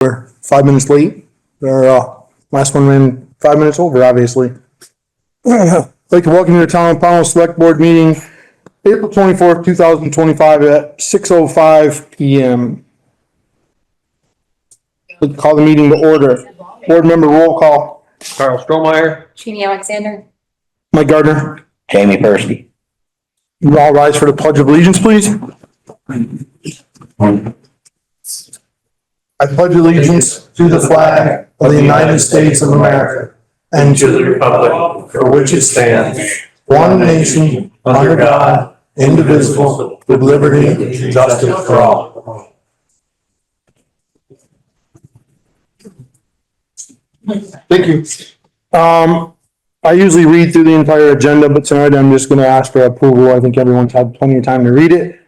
We're 5 minutes late. Our last one ran 5 minutes over, obviously. I'd like to welcome you to the Town of Pownal Select Board meeting, April 24th, 2025 at 6:05 p.m. Let's call the meeting to order. Board member roll call. Carl Strohmeyer. Jeannie Alexander. Mike Gardner. Jamie Persky. You all rise for the Pledge of Allegiance, please. I pledge allegiance to the flag of the United States of America and to the republic for which it stands, one nation, under God, indivisible, with liberty and justice for all. Thank you. I usually read through the entire agenda, but tonight I'm just going to ask for approval. I think everyone's had plenty of time to read it.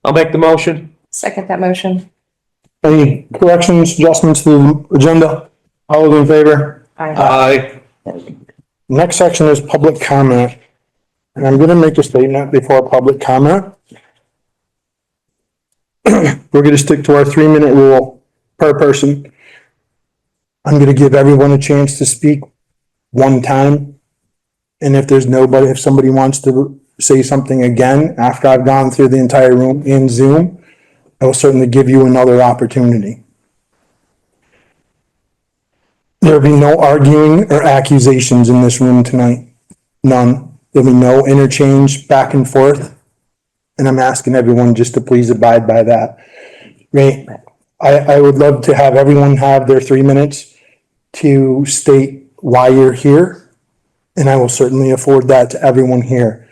I'll make the motion. Second that motion. Any corrections, adjustments to the agenda? All those in favor? Aye. Next section is public comment. And I'm going to make a statement before public comment. We're going to stick to our 3-minute rule per person. I'm going to give everyone a chance to speak one time. And if there's nobody, if somebody wants to say something again after I've gone through the entire room in Zoom, I will certainly give you another opportunity. There will be no arguing or accusations in this room tonight. None. There'll be no interchange back and forth. And I'm asking everyone just to please abide by that. Right? I would love to have everyone have their 3 minutes to state why you're here. And I will certainly afford that to everyone here.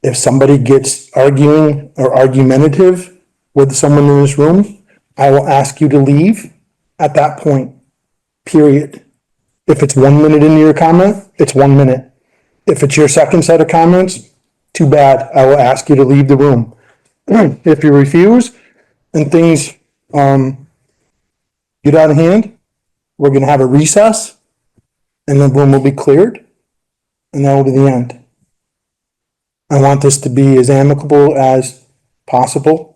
If somebody gets arguing or argumentative with someone in this room, I will ask you to leave at that point, period. If it's 1 minute into your comment, it's 1 minute. If it's your second set of comments, too bad. I will ask you to leave the room. If you refuse and things get out of hand, we're going to have a recess and the room will be cleared and that will be the end. I want this to be as amicable as possible.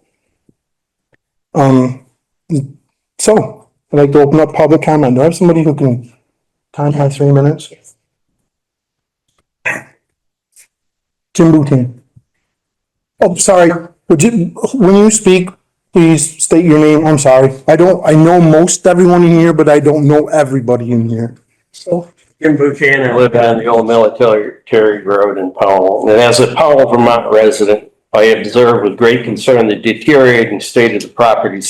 So I'd like to open up public comment. Do I have somebody who can time my 3 minutes? Jim Boutin. Oh, sorry. Would you, when you speak, please state your name. I'm sorry. I know most everyone in here, but I don't know everybody in here. So. Jim Buchanan. I live on the old military road in Pownal. And as a Pownal, Vermont resident, I observe with great concern the deteriorating state of the properties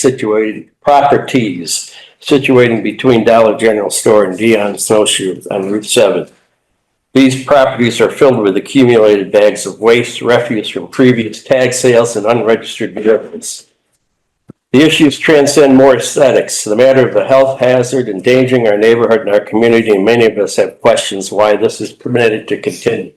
situating between Dollar General Store and Dion Snowshoe on Route 7. These properties are filled with accumulated bags of waste, refuse from previous tag sales, and unregistered vehicles. The issues transcend more aesthetics. The matter of a health hazard endangering our neighborhood and our community, and many of us have questions why this is permitted to continue.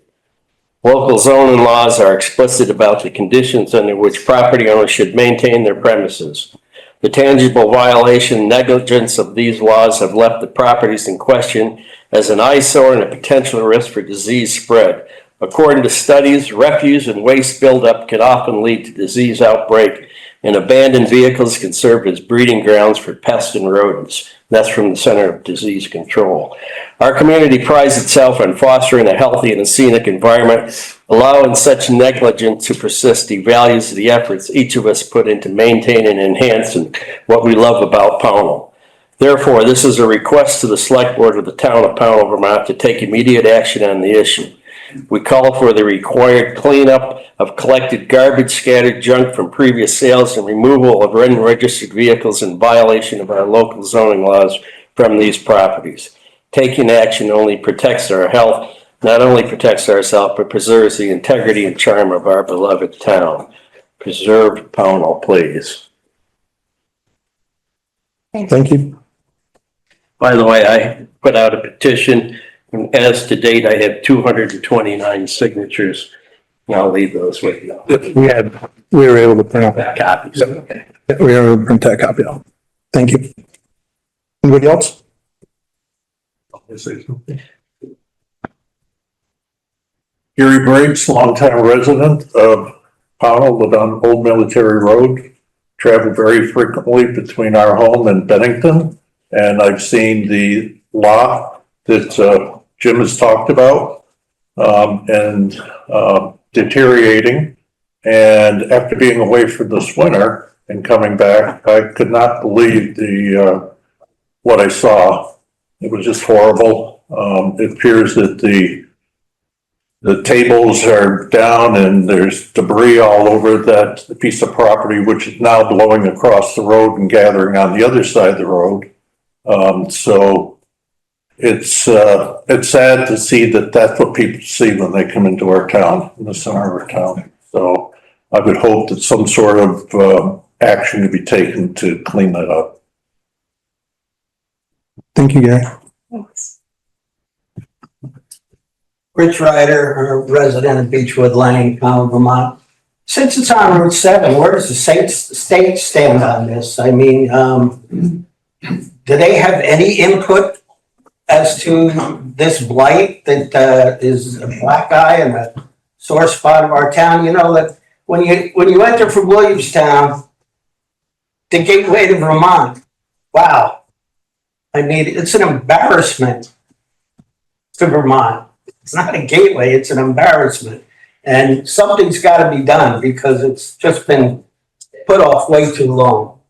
Local zoning laws are explicit about the conditions under which property owners should maintain their premises. The tangible violation and negligence of these laws have left the properties in question as an eyesore and a potential risk for disease spread. According to studies, refuse and waste buildup can often lead to disease outbreak, and abandoned vehicles can serve as breeding grounds for pests and rodents. That's from the Center of Disease Control. Our community prides itself on fostering a healthy and a scenic environment. Allowing such negligence to persist devalues the efforts each of us put into maintaining and enhancing what we love about Pownal. Therefore, this is a request to the Select Board of the Town of Pownal, Vermont to take immediate action on the issue. We call for the required cleanup of collected garbage, scattered junk from previous sales, and removal of unregistered vehicles in violation of our local zoning laws from these properties. Taking action only protects our health, not only protects ourselves, but preserves the integrity and charm of our beloved town. Preserve Pownal, please. Thank you. By the way, I put out a petition, and as to date, I have 229 signatures. And I'll leave those with you. We were able to print out. Copies. Okay. We were able to print that copy out. Thank you. Anybody else? Gary Briggs, longtime resident of Pownal, lived on Old Military Road, travel very frequently between our home and Bennington, and I've seen the lot that Jim has talked about, and deteriorating. And after being away for this winter and coming back, I could not believe what I saw. It was just horrible. It appears that the tables are down and there's debris all over that piece of property, which is now blowing across the road and gathering on the other side of the road. So it's sad to see that that's what people see when they come into our town, in the center of our town. So I would hope that some sort of action to be taken to clean that up. Thank you, Gary. Rich Ryder, a resident of Beechwood Lane, Pownal, Vermont. Since it's on Route 7, where does the state stand on this? I mean, do they have any input as to this blight that is a black eye and a sore spot of our town? You know, that when you enter from Williamstown, the gateway to Vermont, wow. I mean, it's an embarrassment to Vermont. It's not a gateway, it's an embarrassment. And something's got to be done because it's just been put off way too long.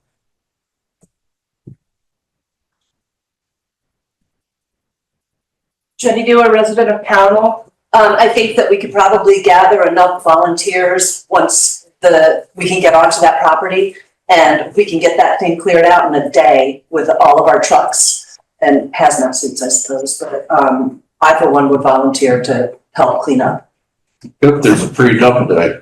Jenny Dew, a resident of Pownal. I think that we could probably gather enough volunteers once we can get onto that property, and we can get that thing cleared out in a day with all of our trucks and hazmat suits, I suppose. But I, for one, would volunteer to help clean up. If there's a free dump day.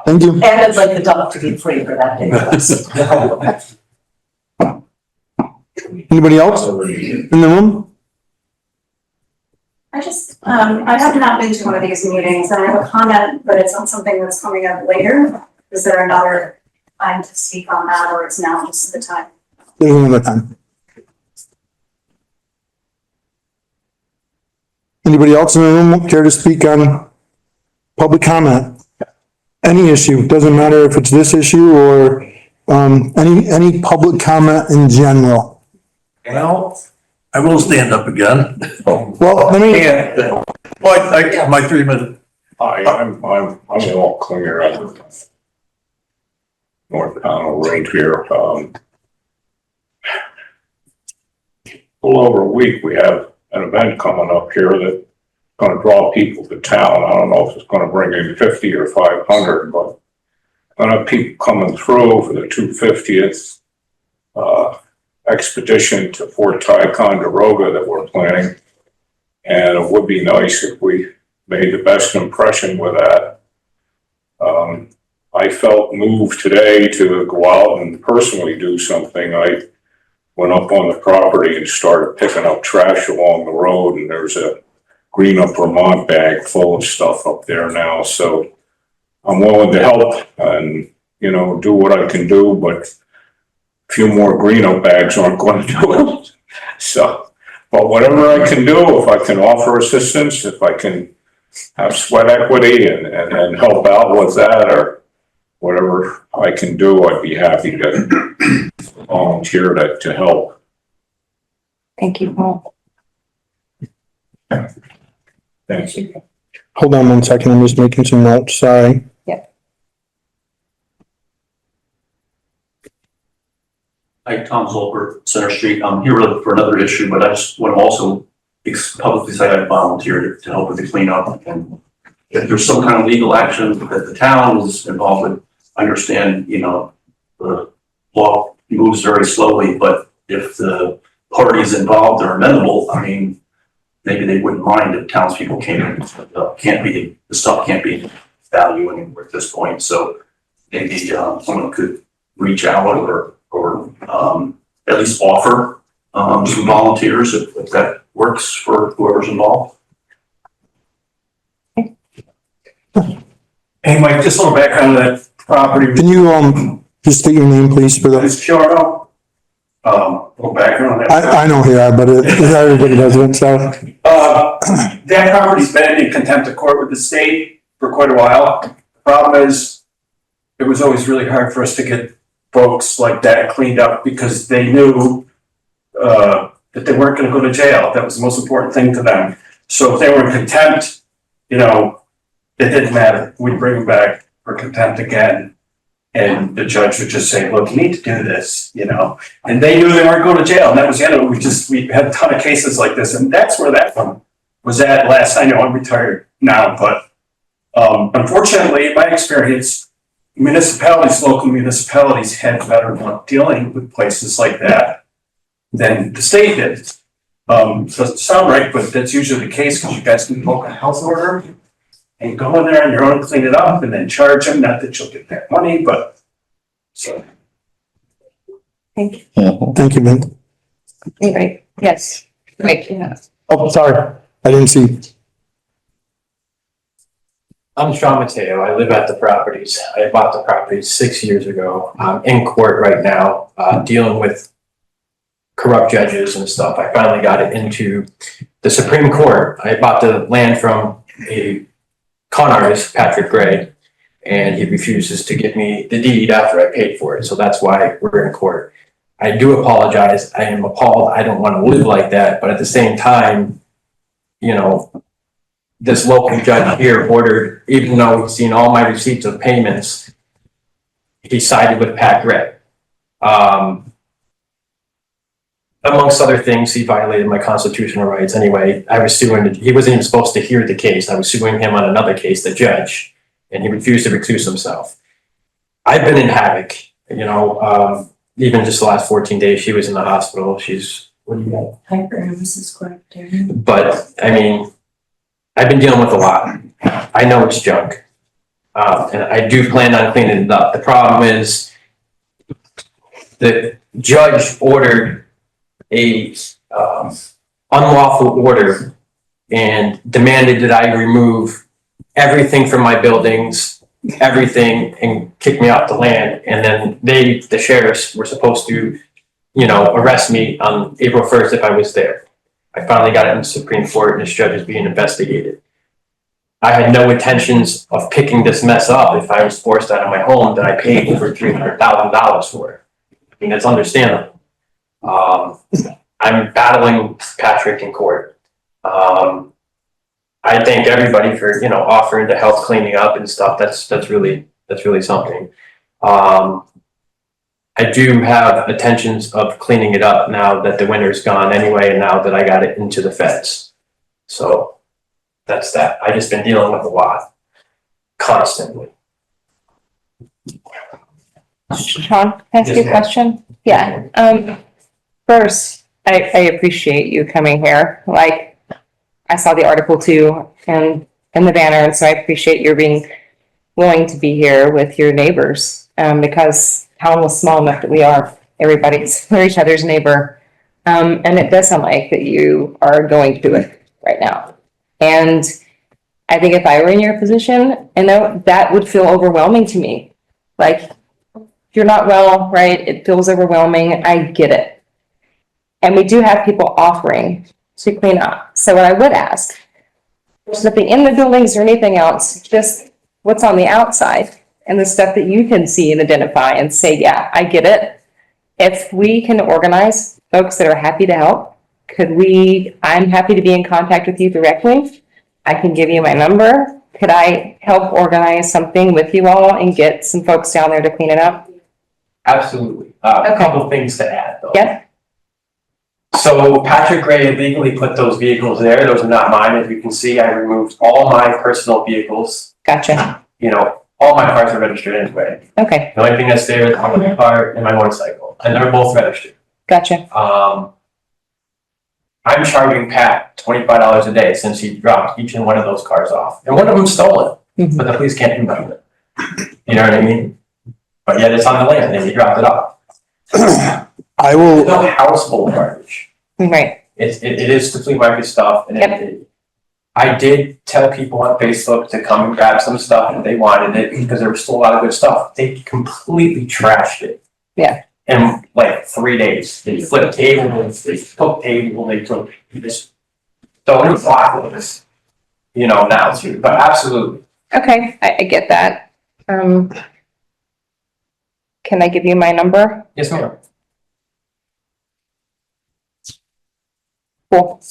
Thank you. And I'd like the dump to be free for that day. Anybody else in the room? I just, I have not been to one of these meetings, and I have a comment, but it's on something that's coming up later. Is there another time to speak on that, or it's now just the time? There's another time. Anybody else in the room care to speak on public comment? Any issue, doesn't matter if it's this issue or any public comment in general. Well, I will stand up again. Well, let me, Well, my 3 minutes. Hi, I'm all clear out of North Pownal right here. A little over a week, we have an event coming up here that's gonna draw people to town. I don't know if it's gonna bring in 50 or 500, but gonna have people coming through for the 250th expedition to Fort Ticonderoga that we're planning. And it would be nice if we made the best impression with that. I felt moved today to go out and personally do something. I went up on the property and started picking up trash along the road, and there's a Green Up Vermont bag full of stuff up there now. So I'm willing to help and, do what I can do, but a few more Green Up bags aren't going to do it. So, but whatever I can do, if I can offer assistance, if I can have sweat equity and help out with that, or whatever I can do, I'd be happy to volunteer to help. Thank you, Paul. Thank you. hold on 1 second, I'm just making some notes, sorry. Hi, Tom Zolper, Center Street. I'm here for another issue, but I just want to also publicly say I volunteered to help with the cleanup. And if there's some kind of legal action that the town is involved with, I understand, the law moves very slowly, but if the parties involved are amenable, I mean, maybe they wouldn't mind if townspeople the stuff can't be value anymore at this point. So maybe someone could reach out or at least offer some volunteers if that works for whoever's involved. Hey, Mike, just a little background on that property. Can you, just state your name, please, for the, It's Charlo. Little background on that. I know who you are, but everybody doesn't, so. That property's been in contempt of court with the state for quite a while. The problem is, it was always really hard for us to get folks like that cleaned up because they knew that they weren't gonna go to jail. That was the most important thing to them. So if they were in contempt, you know, it didn't matter. We'd bring them back for contempt again. And the judge would just say, look, you need to do this, you know, and they knew they weren't going to jail. And that was the end of it. We had a ton of cases like this. And that's where that one was at last. I know I'm retired now, but unfortunately, in my experience, local municipalities had better luck dealing with places like that than the state did. Doesn't sound right, but that's usually the case because you guys can poke a health order and go in there on your own, clean it up, and then charge them. Not that you'll get that money, but so. Thank you. Thank you, Ben. Anyway, yes, right, yeah. Oh, sorry, I didn't see. I'm Sean Mateo. I live at the properties. I bought the properties 6 years ago. I'm in court right now, dealing with corrupt judges and stuff. I finally got it into the Supreme Court. I bought the land from a con artist, Patrick Gray, and he refuses to give me the deed after I paid for it. So that's why we're in court. I do apologize. I am appalled. I don't want to live like that. But at the same time, you know, this local judge here ordered, even though he's seen all my receipts of payments, he sided with Pat Gray. Amongst other things, he violated my constitutional rights. Anyway, I was suing, he wasn't even supposed to hear the case. I was suing him on another case, the judge, and he refused to recuse himself. I've been in havoc, you know, even just the last 14 days, she was in the hospital. She's, what do you got? Hyperemesis corrector. But I mean, I've been dealing with a lot. I know it's junk. And I do plan on cleaning it up. The problem is the judge ordered a unlawful order and demanded that I remove everything from my buildings, everything, and kick me off the land. And then the sheriffs were supposed to, you know, arrest me on April 1st if I was there. I finally got it in the Supreme Court and this judge is being investigated. I had no intentions of picking this mess up if I was forced out of my home that I paid over $300,000 for. I mean, it's understandable. I'm battling Patrick in court. I thank everybody for, you know, offering to help cleaning up and stuff. That's really something. I do have intentions of cleaning it up now that the winter's gone anyway, and now that I got it into the feds. So that's that. I just been dealing with a lot constantly. Sean, can I ask you a Yes, ma'am. question? Yeah, first, I appreciate you coming here. Like, I saw the article too and the banner, and so I appreciate your being willing to be here with your neighbors. Because town was small enough that we're each other's neighbor. And it does sound like that you are going through it right now. And I think if I were in your position, and that would feel overwhelming to me. Like, if you're not well, right, it feels overwhelming. I get it. And we do have people offering to clean up. So what I would ask, there's nothing in the buildings or anything else, just what's on the outside and the stuff that you can see and identify and say, yeah, I get it. If we can organize folks that are happy to help, I'm happy to be in contact with you directly. I can give you my number. Could I help organize something with you all and get some folks down there to clean it up? Absolutely. A couple things to add though. Yeah. So Patrick Gray illegally put those vehicles there. Those are not mine. As you can see, I removed all my personal vehicles. Gotcha. You know, all my cars are registered anyway. Okay, The only thing that's there is my car and my motorcycle, and they're both registered. gotcha. I'm charging Pat $25 a day since he dropped each and one of those cars off. And one of them's stolen, Mhm. but the police can't do nothing with it. You know what I mean? But yet it's on the land and he dropped it off. I There's will, no house full of garbage. Right, It is the flea market stuff, and Yep. I did tell people on Facebook to come and grab some stuff if they wanted it, because there was still a lot of good stuff. They completely trashed it. Yeah. In like 3 days, they flipped tables, they took table, they took this. So it was this, you know, now too, but absolutely. okay, I get that. can I give you my number? Yes, ma'am. Cool.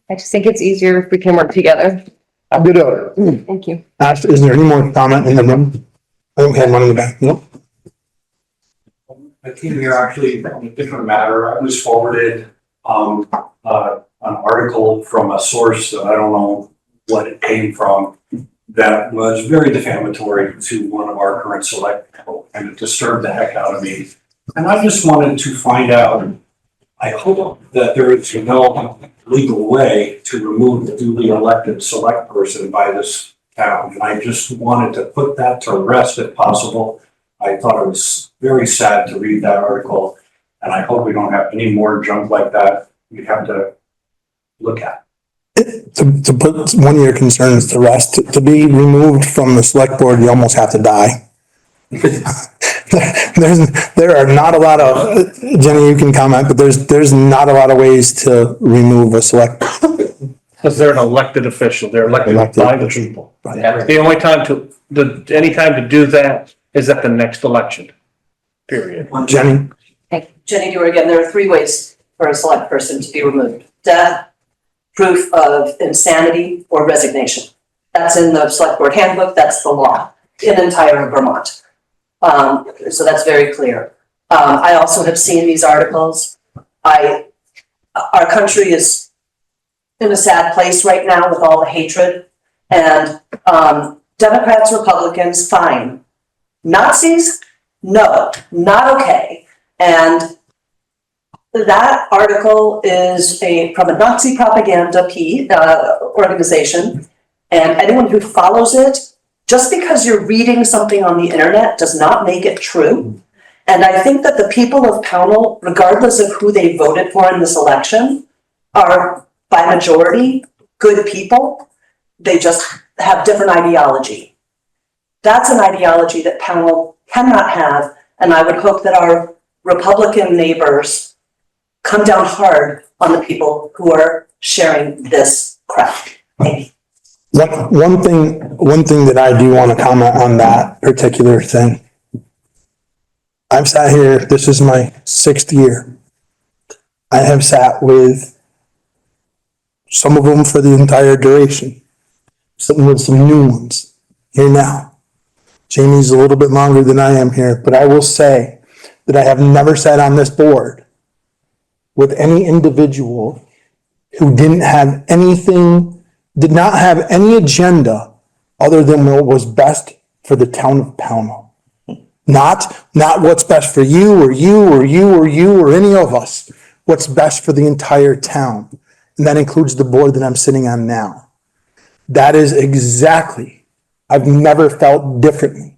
I just think it's easier if we can work together. I'll do it. Thank you. Ash, is there any more comment in the room? I think we had one in the back. Nope. I came here actually on a different matter. I was forwarded, an article from a source that I don't know what it came from that was very defamatory to one of our current select people, and it disturbed the heck out of me. And I just wanted to find out, I hope that there is no legal way to remove the duly elected select person by this town. And I just wanted to put that to rest if possible. I thought it was very sad to read that article, and I hope we don't have any more junk like that we have to look at. To put one of your concerns to rest, to be removed from the select board, you almost have to die. There are not a lot of, Jenny, you can comment, but there's not a lot of ways to remove a select. Because they're an elected official, they're elected by the people. The only time any time to do that is at the next election, period. Jenny? Jenny Dewar again, there are 3 ways for a select person to be removed: death, proof of insanity, or resignation. That's in the select board handbook, that's the law in entire Vermont. So that's very clear. I also have seen these articles. Our country is in a sad place right now with all the hatred, and Democrats, Republicans, fine. Nazis, no, not okay. And that article is from a Nazi propaganda organization, and anyone who follows it, just because you're reading something on the internet does not make it true. And I think that the people of Pownal, regardless of who they voted for in this election, are by majority good people. They just have different ideology. That's an ideology that Pownal cannot have, and I would hope that our Republican neighbors come down hard on the people who are sharing this crap. Thank you. One thing that I do want to comment on that particular thing. I've sat here, this is my 6th year. I have sat with some of them for the entire duration. Sitting with some new ones here now. Jamie's a little bit longer than I am here, but I will say that I have never sat on this board with any individual who did not have any agenda other than what was best for the town of Pownal. Not what's best for you or you or you or you or any of us. What's best for the entire town. And that includes the board that I'm sitting on now. That is exactly, I've never felt differently.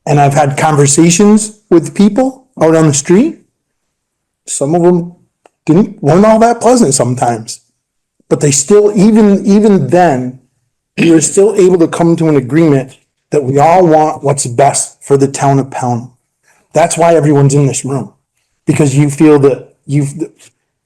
And I've had conversations with people out on the street. Some of them weren't all that pleasant sometimes. But they still, even then, we were still able to come to an agreement that we all want what's best for the town of Pownal. That's why everyone's in this room. Because you feel that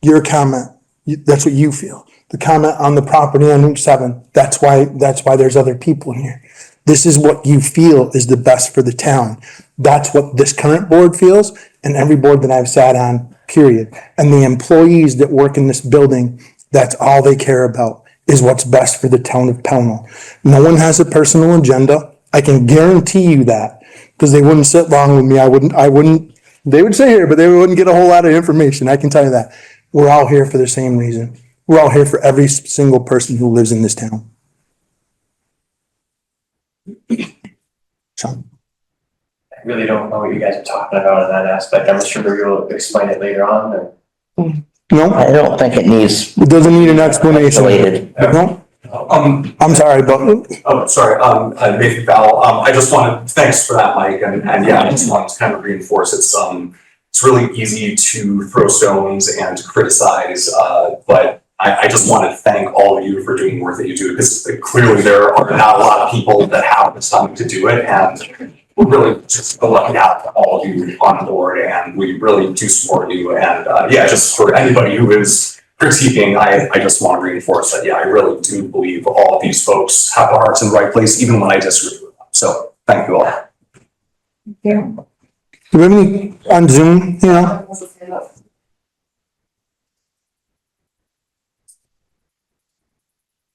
your comment, that's what you feel. The comment on the property on Route 7, that's why there's other people in here. This is what you feel is the best for the town. That's what this current board feels, and every board that I've sat on, period. And the employees that work in this building, that's all they care about, is what's best for the town of Pownal. No one has a personal agenda. I can guarantee you that, because they wouldn't sit long with me. I wouldn't, they would sit here, but they wouldn't get a whole lot of information. I can tell you that. We're all here for the same reason. We're all here for every single person who lives in this town. Sean? I really don't know what you guys are talking about in that aspect. I'm sure you'll explain it later on. No, I don't think it needs. it doesn't need an explanation. Related. No? I'm sorry, but Oh, sorry, Nathan Bell, I just wanted, thanks for that, Mike, and yeah, I just wanted to kind of reinforce it's really easy to throw stones and to criticize, but I just wanted to thank all of you for doing the work that you do, because clearly there are not a lot of people that have the time to do it, and we're really just lucky to have all of you on board, and we really do support you, and yeah, just for anybody who is critiquing, I just want to reinforce that, yeah, I really do believe all of these folks have their hearts in the right place, even when I disagree with them. So thank you all. Yeah. Do we have any on Zoom, you know?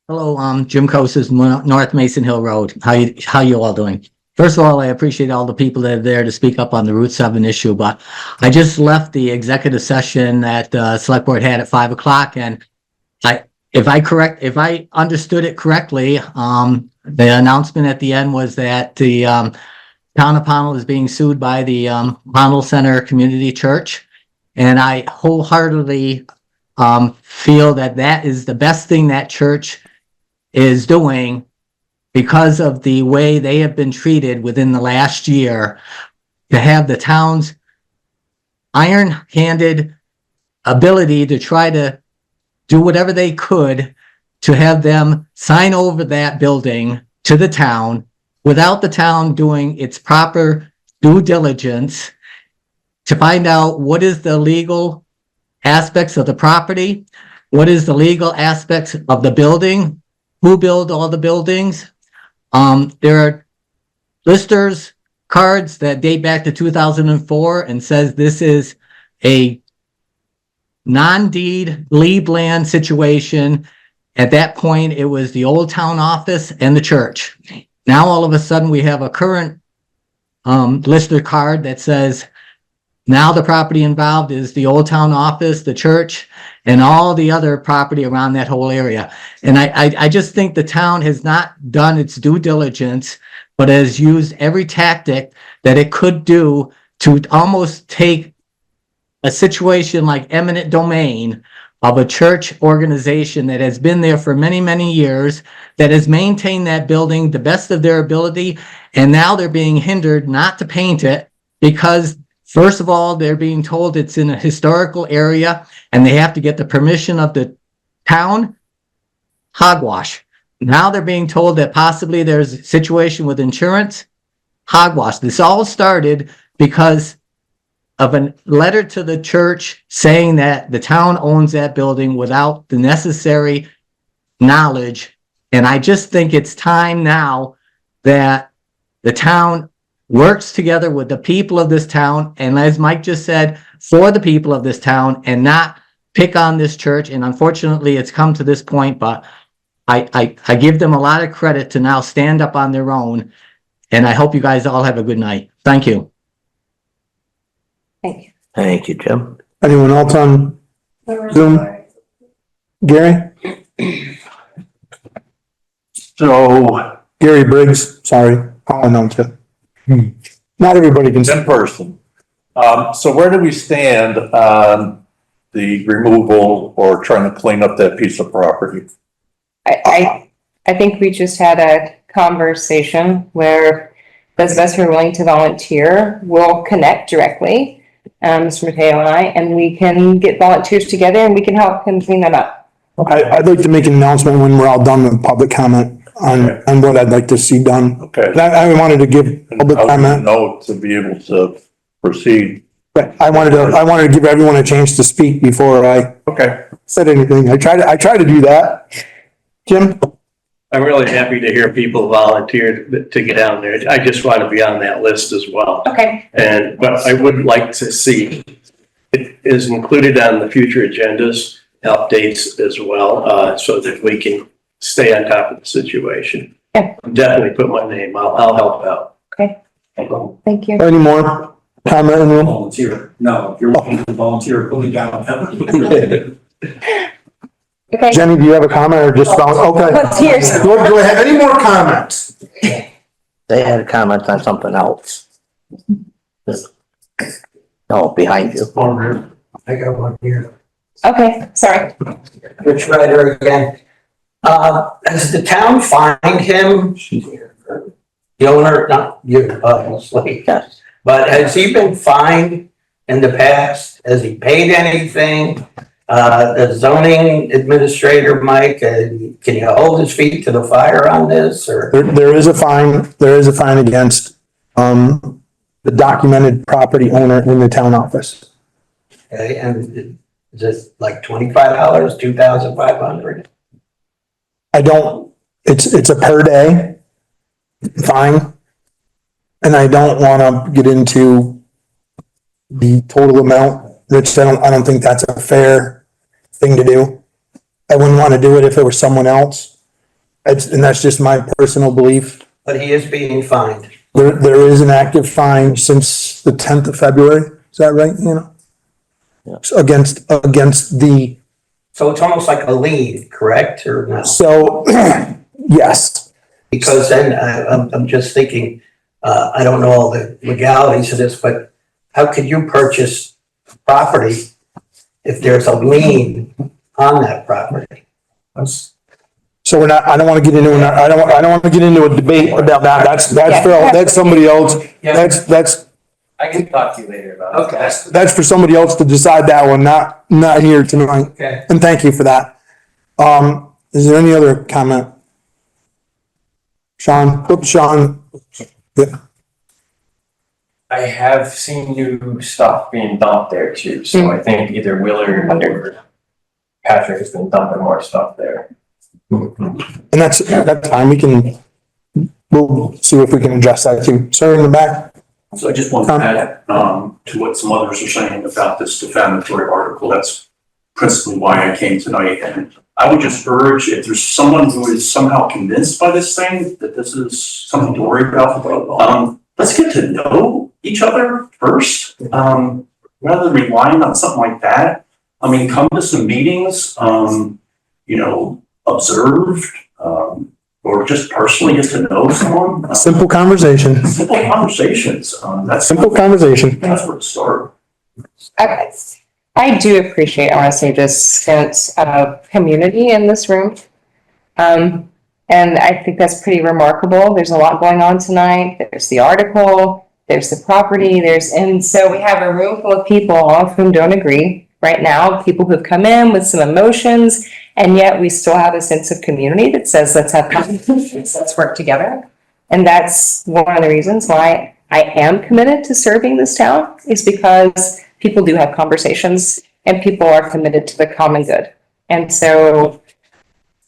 Hello, Jim Kosis, North Mason Hill Road. How you all doing? First of all, I appreciate all the people that are there to speak up on the Route 7 issue, but I just left the executive session that Select Board had at 5 o'clock, and if I understood it correctly, the announcement at the end was that the town of Pownal is being sued by the Pownal Center Community Church, and I wholeheartedly feel that that is the best thing that church is doing because of the way they have been treated within the last year, to have the town's iron-handed ability to try to do whatever they could to have them sign over that building to the town without the town doing its proper due diligence to find out what is the legal aspects of the property, what is the legal aspects of the building, who built all the buildings. There are listers cards that date back to 2004 and says this is a non-deed lead land situation. At that point, it was the old town office and the church. Now, all of a sudden, we have a current lister card that says now the property involved is the old town office, the church, and all the other property around that whole area. And I just think the town has not done its due diligence, but has used every tactic that it could do to almost take a situation like eminent domain of a church organization that has been there for many, many years, that has maintained that building the best of their ability, and now they're being hindered not to paint it because, first of all, they're being told it's in a historical area and they have to get the permission of the town. Hogwash. Now they're being told that possibly there's a situation with insurance. Hogwash. This all started because of a letter to the church saying that the town owns that building without the necessary knowledge. And I just think it's time now that the town works together with the people of this town, and as Mike just said, for the people of this town, and not pick on this church. And unfortunately, it's come to this point, but I give them a lot of credit to now stand up on their own, and I hope you guys all have a good night. Thank you. Thank you. Thank you, Jim. Anyone else on Zoom? Gary? So, Gary Briggs, sorry, I'll announce it. Not everybody can. in person. So where do we stand on the removal or trying to clean up that piece of property? I think we just had a conversation where those of us who are willing to volunteer will connect directly, Mr. Mateo and I, and we can get volunteers together and we can help him clean that up. I'd like to make an announcement when we're all done with public comment on what I'd like to see done. Okay. I wanted to give public I comment. wouldn't know to be able to proceed. But I wanted to give everyone a chance to speak before I Okay. said anything. I try to do that. Jim? I'm really happy to hear people volunteer to get down there. I just want to be on that list as well. Okay. But I would like to see it is included on the future agendas, updates as well, so that we can stay on top of the situation. Yeah. Definitely put my name. I'll help out. Okay. Thank you. Any more comment in the room? Volunteer. No, you're welcome to volunteer, pulling down. Okay. Jenny, do you have a comment or just, okay. What's yours? Go ahead. Any more comments? They had a comment on something else. No, behind you. I got one here. Okay, sorry. Rich Ryder again. Has the town fined him? The owner, not you, obviously. Yes. But has he been fined in the past? Has he paid anything? The zoning administrator, Mike, can you hold his feet to the fire on this, or? There is a fine against, the documented property owner in the town office. Okay, and is it like $25, $2,500? It's a per day fine. And I don't wanna get into the total amount. Rich, I don't think that's a fair thing to do. I wouldn't want to do it if it was someone else. And that's just my personal belief. But he is being fined. There is an active fine since the 10th of February. Is that right, Hannah? Yeah. So against the, So it's almost like a lien, correct, or no? so, yes. Because then I'm just thinking, I don't know all the legalities of this, but how could you purchase property if there's a lien on that property? So we're not, I don't want to get into, I don't want to get into a debate about that. That's somebody else. That's, I can talk to you later about it. Okay. that's for somebody else to decide that one, not here tonight. Okay. And thank you for that. Is there any other comment? Sean, yeah. I have seen new stuff being dumped there too, so I think either Willard or Patrick has been dumping more stuff there. And that's fine. We'll see if we can address that too. Sir, in the back. So I just want to add, to what some others are saying about this defamatory article. That's principally why I came tonight. And I would just urge, if there's someone who is somehow convinced by this thing, that this is something to worry about, let's get to know each other first, rather than relying on something like that. I mean, come to some meetings, observe, or just personally get to know someone. Simple conversation. Simple conversations. Simple conversation. That's where to start. Okay. I do appreciate, I want to say, this sense of community in this room. And I think that's pretty remarkable. There's a lot going on tonight. There's the article, there's the property, and so we have a room full of people, all of whom don't agree right now, people who've come in with some emotions, and yet we still have a sense of community that says, let's have conversations, let's work together. And that's one of the reasons why I am committed to serving this town, is because people do have conversations and people are committed to the common good. And so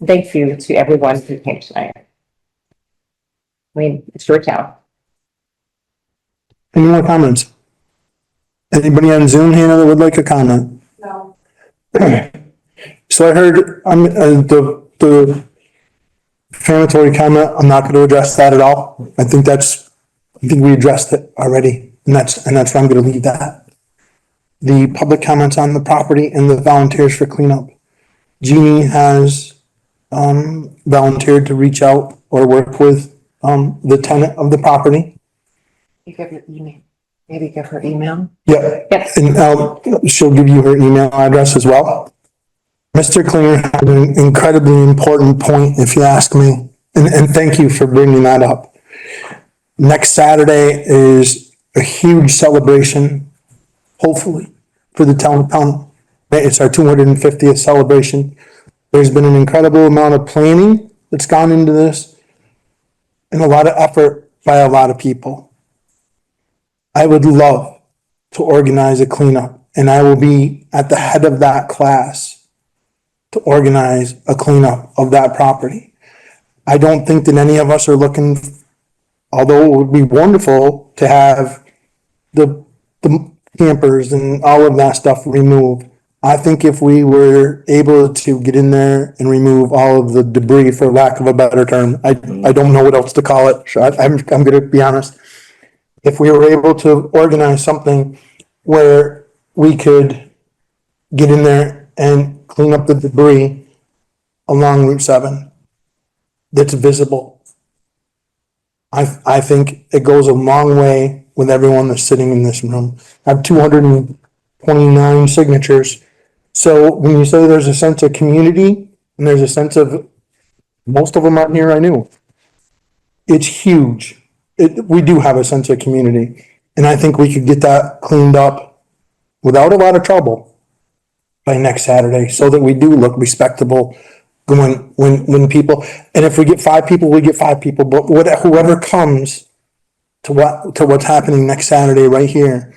thank you to everyone who came tonight. I mean, it's your town. Any more comments? Anybody on Zoom, Hannah, that would like a comment? No. So I heard, the defamatory comment, I'm not gonna address that at all. I think we addressed it already, and that's where I'm gonna leave that. The public comments on the property and the volunteers for cleanup. Jeannie has, volunteered to reach out or work with, the tenant of the property. You give your email, maybe give her email. Yeah, Yes. and, she'll give you her email address as well. Mr. Klinger had an incredibly important point, if you ask me, and thank you for bringing that up. Next Saturday is a huge celebration, hopefully, for the town of Pownal. It's our 250th celebration. There's been an incredible amount of planning that's gone into this, and a lot of effort by a lot of people. I would love to organize a cleanup, and I will be at the head of that class to organize a cleanup of that property. I don't think that any of us are looking, although it would be wonderful to have the campers and all of that stuff removed. I think if we were able to get in there and remove all of the debris, for lack of a better term, I don't know what else to call it. I'm gonna be honest. If we were able to organize something where we could get in there and clean up the debris along Route 7 that's visible, I think it goes a long way with everyone that's sitting in this room. I have 229 signatures. So when you say there's a sense of community and there's a sense of, most of them aren't here, I knew. It's huge. We do have a sense of community, and I think we could get that cleaned up without a lot of trouble by next Saturday, so that we do look respectable when people, and if we get 5 people, we get 5 people, but whoever comes to what's happening next Saturday right here,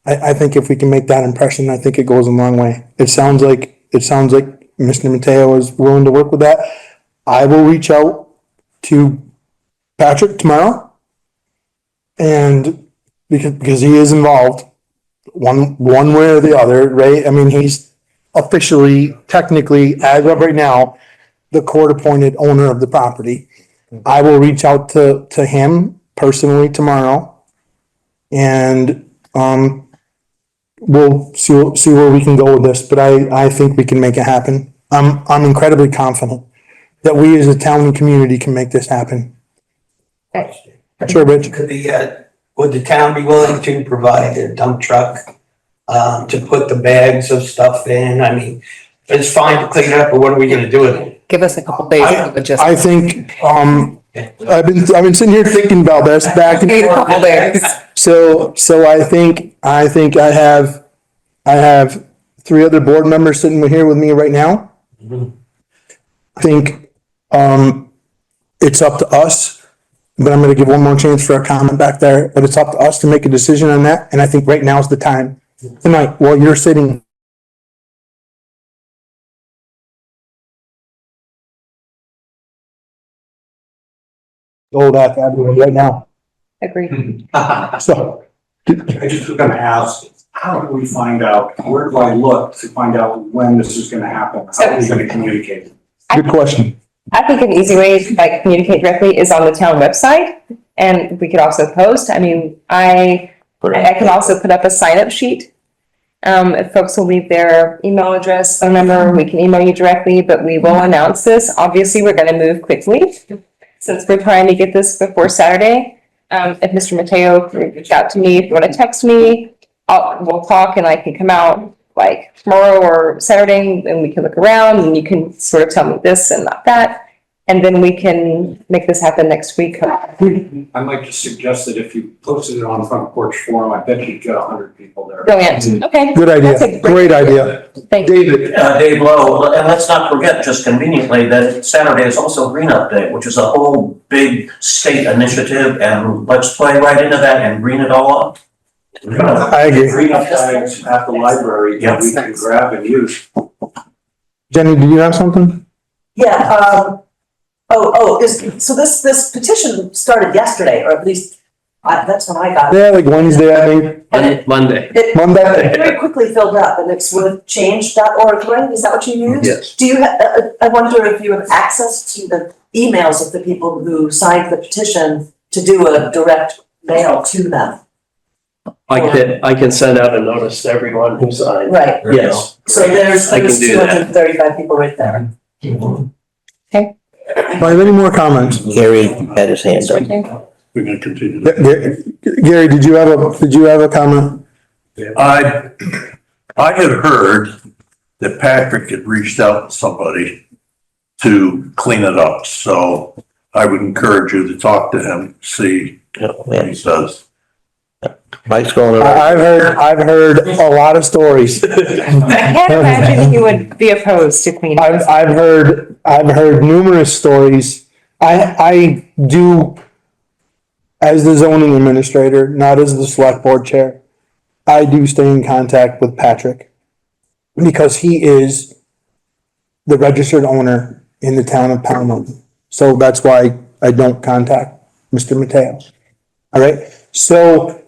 I think if we can make that impression, I think it goes a long way. It sounds like Mr. Mateo is willing to work with that. I will reach out to Patrick tomorrow, and because he is involved, one way or the other, right? I mean, he's officially, technically, as of right now, the court-appointed owner of the property. I will reach out to him personally tomorrow. And, we'll see where we can go with this, but I think we can make it happen. I'm incredibly confident that we as a town and community can make this happen. Sure, Rich. Would the town be willing to provide a dump truck, to put the bags of stuff in? I mean, it's fine to clean it up, but what are we gonna do with it? Give us a couple days. I think, I've been sitting here thinking about this back and A couple days. So I think I have 3 other board members sitting here with me right now. I think, it's up to us, but I'm gonna give one more chance for a comment back there, but it's up to us to make a decision on that, and I think right now is the time. Tonight, while you're sitting. Go that everyone right now. Agreed. So, I just was gonna ask, how do we find out, where do I look to find out when this is gonna happen? How are we gonna communicate? good question. I think an easy way to like communicate directly is on the town website, and we could also post. I mean, I can also put up a sign-up sheet. If folks will leave their email address, phone number, we can email you directly, but we will announce this. Obviously, we're gonna move quickly since we're trying to get this before Saturday. If Mr. Mateo can reach out to me, if you wanna text me, we'll talk and I can come out like tomorrow or Saturday and we can look around and you can sort of tell me this and not that. And then we can make this happen next week. I might just suggest that if you posted it on Front Porch Forum, I bet you'd get 100 people there. Brilliant, okay. Good idea. That's a Great idea. Thank you. David, Dave Lowe, and let's not forget just conveniently that Saturday is also Green Up Day, which is a whole big state initiative, and let's play right into that and green it all up. I agree. Green up bags at the library that we can grab and use. Jenny, do you have something? Yeah, so this petition started yesterday, or at least, that's when I got it. Yeah, like Wednesday, I think, And it Monday. Monday. very quickly filled up, and it's with change.org, right? Is that what you use? Yes. Do you, I wonder if you have access to the emails of the people who signed the petition to do a direct mail to them? I can send out a notice to everyone who signed. Right, Yes. so there's I can do two that. hundred and thirty-five people right there. Do I have any more comments? Gary had his hand up. We're gonna continue. Gary, did you have a comment? I had heard that Patrick had reached out to somebody to clean it up, so I would encourage you to talk to him, see what he says. Mike's going around. I've heard a lot of stories. I can't imagine he would be opposed to cleaning. I've heard numerous stories. I do, as the zoning administrator, not as the select board chair, I do stay in contact with Patrick because he is the registered owner in the town of Pownal. So that's why I don't contact Mr. Mateo. All right, so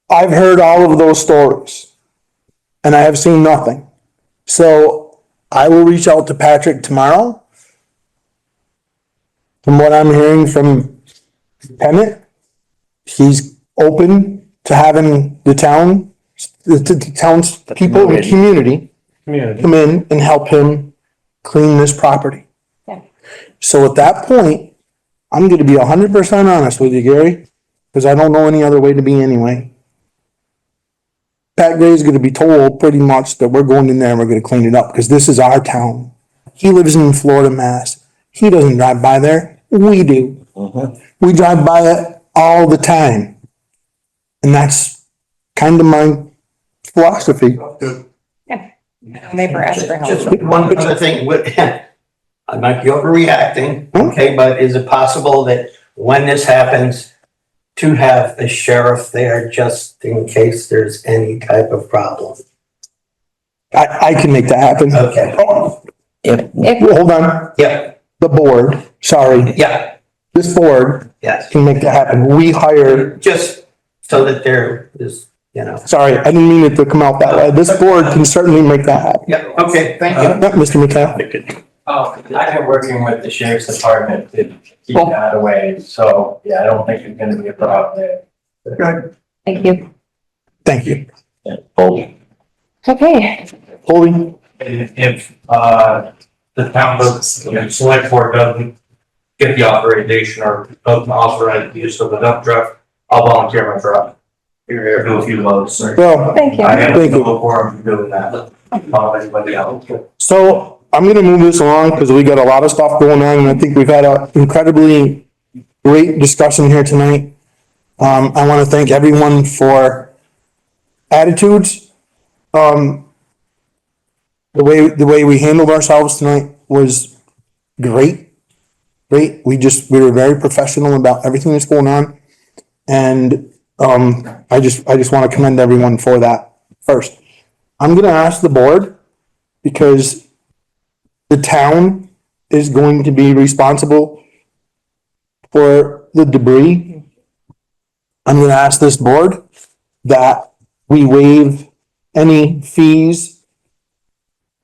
I've heard all of those stories and I have seen nothing. So I will reach out to Patrick tomorrow. From what I'm hearing from Pennant, he's open to having the town's people, the community come in and help him clean this property. Yeah. So at that point, I'm gonna be 100% honest with you, Gary, because I don't know any other way to be anyway. Pat Gray's gonna be told pretty much that we're going in there and we're gonna clean it up, because this is our town. He lives in Florida, Mass. He doesn't drive by there. We do. We drive by it all the time. And that's kind of my philosophy. Neighbor asked for help. Just one other thing, I might be overreacting, okay, but is it possible that when this happens, to have a sheriff there just in case there's any type of problem? I can make that happen. Okay. Oh, If, hold on. Yeah, The board, sorry, yeah, this board yes. can make that happen. We hire, Just so that there is, you know. Sorry, I didn't mean it to come out that way. This board can certainly make that happen. Yeah, okay, thank you. Yep, Mr. McHale. Oh, I've been working with the sheriff's department to keep Cool. that away, so, yeah, I don't think it's gonna be a problem there. Thank you. Thank you. Okay, Holding, If, the town does, the select board doesn't get the authorization or doesn't authorize the use of the dump truck, I'll volunteer my truck. Here, do a few loads, sir. well, thank you. I have Thank you. no quorum for doing that. Follow anybody else. so I'm gonna move this along because we got a lot of stuff going on and I think we've had an incredibly great discussion here tonight. I want to thank everyone for attitudes. The way we handled ourselves tonight was great. Great. We were very professional about everything that's going on. And, I just want to commend everyone for that first. I'm going to ask the board because the town is going to be responsible for the debris. I'm going to ask this board that we waive any fees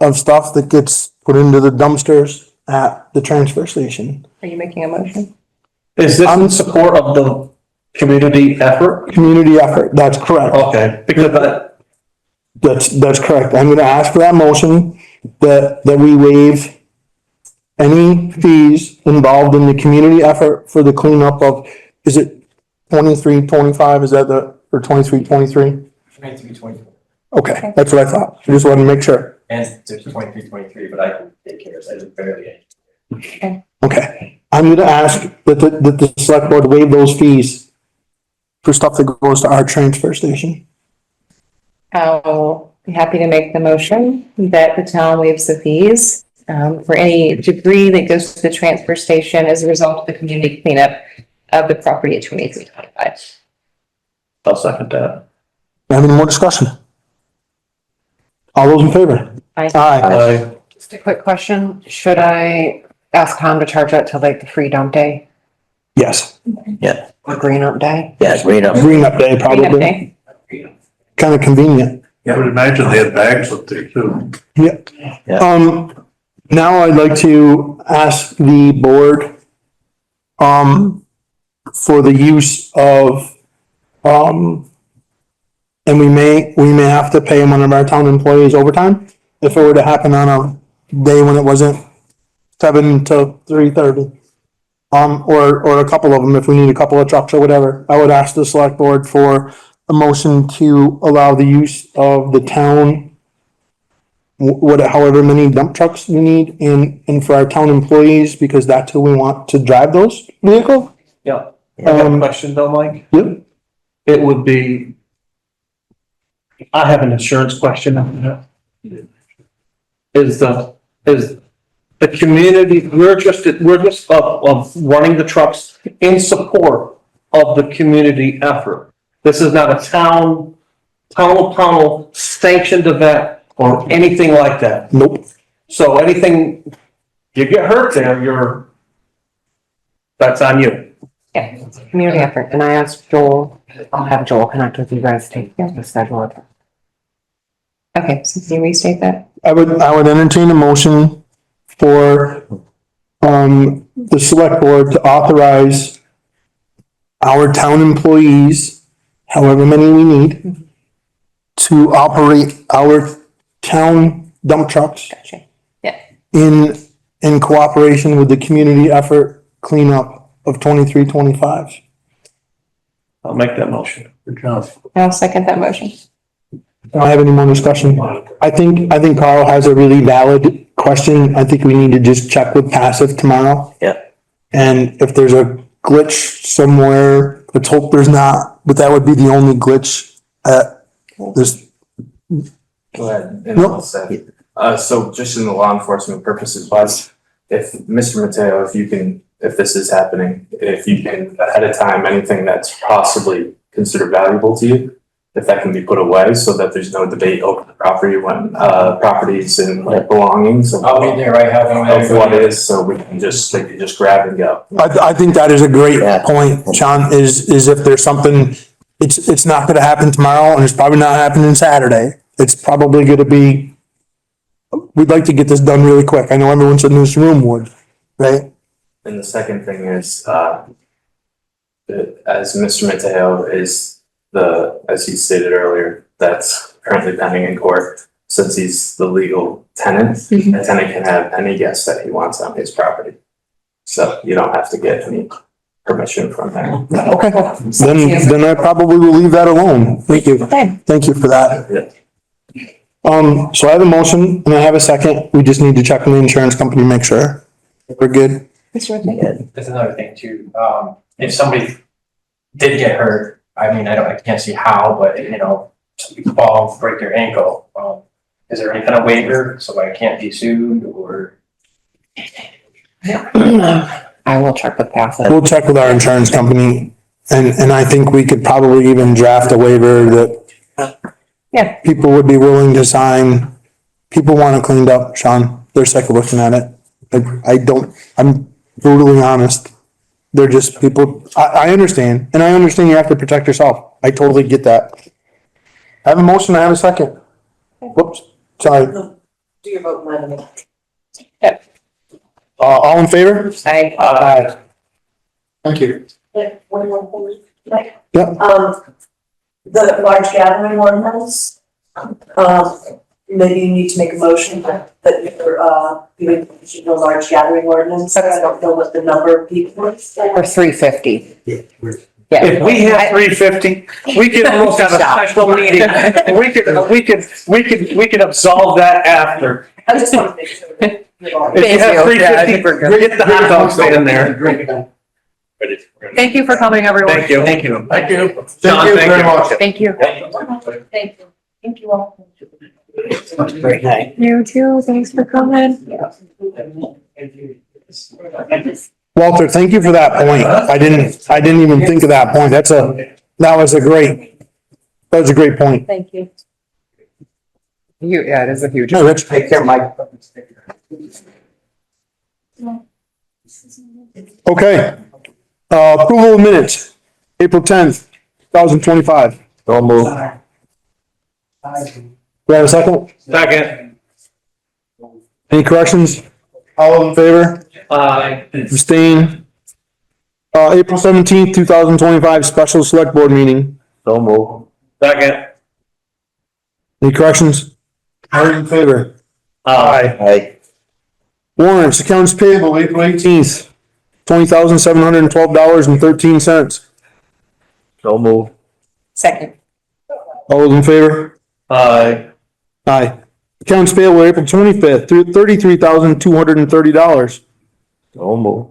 of stuff that gets put into the dumpsters at the transfer station. Are you making a motion? Is this in support of the community effort? Community effort, that's correct. Okay, because that, That's correct. I'm gonna ask for that motion that we waive any fees involved in the community effort for the cleanup of, is it 23-25? Is that or 23-23? 23-24. Okay, that's what I thought. I just wanted to make sure. And there's 23-23, but I can take care of it, I just barely. Okay, I'm gonna ask that the select board waive those fees for stuff that goes to our transfer station. I'll be happy to make the motion that the town waives the fees for any debris that goes to the transfer station as a result of the community cleanup of the property at 2325. I'll second that. Have any more discussion? All those in favor? Aye. Just a quick question. Should I ask Tom to charge that to like the free dump day Yes, or green up day? Yeah, green up. green up day Cleanup probably, day. kind of convenient. I would imagine they had bags up there too. Yep. Yeah. Now I'd like to ask the board, for the use of, and we may have to pay one of our town employees overtime if it were to happen on a day when it wasn't 7 to 3:30. Or a couple of them, if we need a couple of trucks or whatever. I would ask the select board for a motion to allow the use of the town, however many dump trucks we need, and for our town employees, because that's who we want to drive those vehicles. Yeah. I got a question though, Mike. Yep. It would be, I have an insurance question. Is the community, we're just of running the trucks in support of the community effort. This is not a town of Pownal sanctioned event or anything like that. Nope. So anything, you get hurt there, that's on you. Yeah, it's a community effort. And I asked Joel, I'll have Joel connect with you guys to take the schedule. Okay, so can you restate that? I would entertain a motion for, the select board to authorize our town employees, however many we need, to operate our town dump trucks Gotcha. Yeah. in cooperation with the community effort cleanup of 23-25. I'll make that motion. Good job. I'll second that motion. I don't have any more discussion. I think Carl has a really valid question. I think we need to just check with passive tomorrow. Yeah. And if there's a glitch somewhere, let's hope there's not, but that would be the only glitch at this. Go ahead. No. So just in the law enforcement purposes wise, if Mr. Mateo, if this is happening, if you can ahead of time, anything that's possibly considered valuable to you, if that can be put away so that there's no debate over the property when, properties and like belongings. I'll be there, I have them. Of what is, so they can just grab and go. I think that is a great Yeah. point, Sean, is if there's something It's not gonna happen tomorrow and it's probably not happening Saturday. It's probably gonna be, we'd like to get this done really quick. I know everyone in this room would, right? And the second thing is, as Mr. Mateo is as he stated earlier, that's currently pending in court. Since he's the legal tenant, a tenant can have any guest that he wants on his property. So you don't have to get any permission from there. Okay, then I probably will leave that alone. Thank you. Thank you for that. So I have a motion and I have a second. We just need to check with the insurance company, make sure we're good. There's another thing too, if somebody did get hurt, I mean, I can't see how, but you know, some people fall, break their ankle, is there any kind of waiver, so I can't be sued or? I will check with Pathfinder. We'll check with our insurance company and I think we could probably even draft a waiver that people would be willing to sign. People want it cleaned up, Sean. They're sick of looking at it. I'm brutally honest. They're just people, I understand, and I understand you have to protect yourself. I totally get that. I have a motion, I have a second. Whoops, sorry. Do your vote, Madam. All in favor? Aye. Thank you. One more thing. Like, Yep. the large gathering ordinance, maybe you need to make a motion that you're, doing the large gathering ordinance. I don't know what the number of people is. Or 350. If we had 350, we could almost have a special meeting. We could absolve that after. I just want to make sure that you're all. If you have 350, get the hot dogs in there. Thank you for coming, everyone. Thank you. Thank you. Thank you. John, thank you. much. Thank you. Thank you. Thank you all. Great night. You too, thanks for coming. Walter, thank you for that point. I didn't even think of that point. That was a great point. Thank you. Yeah, it is a huge. No, Rich. Take care, Mike. Okay. Approval of minutes, April 10th, 2025. Don't move. Do I have a second? Second. Any corrections? All in favor? Abstain. April 17th, 2025, special select board meeting. Don't move. Second. Any corrections? All in favor? Aye. Aye. Warrants, accounts payable, April 18th, $20,712.13. Don't move. Second. All those in favor? Aye. Aye. Accounts payable, April 25th, $33,230. Don't move.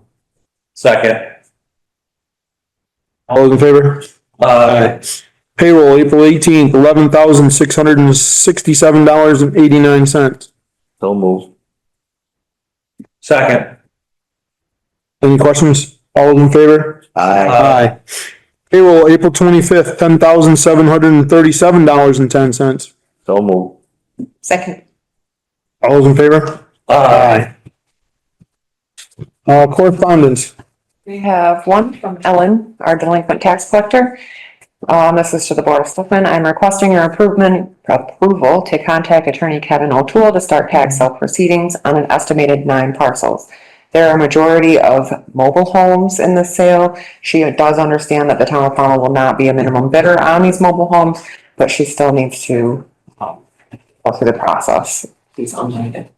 Second. All those in favor? Aye. Payroll, April 18th, $11,667.89. Don't move. Second. Any questions? All those in favor? Aye. Aye. Payroll, April 25th, $10,737.10. Don't move. Second. All those in favor? Aye. Correspondence. We have one from Ellen, our delinquent tax collector. This is to the Board of Selectmen. I'm requesting your approval to contact attorney Kevin O'Toole to start tax sale proceedings on an estimated 9 parcels. There are a majority of mobile homes in the sale. She does understand that the town of Pownal will not be a minimum bidder on these mobile homes, but she still needs to go through the process. These unlimited.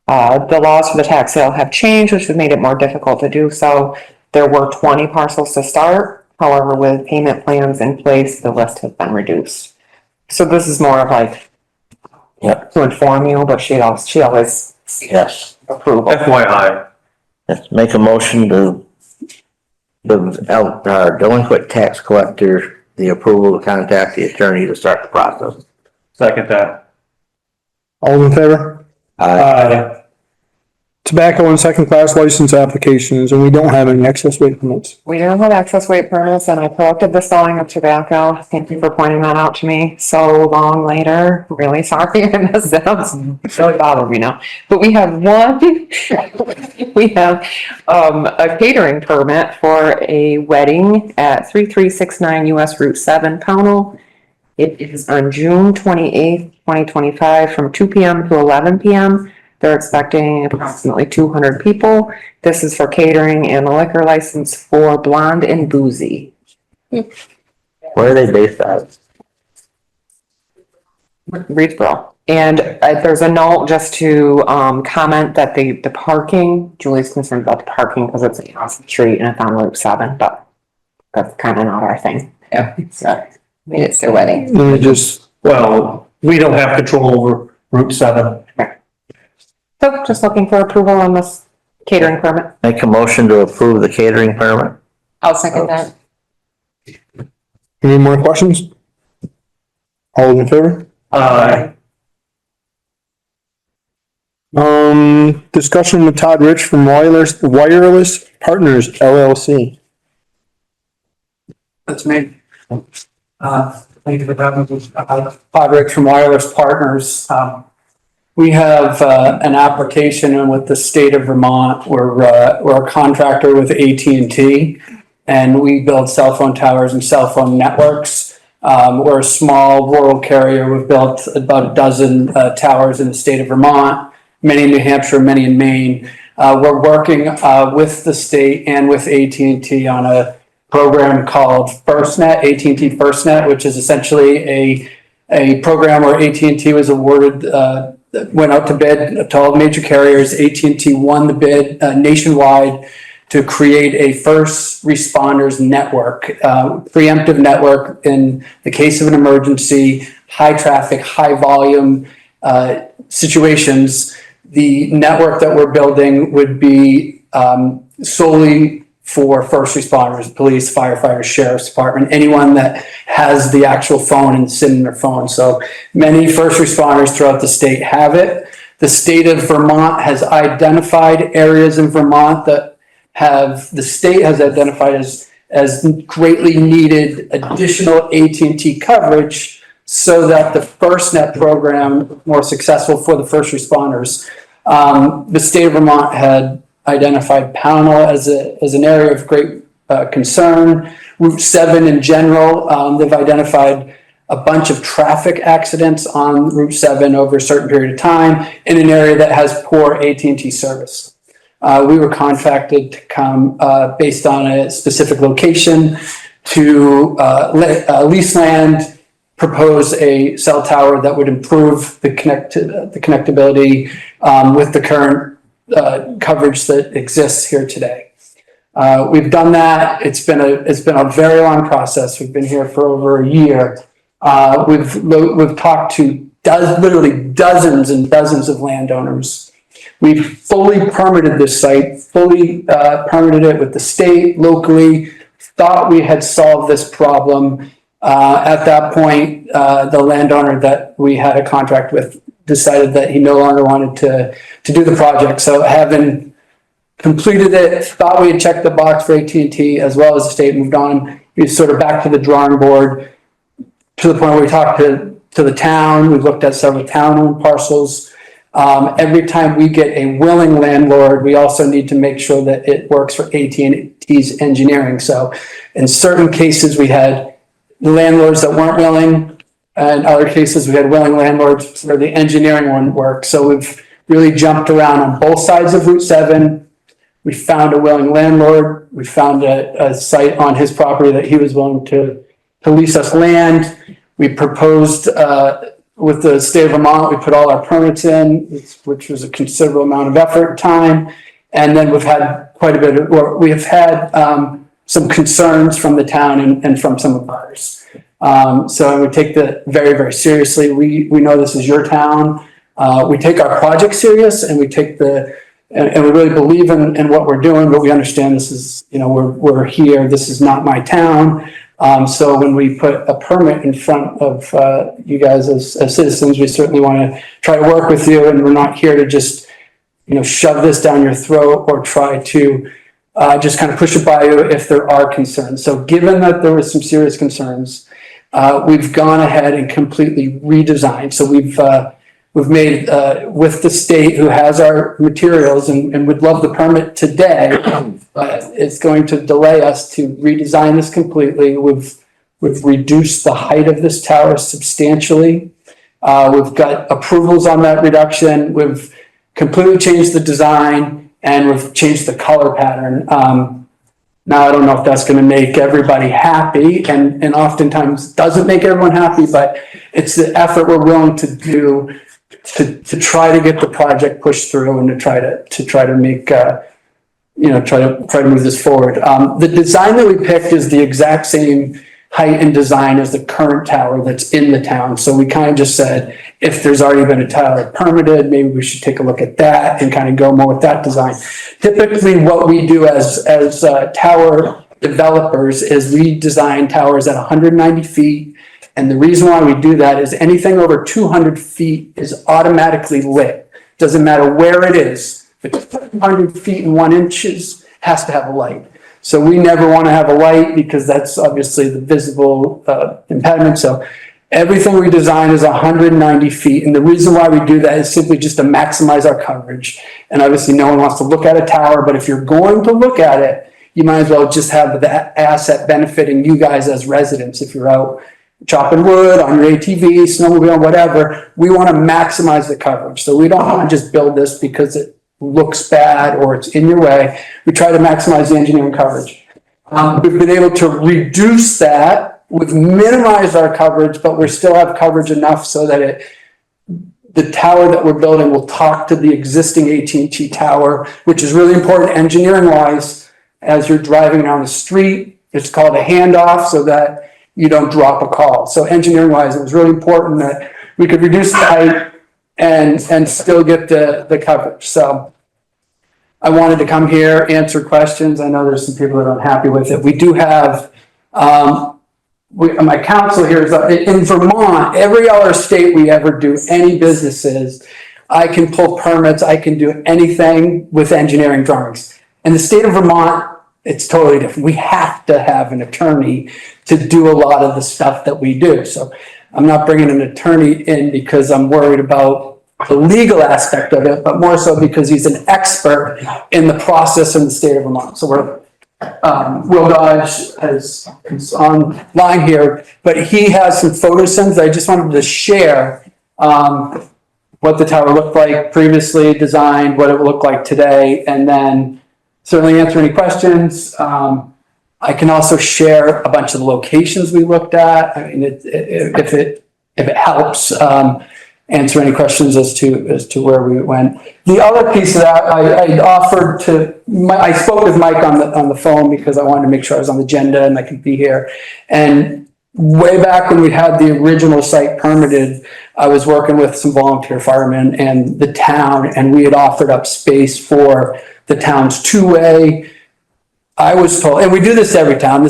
The laws for the tax sale have changed, which has made it more difficult to do so. There were 20 parcels to start. However, with payment plans in place, the list has been reduced. So this is more of like to inform you, but she always Yes. Approval. FYI. Let's make a motion to our delinquent tax collector, the approval to contact the attorney to start the process. Second that. All in favor? Aye. tobacco and second-class license applications, and we don't have any excess weight permits. We don't have access weight permits and I collected the selling of tobacco. Thank you for pointing that out to me so long later. Really sorry I messed it up. It's really bothered me now. But we have we have a catering permit for a wedding at 3369 US Route 7, Pownal. It is on June 28th, 2025 from 2 p.m. to 11 p.m. They're expecting approximately 200 people. This is for catering and a liquor license for Blonde and Boozy. Where are they based at? Reedsboro. And there's a note just to comment that the parking, Julie's concerned about the parking because it's across the street and it's on Route 7, but that's kind of not our thing. Yeah, so, I mean, it's their wedding. Let me just, Well, we don't have control over Route 7. So just looking for approval on this catering permit. Make a motion to approve the catering permit. I'll second that. any more questions? All in favor? Discussion with Todd Rich from Wireless Partners LLC. That's me. Thank you for having me. Todd Rich from Wireless Partners. We have an application with the state of Vermont. We're a contractor with AT&T, and we build cell phone towers and cell phone networks. We're a small rural carrier. We've built about a dozen towers in the state of Vermont, many in New Hampshire, many in Maine. We're working with the state and with AT&T on a program called FirstNet, AT&T FirstNet, which is essentially a program where AT&T was awarded, went out to bid to all major carriers. AT&T won the bid nationwide to create a first responders network, preemptive network in the case of an emergency, high traffic, high volume situations. The network that we're building would be solely for first responders, police, firefighters, sheriff's department, anyone that has the actual phone and SIM in their phone. So many first responders throughout the state have it. The state of Vermont has identified areas in Vermont that the state has identified as greatly needed additional AT&T coverage so that the FirstNet program is more successful for the first responders. The state of Vermont had identified Pownal as an area of great concern. Route 7 in general, they've identified a bunch of traffic accidents on Route 7 over a certain period of time in an area that has poor AT&T service. We were contracted to come based on a specific location to lease land, propose a cell tower that would improve the connectivity with the current coverage that exists here today. We've done that. It's been a very long process. We've been here for over a year. We've talked to literally dozens and dozens of landowners. We've fully permitted this site, fully permitted it with the state, locally, thought we had solved this problem. At that point, the landowner that we had a contract with decided that he no longer wanted to do the project. So having completed it, thought we had checked the box for AT&T as well as the state, moved on. We sort of back to the drawing board to the point where we talked to the town. We've looked at several town-owned parcels. Every time we get a willing landlord, we also need to make sure that it works for AT&T's engineering. So in certain cases, we had landlords that weren't willing. In other cases, we had willing landlords where the engineering wouldn't work. So we've really jumped around on both sides of Route 7. We found a willing landlord. We found a site on his property that he was willing to lease us land. We proposed with the state of Vermont, we put all our permits in, which was a considerable amount of effort and time. And then we've had we have had some concerns from the town and from some of ours. So we take that very, very seriously. We know this is your town. We take our project serious and we take and we really believe in what we're doing, but we understand this is, we're here. This is not my town. So when we put a permit in front of you guys as citizens, we certainly want to try to work with you, and we're not here to just, shove this down your throat or try to just kind of push it by you if there are concerns. So given that there was some serious concerns, we've gone ahead and completely redesigned. So we've made, with the state who has our materials and would love the permit today, but it's going to delay us to redesign this completely. We've reduced the height of this tower substantially. We've got approvals on that reduction. We've completely changed the design and we've changed the color pattern. Now, I don't know if that's going to make everybody happy, and oftentimes doesn't make everyone happy, but it's the effort we're willing to do to try to get the project pushed through and to try to make, try to move this forward. The design that we picked is the exact same height and design as the current tower that's in the town. So we kind of just said, if there's already been a tower permitted, maybe we should take a look at that and kind of go more with that design. Typically, what we do as tower developers is we design towers at 190 feet. And the reason why we do that is anything over 200 feet is automatically lit. Doesn't matter where it is. If it's 100 feet and 1 inch has to have a light. So we never want to have a light because that's obviously the visible impediment. So everything we design is 190 feet. And the reason why we do that is simply just to maximize our coverage. And obviously no one wants to look at a tower, but if you're going to look at it, you might as well just have that asset benefiting you guys as residents. If you're out chopping wood on your ATV, snowmobile, whatever, we want to maximize the coverage. So we don't want to just build this because it looks bad or it's in your way. We try to maximize the engineering coverage. We've been able to reduce that. We've minimized our coverage, but we still have coverage enough so that the tower that we're building will talk to the existing AT&T tower, which is really important engineering wise. As you're driving down the street, it's called a handoff so that you don't drop a call. So engineering wise, it was really important that we could reduce the height and still get the coverage. So I wanted to come here, answer questions. I know there's some people that aren't happy with it. We do have, my counsel here is in Vermont, every other state we ever do any businesses, I can pull permits, I can do anything with engineering drawings. In the state of Vermont, it's totally different. We have to have an attorney to do a lot of the stuff that we do. So I'm not bringing an attorney in because I'm worried about the legal aspect of it, but more so because he's an expert in the process in the state of Vermont. So we're, Will Dodge is online here, but he has some photo sends. I just wanted to share what the tower looked like previously designed, what it will look like today, and then certainly answer any questions. I can also share a bunch of the locations we looked at. I mean, if it helps, answer any questions as to where we went. The other piece of that, I offered I spoke with Mike on the phone because I wanted to make sure I was on the agenda and I could be here. And way back when we had the original site permitted, I was working with some volunteer firemen and the town, and we had offered up space for the town's two-way. I was told, and we do this every town,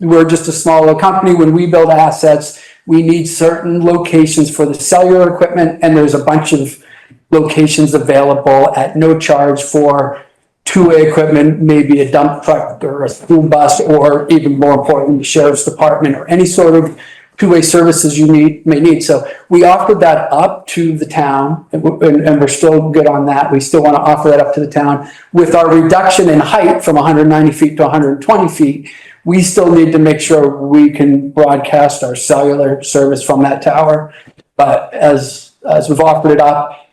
we're just a small little company. When we build assets, we need certain locations for the cellular equipment, and there's a bunch of locations available at no charge for two-way equipment, maybe a dump truck or a school bus, or even more importantly, the sheriff's department or any sort of two-way services you may need. So we offered that up to the town, and we're still good on that. We still want to offer that up to the town. With our reduction in height from 190 feet to 120 feet, we still need to make sure we can broadcast our cellular service from that tower. But as we've offered it up,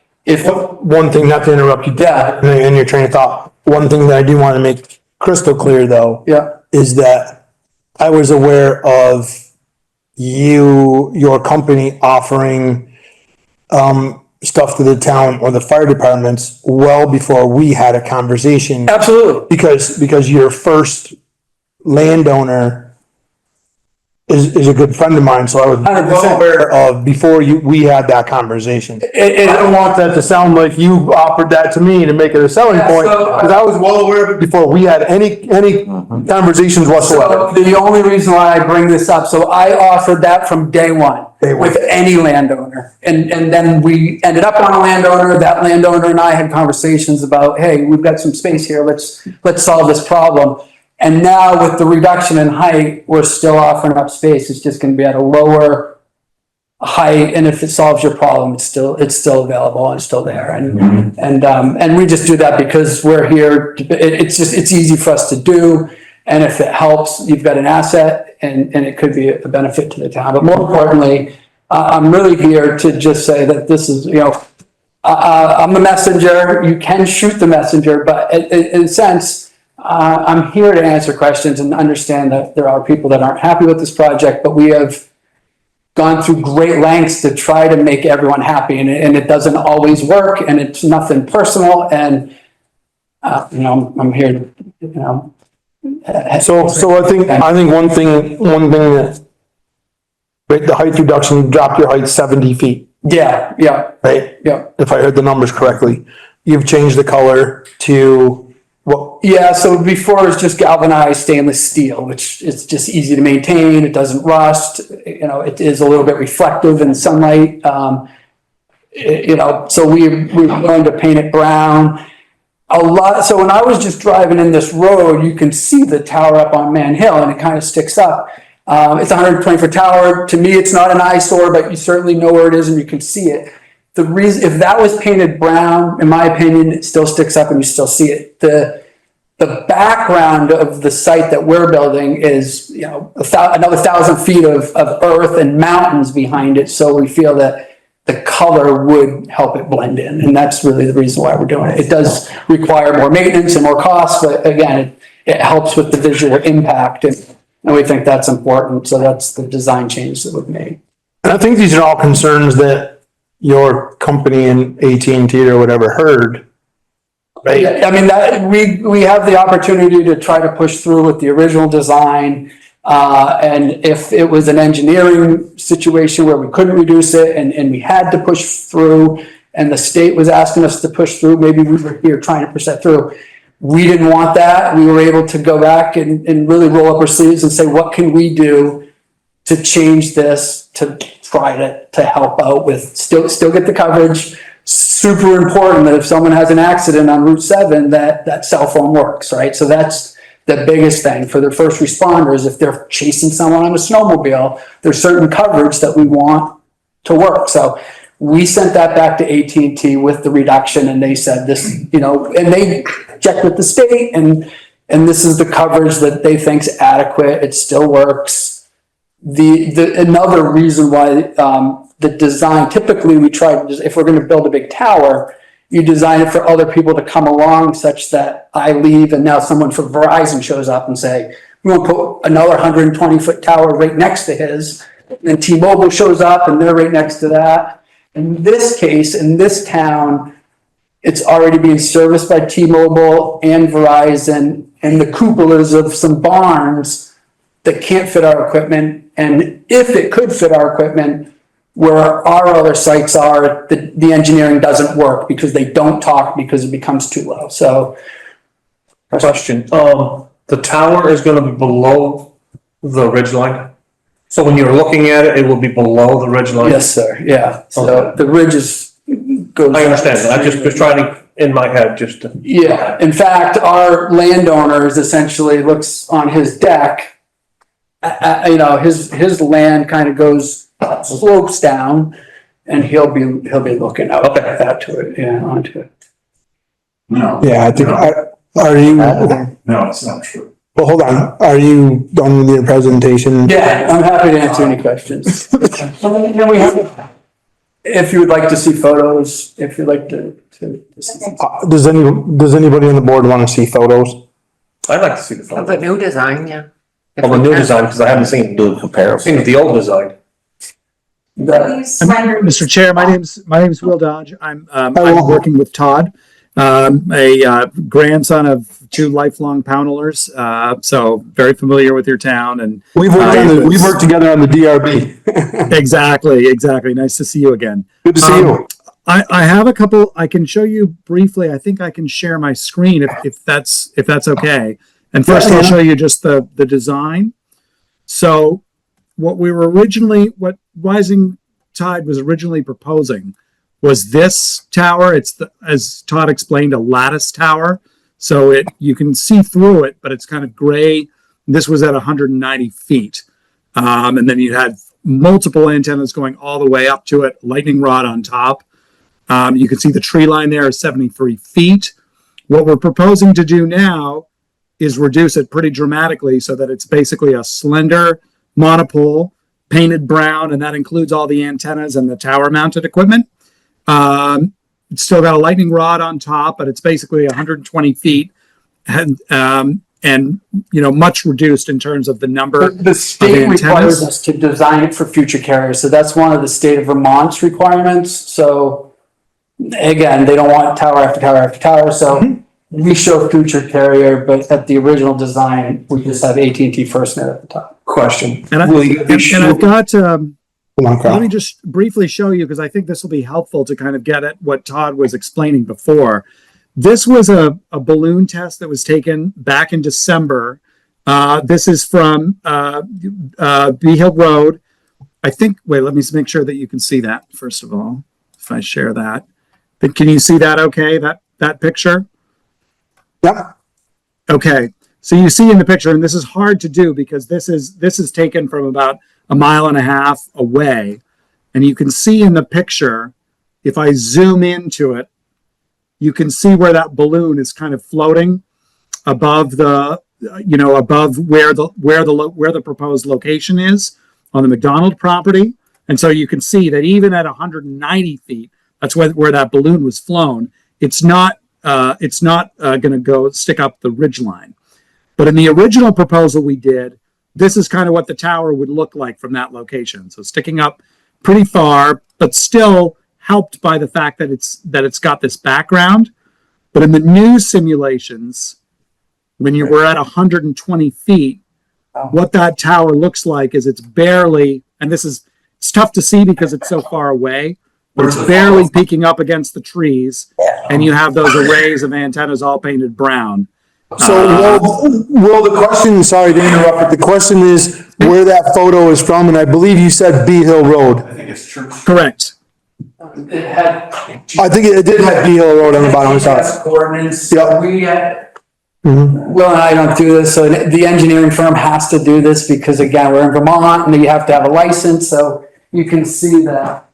one thing, not to interrupt you, in your train of thought, one thing that I do want to make crystal clear though, is that I was aware of your company offering stuff to the town or the fire departments well before we had a conversation. Absolutely. Because your first landowner is a good friend of mine, so I was 100%. well aware of before we had that conversation. I don't want that to sound like you offered that to me to make it a selling Yeah, point, so- because I was well aware of it before we had any conversations whatsoever. So the only reason why I bring this up, so I offered that from day one. Day one. With any landowner. And then we ended up on a landowner, that landowner and I had conversations about, hey, we've got some space here, let's solve this problem. And now with the reduction in height, we're still offering up space, it's just gonna be at a lower height, and if it solves your problem, it's still available and still there. And we just do that because we're here, it's easy for us to do. And if it helps, you've got an asset and it could be a benefit to the town. But more importantly, I'm really here to just say that this is, I'm the messenger. You can shoot the messenger, but in a sense, I'm here to answer questions and understand that there are people that aren't happy with this project, but we have gone through great lengths to try to make everyone happy, and it doesn't always work, and it's nothing personal, and I'm here, So I think one thing that, right, the height reduction, you dropped your height 70 feet, Yeah, right? yeah. If I heard the numbers correctly. You've changed the color to what? Yeah, so before it was just galvanized stainless steel, which is just easy to maintain, it doesn't rust, it is a little bit reflective in sunlight. So we're going to paint it brown. So when I was just driving in this road, you can see the tower up on Man Hill and it kind of sticks up. It's a 120-foot tower. To me, it's not an eyesore, but you certainly know where it is and you can see it. The reason, if that was painted brown, in my opinion, it still sticks up and you still see it. The background of the site that we're building is, another 1,000 feet of earth and mountains behind it. So we feel that the color would help it blend in. And that's really the reason why we're doing it. It does require more maintenance and more costs, but again, it helps with the visual impact. And we think that's important. So that's the design change that we've made. And I think these are all concerns that your company and AT&T or whatever heard, right? I mean, that we have the opportunity to try to push through with the original design. And if it was an engineering situation where we couldn't reduce it and we had to push through and the state was asking us to push through, maybe we were here trying to push that through. We didn't want that. We were able to go back and really roll up our sleeves and say, what can we do to change this, to try to help out with, still get the coverage. Super important that if someone has an accident on Route 7, that cell phone works, right? So that's the biggest thing for the first responders. If they're chasing someone on a snowmobile, there's certain coverage that we want to work. So we sent that back to AT&T with the reduction, and they said this, and they checked with the state, and this is the coverage that they think's adequate. It still works. Another reason why the design, typically we try to, if we're going to build a big tower, you design it for other people to come along such that I leave and now someone from Verizon shows up and say, we want to put another 120-foot tower right next to his. And T-Mobile shows up and they're right next to that. In this case, in this town, it's already being serviced by T-Mobile and Verizon, and the cupolas of some barns that can't fit our equipment. And if it could fit our equipment, where our other sites are, the engineering doesn't work because they don't talk because it becomes too low. So. Question, the tower is gonna be below the ridge line? So when you're looking at it, it will be below the ridge line? Yes, sir, yeah. So Okay. the ridge goes. I understand, I'm just trying to, in my head, just to. Yeah, in fact, our landowner is essentially looks on his deck. His land kind of slopes down, and he'll be looking out onto it. No. Yeah, I think, are you, No, it's not true. well, hold on, are you done with your presentation? Yeah, I'm happy to answer any questions. If you would like to see photos, if you'd like to see. Does anybody on the board want to see photos? I'd like to see the Of photo. the new design, yeah. Of the new design, because I haven't seen the old design. Please render. Mr. Chair, my name's Will Dodge. I'm Hello. working with Todd. grandson of 2 lifelong Pownalers, so very familiar with your town and. We've worked together on the DRB. Exactly. Nice to see you again. Good to see you. I have a couple, I can show you briefly. I think I can share my screen if that's okay. And first I'll show you just the design. So what Rising Tide was originally proposing was this tower. It's as Todd explained, a lattice tower. So you can see through it, but it's kind of gray. This was at 190 feet. And then you had multiple antennas going all the way up to it, lightning rod on top. You can see the tree line there is 73 feet. What we're proposing to do now is reduce it pretty dramatically so that it's basically a slender monopole painted brown, and that includes all the antennas and the tower mounted equipment. It's still got a lightning rod on top, but it's basically 120 feet and much reduced in terms of the number. The state requires us to design it for future carriers. So that's one of the state of Vermont's requirements. So again, they don't want tower after tower after tower. So we show future carrier, but at the original design, we just have AT&T FirstNet at the top. Question. And I've got, let me just briefly show you, because I think this will be helpful to kind of get at what Todd was explaining before. This was a balloon test that was taken back in December. This is from Bee Hill Road. I think, wait, let me make sure that you can see that, first of all, if I share that. Can you see that okay, that picture? Yep. Okay, so you see in the picture, and this is hard to do because this is taken from about 1.5 miles away. And you can see in the picture, if I zoom into it, you can see where that balloon is kind of floating above above where the proposed location is on the McDonald property. And so you can see that even at 190 feet, that's where that balloon was flown. It's not going to go stick up the ridgeline. But in the original proposal we did, this is kind of what the tower would look like from that location. So sticking up pretty far, but still helped by the fact that it's got this background. But in the new simulations, when you were at 120 feet, what that tower looks like is it's barely, and it's tough to see because it's so far away, but it's barely peeking up against the trees, and you have those arrays of antennas all painted brown. So, Will, the question, sorry to interrupt, but the question is where that photo is from, and I believe you said Bee Hill Road. I think it's Church. Correct. It had. I think it did have Bee Hill Road on the bottom of the Coordinates. Yep. Will and I don't do this, so the engineering firm has to do this because again, we're in Vermont and you have to have a license, so you can see that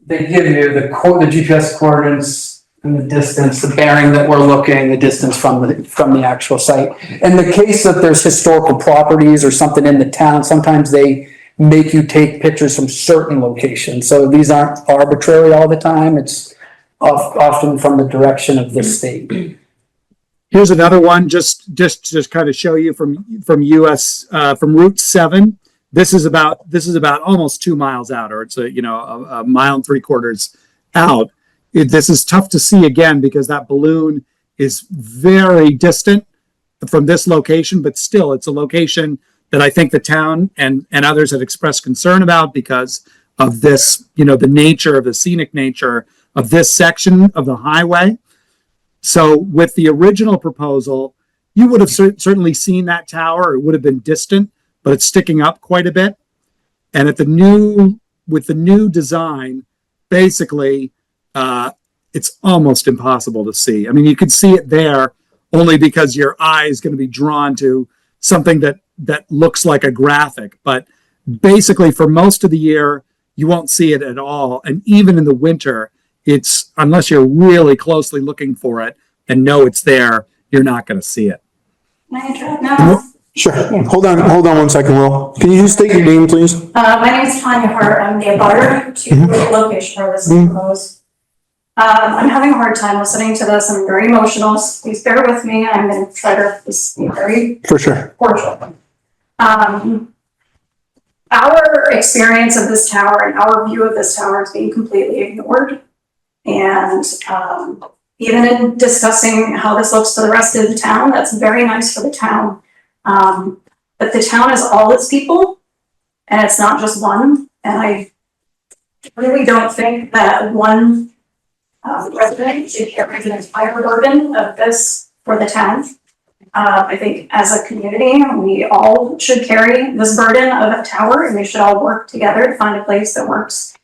they give you the GPS coordinates and the distance, the bearing that we're looking, the distance from the actual site. In the case that there's historical properties or something in the town, sometimes they make you take pictures from certain locations. So these aren't arbitrary all the time. It's often from the direction of the state. Here's another one, just kind of show you from US from Route 7. This is about almost 2 miles out, or it's a 1.75 miles out. This is tough to see again because that balloon is very distant from this location, but still it's a location that I think the town and others had expressed concern about because of this, the nature of the scenic nature of this section of the highway. So with the original proposal, you would have certainly seen that tower. It would have been distant, but it's sticking up quite a bit. And with the new design, basically, it's almost impossible to see. I mean, you could see it there only because your eye is going to be drawn to something that looks like a graphic. But basically, for most of the year, you won't see it at all. And even in the winter, it's, unless you're really closely looking for it and know it's there, you're not going to see it. Can I interrupt now? Sure. Hold on 1 second, Will. Can you just state your name, please? My name is Tanya Hart. I'm the abutter to the location where this is proposed. I'm having a hard time listening to this. I'm very emotional. So please bear with me. I'm going to try to just be very For sure. cordial. Our experience of this tower and our view of this tower is being completely ignored. And even in discussing how this looks to the rest of the town, that's very nice for the town. But the town is all its people, and it's not just one, and I really don't think that one resident should carry the entire burden of this for the town. I think as a community, we all should carry this burden of a tower, and we should all work together to find a place that works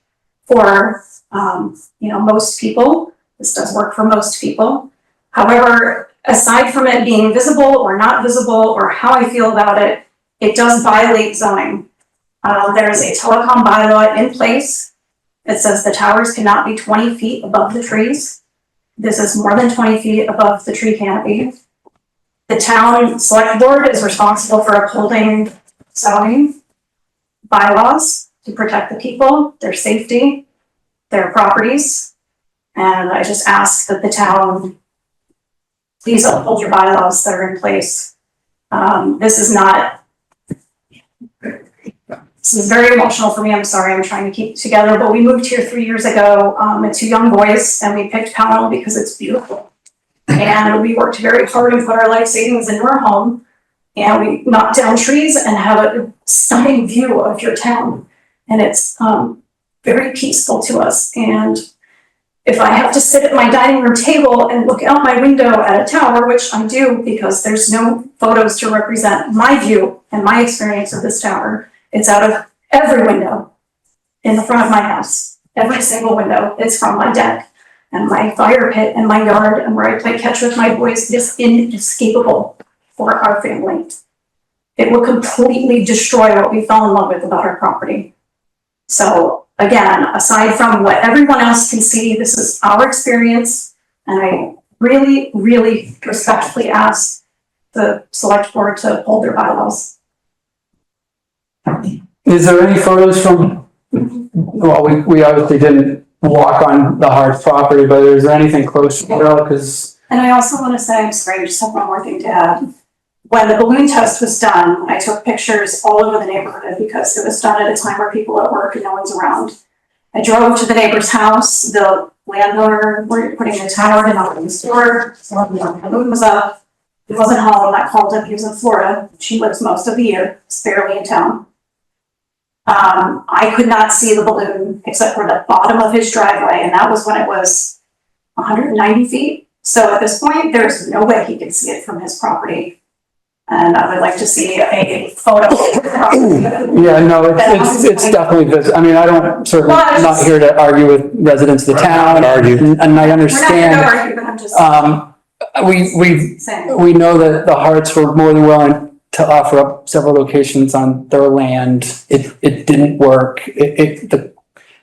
for, most people. This does work for most people. However, aside from it being visible or not visible, or how I feel about it, it does violate zoning. There is a telecom bylaw in place. It says the towers cannot be 20 feet above the trees. This is more than 20 feet above the tree canopy. The town select board is responsible for upholding zoning bylaws to protect the people, their safety, their properties. And I just ask that the town please uphold your bylaws that are in place. This is very emotional for me. I'm sorry, I'm trying to keep it together, but we moved here 3 years ago, and 2 young boys, and we picked Pownal because it's beautiful. And we worked very hard and put our life savings into our home, and we knocked down trees and have a stunning view of your town. And it's very peaceful to us. And if I have to sit at my dining room table and look out my window at a tower, which I do because there's no photos to represent my view and my experience of this tower, it's out of every window in the front of my house. Every single window is from my deck and my fire pit and my yard and where I play catch with my boys. It's inescapable for our family. It will completely destroy what we fell in love with about our property. So again, aside from what everyone else can see, this is our experience. And I really, really respectfully ask the select board to uphold their bylaws. Is there any photos from, well, we obviously didn't walk on the Hart's property, but is there anything close to it? Because. And I also want to say, I'm sorry, I just have one more thing to add. When the balloon test was done, I took pictures all over the neighborhood because it was done at a time where people were at work and no one's around. I drove to the neighbor's house, the landowner, were putting the tower in on the store, so the balloon was up. He wasn't home, I called him, he was in Florida, she lives most of the year, it's barely in town. I could not see the balloon except for the bottom of his driveway, and that was when it was 190 feet. So at this point, there's no way he can see it from his property. And I would like to see a photo of the property. Yeah, no, it's definitely visible. I mean, I don't, certainly not here to argue with residents of the town. And I understand. We're not here to argue, but I'm just saying. We know that the Harts were more than willing to offer up several locations on their land. It didn't work. It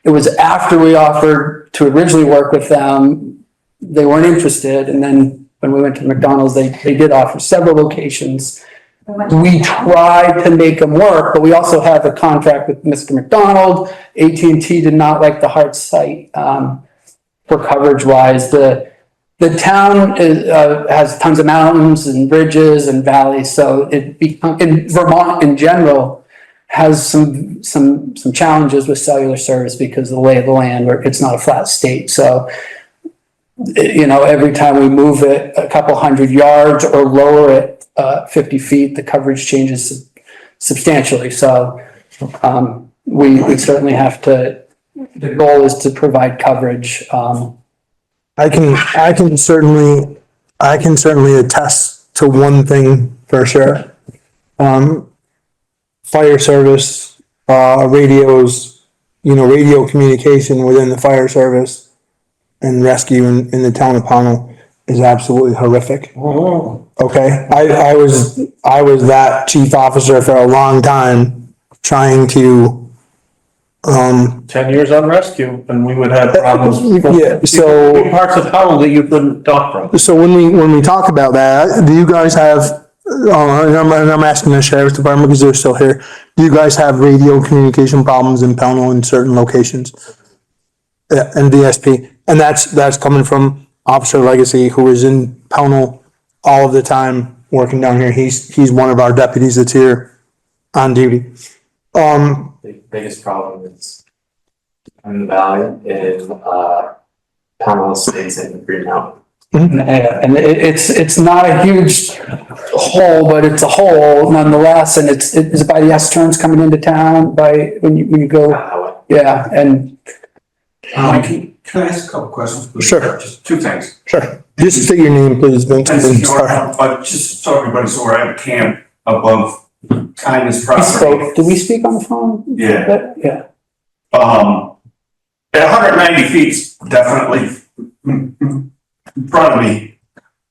was after we offered to originally work with them, they weren't interested. And then when we went to McDonald's, they did offer several locations. We tried to make them work, but we also have a contract with Mr. McDonald. AT&T did not like the Hart site for coverage wise. The town has tons of mountains and ridges and valleys, so in Vermont in general has some challenges with cellular service because of the lay of the land, where it's not a flat state. So, every time we move it a couple hundred yards or lower it 50 feet, the coverage changes substantially. So we certainly have to. The goal is to provide coverage. I can certainly attest to one thing for sure. Fire service, radios, radio communication within the fire service and rescue in the town of Pownal is absolutely horrific. Okay, I was that chief officer for a long time trying to 10 years on rescue, and we would have problems. Yeah, so parts of Pownal that you couldn't talk from. So when we talk about that, do you guys have, and I'm asking the sheriff's department because they're still here, do you guys have radio communication problems in Pownal in certain locations? Yeah, and DSP, and that's coming from Officer Legacy, who is in Pownal all of the time working down here. He's one of our deputies that's here on duty. The biggest problem is in the valley is Pownal stays in Green Mountain. And it's not a huge hole, but it's a hole nonetheless, and it's by the S turns coming into town when you go, yeah, and. Can I ask a couple questions, please? Sure. Just two things. Sure. Just say your name, please, Vincent. and sorry. But just so everybody's aware, I have a camp above Kindness property. Did we speak on the phone? Yeah. Yeah. At 190 feet, definitely in front of me.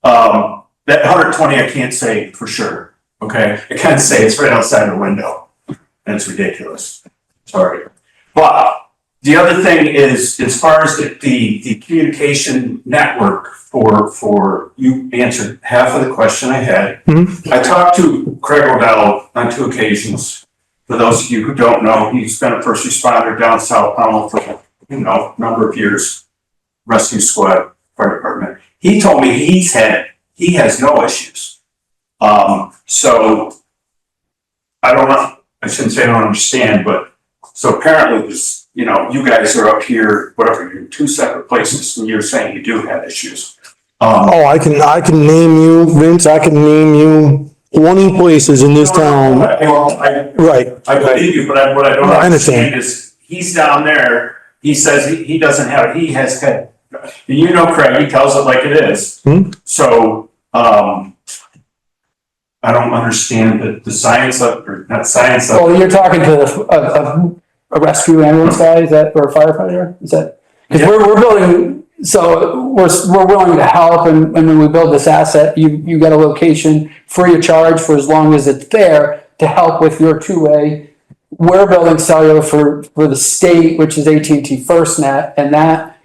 That 120, I can't say for sure, okay? I can't say it's right outside the window, and it's ridiculous, sorry. But the other thing is, as far as the communication network for, you answered half of the question I had. I talked to Craig Odell on 2 occasions. For those of you who don't know, he's been a first responder down South Pownal for, a number of years. Rescue squad, fire department. He told me he has no issues. So I don't know, I shouldn't say I don't understand, but so apparently there's, you guys are up here, whatever, you're in 2 separate places, and you're saying you do have issues. I can name you, Vince, I can name you 20 places in this town. Right. I believe you, but what I don't I understand understand. is, he's down there, he says he doesn't have, he has had, Craig, he tells it like it is. So, I don't understand the science of, or not science of. Well, you're talking to a rescue ambulance guy, is that, or a firefighter, is that? Cause we're building, so we're willing to help, and when we build this asset, you get a location free of charge for as long as it's there to help with your 2-way. We're building cellular for the state, which is AT&T FirstNet, and that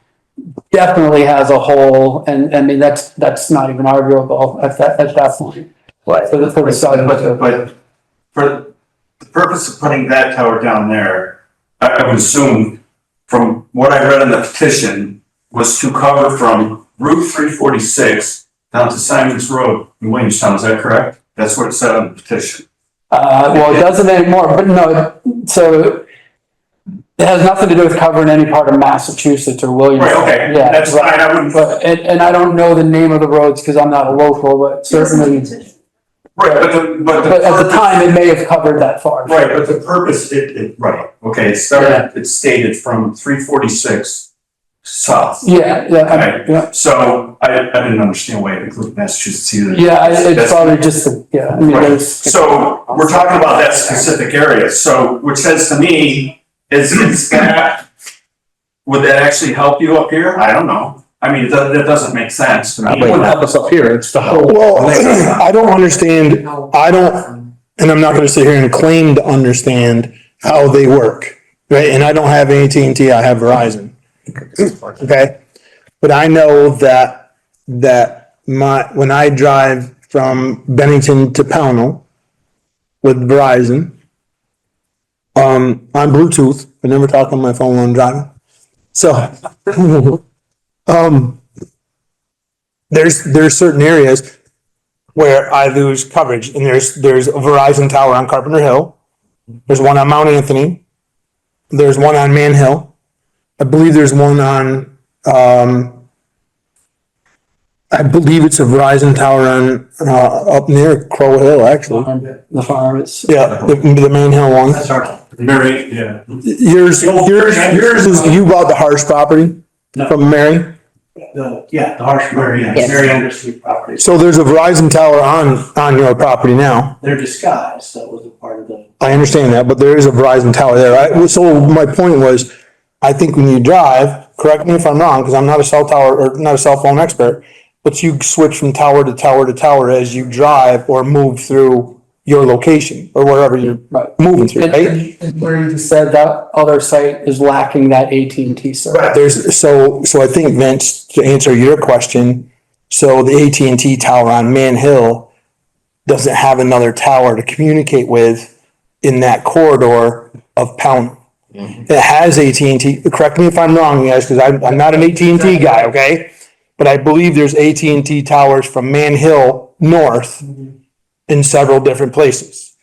definitely has a hole, and I mean, that's not even arguable at that point. But for the purpose of putting that tower down there, I would assume, from what I read in the petition, was to cover from Route 346 down to Simon's Road in Williamstown, is that correct? That's what it said on the petition. Well, it doesn't anymore, but no, so it has nothing to do with covering any part of Massachusetts or Williamstown. Right, okay, Yeah, that's fine, I wouldn't. But, and I don't know the name of the roads because I'm not a local, but certainly. Right, But at the time, it may have covered that far. Right, but the purpose, right, okay, it stated from 346 south. Yeah. So I didn't understand why it included Massachusetts either. Yeah, it's probably just, I mean, Right. there's. So we're talking about that specific area, so which says to me, is that, would that actually help you up here? I don't know. I mean, that doesn't make sense to me. It wouldn't help us up here, it's the whole. Well, I don't understand, and I'm not gonna sit here and claim to understand how they work, right? And I don't have AT&T, I have Verizon. Okay? But I know that when I drive from Bennington to Pownal with Verizon, on Bluetooth, I never talk on my phone when I'm driving. So, there's certain areas where I lose coverage, and there's a Verizon tower on Carpenter Hill. There's one on Mount Anthony. There's one on Man Hill. I believe there's one on, I believe it's a Verizon tower on, up near Crow Hill, actually. The farm is. Yeah, the Man Hill one. That's our, Mary, yeah. Yours is, you bought the Harsh property from Mary? The harsh Mary, Mary Anderson property. So there's a Verizon tower on your property now. They're disguised, that was a part of the. I understand that, but there is a Verizon tower there. So my point was, I think when you drive, correct me if I'm wrong, because I'm not a cell tower or not a cell phone expert, but you switch from tower to tower to tower as you drive or move through your location or wherever you're moving through, right? And where you said that other site is lacking that AT&T service. So I think, Vince, to answer your question, so the AT&T tower on Man Hill doesn't have another tower to communicate with in that corridor of Pownal. It has AT&T, correct me if I'm wrong, guys, because I'm not an AT&T guy, okay? But I believe there's AT&T towers from Man Hill north in several different places.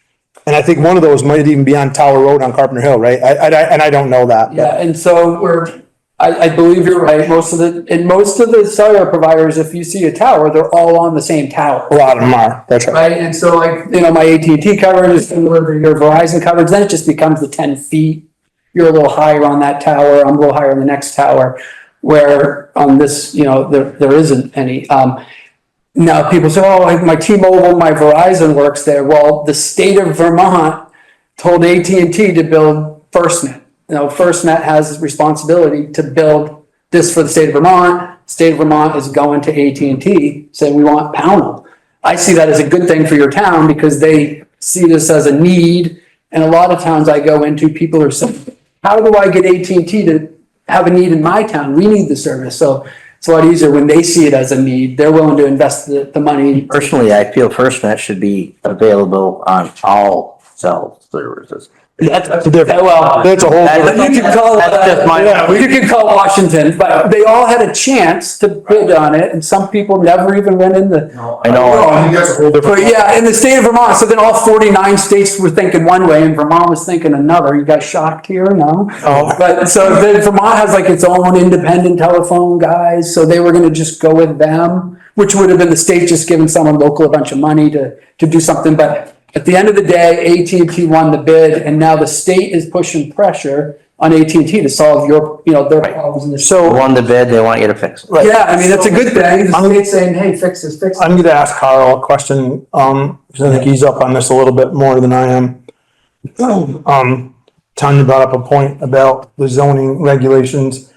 And I think one of those might even be on Tower Road on Carpenter Hill, right? And I don't know that. Yeah, and so I believe you're right. Most of the cellular providers, if you see a tower, they're all on the same tower. A lot of them are, that's right. Right, and so like, my AT&T coverage is similar to your Verizon coverage, then it just becomes the 10 feet. You're a little higher on that tower, I'm a little higher on the next tower, where on this, there isn't any. Now people say, oh, like my T-Mobile, my Verizon works there. Well, the state of Vermont told AT&T to build FirstNet. FirstNet has responsibility to build this for the state of Vermont. State of Vermont is going to AT&T saying we want Pownal. I see that as a good thing for your town because they see this as a need. And a lot of towns I go into, people are saying, how do I get AT&T to have a need in my town? We need the service. So it's a lot easier when they see it as a need. They're willing to invest the money. Personally, I feel FirstNet should be available on all cell services. That's a different, that's a whole different. You can call, That's just my- you can call Washington, but they all had a chance to bid on it, and some people never even went in the. I know. I think that's a whole different. But yeah, in the state of Vermont, so then all 49 states were thinking one way, and Vermont was thinking another. You got shocked here? No. Oh. But so then Vermont has like its own independent telephone guys, so they were gonna just go with them, which would have been the state just giving someone local a bunch of money to do something, but at the end of the day, AT&T won the bid, and now the state is pushing pressure on AT&T to solve their problems in the. So won the bid, they want you to fix it. Yeah, I mean, that's a good thing. The state's saying, hey, fix this, fix I'm it. gonna ask Carl a question, because I think he's up on this a little bit more than I am. Tanya brought up a point about the zoning regulations.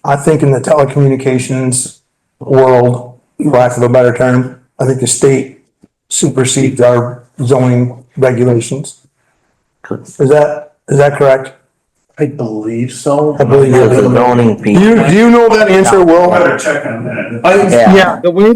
I think in the telecommunications world, for lack of a better term, I think the state supersedes our zoning regulations. Is that correct? I believe so. I believe The it. zoning Do people. you know that answer, Will? Better check on that. Yeah, the way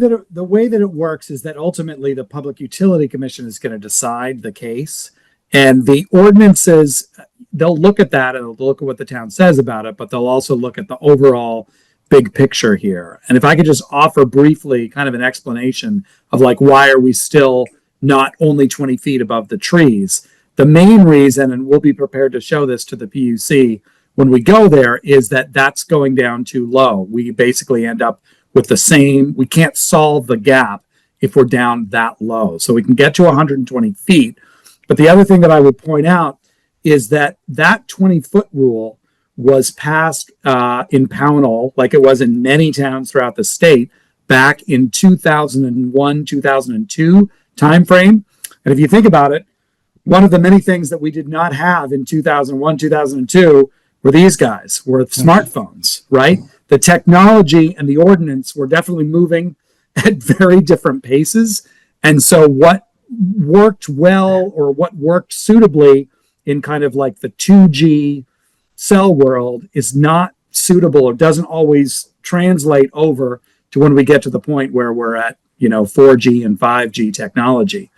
that it works is that ultimately the Public Utility Commission is going to decide the case. And the ordinances, they'll look at that and they'll look at what the town says about it, but they'll also look at the overall big picture here. And if I could just offer briefly kind of an explanation of like, why are we still not only 20 feet above the trees? The main reason, and we'll be prepared to show this to the PUC when we go there, is that that's going down too low. We basically end up with the same, we can't solve the gap if we're down that low. So we can get to 120 feet. But the other thing that I would point out is that that 20-foot rule was passed in Pownal, like it was in many towns throughout the state, back in 2001, 2002 timeframe. And if you think about it, one of the many things that we did not have in 2001, 2002 were these guys, were smartphones, right? The technology and the ordinance were definitely moving at very different paces. And so what worked well, or what worked suitably in kind of like the 2G cell world, is not suitable or doesn't always translate over to when we get to the point where we're at, 4G and 5G technology.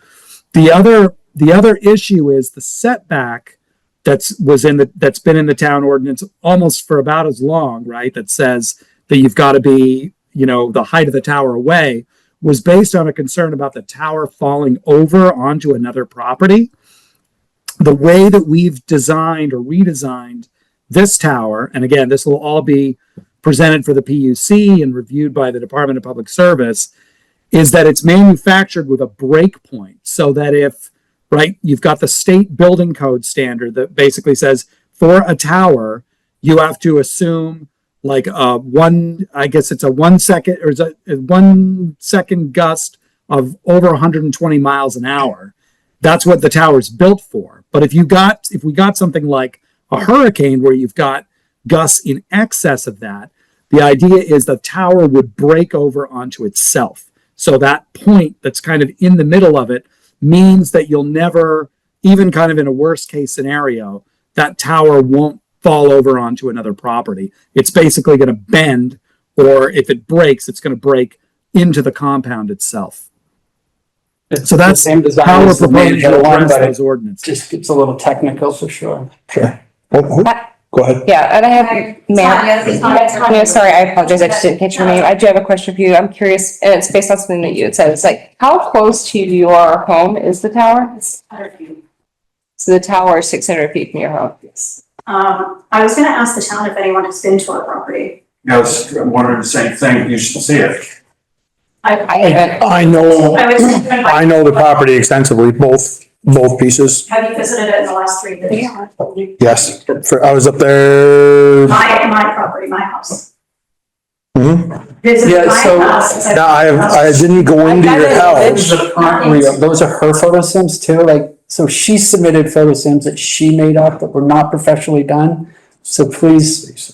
The other issue is the setback that's been in the town ordinance almost for about as long, right? That says that you've got to be, the height of the tower away, was based on a concern about the tower falling over onto another property. The way that we've designed or redesigned this tower, and again, this will all be presented for the PUC and reviewed by the Department of Public Service, is that it's manufactured with a break point, so that if, right, you've got the state building code standard that basically says for a tower, you have to assume like a 1 second, or is a 1 second gust of over 120 miles an hour. That's what the tower's built for. But if we got something like a hurricane where you've got gusts in excess of that, the idea is the tower would break over onto itself. So that point that's kind of in the middle of it means that you'll never, even kind of in a worst case scenario, that tower won't fall over onto another property. It's basically going to bend, or if it breaks, it's going to break into the compound itself. It's So the that's same design how we're as the proposing major to one, address but those ordinances. Just gets a little technical for sure. Sure. Go ahead. Yeah, and I have, Tanya, sorry, I apologize, I just didn't catch your name. I do have a question for you. I'm curious, and it's based on something that you had said. It's like, how close to your home is the tower? It's 100 feet. So the tower is 600 feet from your home? Yes. I was gonna ask the town if anyone has been to our property. I was wondering the same thing, you should see it. I know, I know the property extensively, both pieces. Have you visited it in the last 3 days? Yes, I was up there. My property, my house. Mhm. Visited Yeah, my so- house. No, I didn't go into your house. Those are her photo sims too, like, so she submitted photo sims that she made up that were not professionally done. So please,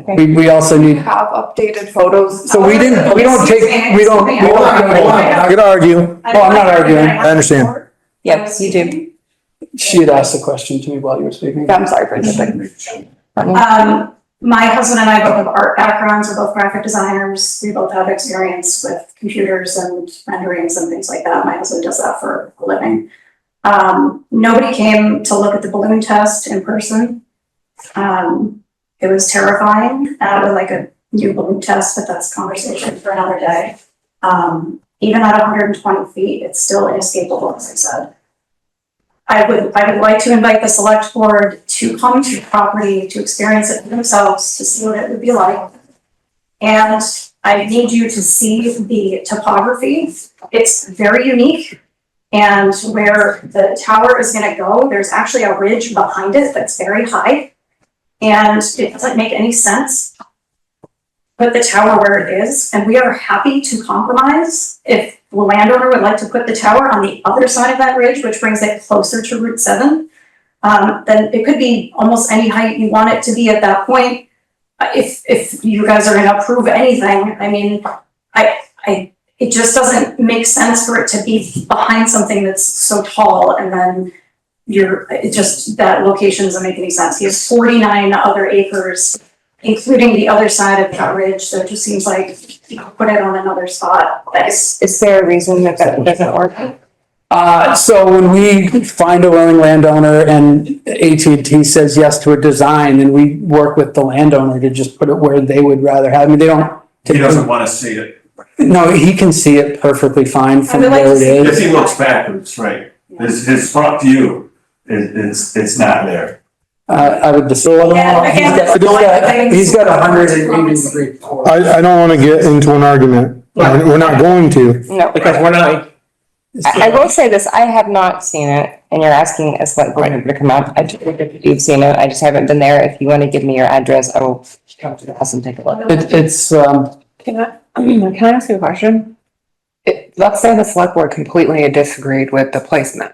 we also need, Have updated photos. so we don't take, we don't. I'm not gonna argue. No, I'm not arguing. I understand. Yes, you do. She had asked a question to me while you were speaking. I'm sorry, Bridget. My husband and I both have art backgrounds, we're both graphic designers, we both have experience with computers and renderings and things like that. My husband does that for a living. Nobody came to look at the balloon test in person. It was terrifying. I would like a new balloon test, but that's conversation for another day. Even at 120 feet, it's still inescapable, as I said. I would like to invite the select board to come to the property, to experience it for themselves, to see what it would be like. And I need you to see the topography. It's very unique. And where the tower is gonna go, there's actually a ridge behind it that's very high. And it doesn't make any sense. Put the tower where it is, and we are happy to compromise if the landowner would like to put the tower on the other side of that ridge, which brings it closer to Route 7. Then it could be almost any height you want it to be at that point. If you guys are gonna approve anything, I mean, it just doesn't make sense for it to be behind something that's so tall and then that location doesn't make any sense. He has 49 other acres, including the other side of that ridge, so it just seems like you could put it on another spot. Is there a reason that doesn't work? So when we find a willing landowner and AT&T says yes to a design, then we work with the landowner to just put it where they would rather have. I mean, they don't. He doesn't wanna see it. No, he can see it perfectly fine from where it If is. he looks backwards, right, his front view it's not there. I would just. He's got 180 degree. I don't wanna get into an argument. We're not going to. No, Because we're not, I will say this, I have not seen it, and you're asking a select board member to come out. I don't think if you've seen it, I just haven't been there. If you want to give me your address, I will come to the house and take a look. It's, Can I ask you a question? Let's say the select board completely disagreed with the placement.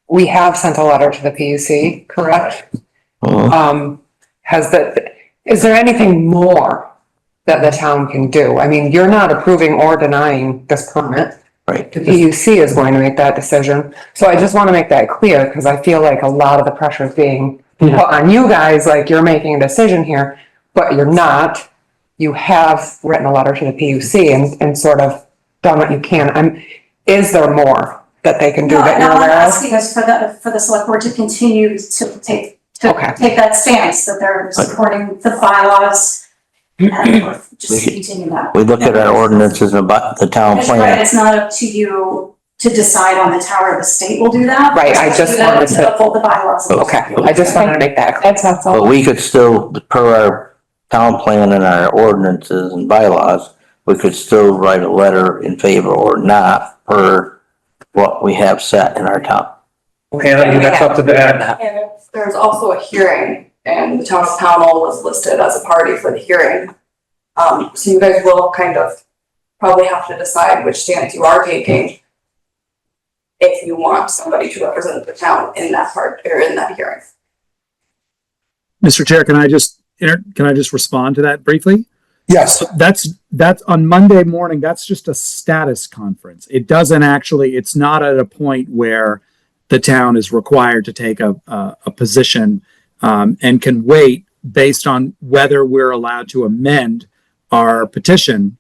We have sent a letter to the PUC, correct? Is there anything more that the town can do? I mean, you're not approving or denying this permit. Right. The PUC is going to make that decision. So I just want to make that clear because I feel like a lot of the pressure is being put on you guys, like you're making a decision here, but you're not. You have written a letter to the PUC and sort of done what you can. Is there more that they can do that you're No, I'm aware of? asking us for the select board to continue to take that stance that they're supporting the bylaws. And just continue that. We look at our ordinances about the town That's right, plan. it's not up to you to decide on the tower, the state will do that. Right, I just wanted to- Uphold the bylaws. Okay, I just wanted to make that clear. That's all. But we could still, per our town plan and our ordinances and bylaws, we could still write a letter in favor or not per what we have set in our town. okay, I think that's up to that. And there's also a hearing, and the town of Pownal was listed as a party for the hearing. So you guys will kind of probably have to decide which stance you are taking if you want somebody to represent the town in that part, or in that hearing. Mr. Chair, can I just respond to that briefly? Yes. That's on Monday morning. That's just a status conference. It doesn't actually, it's not at a point where the town is required to take a position and can wait based on whether we're allowed to amend our petition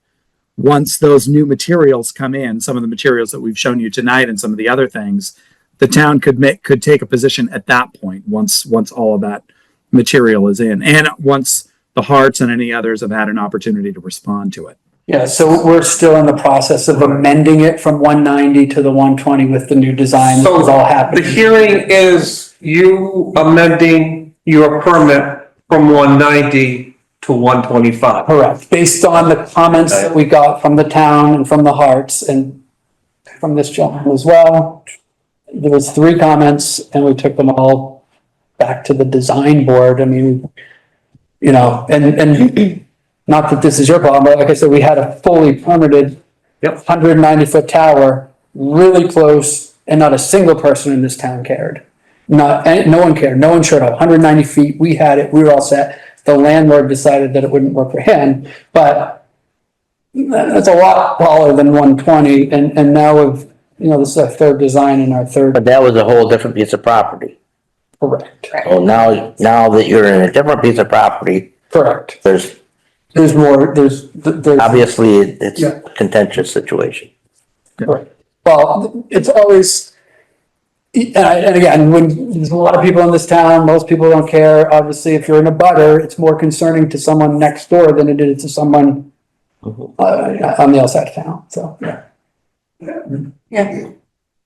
once those new materials come in, some of the materials that we've shown you tonight and some of the other things. The town could take a position at that point once all of that material is in, and once the Hearts and any others have had an opportunity to respond to it. Yeah, so we're still in the process of amending it from 190 to the 120 with the new design that was all So happening. the hearing is you amending your permit from 190 to 125. Correct, based on the comments that we got from the town and from the Hearts and from this gentleman as well. There was 3 comments and we took them all back to the design board. I mean, you know, and not that this is your problem, but like I said, we had a fully permitted 190-foot tower, really close, and not a single person in this town cared. No one cared, no one showed up, 190 feet, we had it, we were all set. The landlord decided that it wouldn't work for him, but that's a lot taller than 120, and now we've, you know, this is our 3rd design and our 3rd. But that was a whole different piece of property. Correct. So now that you're in a different piece of property. Correct. There's more, there's. Obviously, it's a contentious situation. Correct. Well, it's always, and again, when there's a lot of people in this town, most people don't care. Obviously, if you're in a butter, it's more concerning to someone next door than it is to someone on the outside of town, so, yeah. Yeah.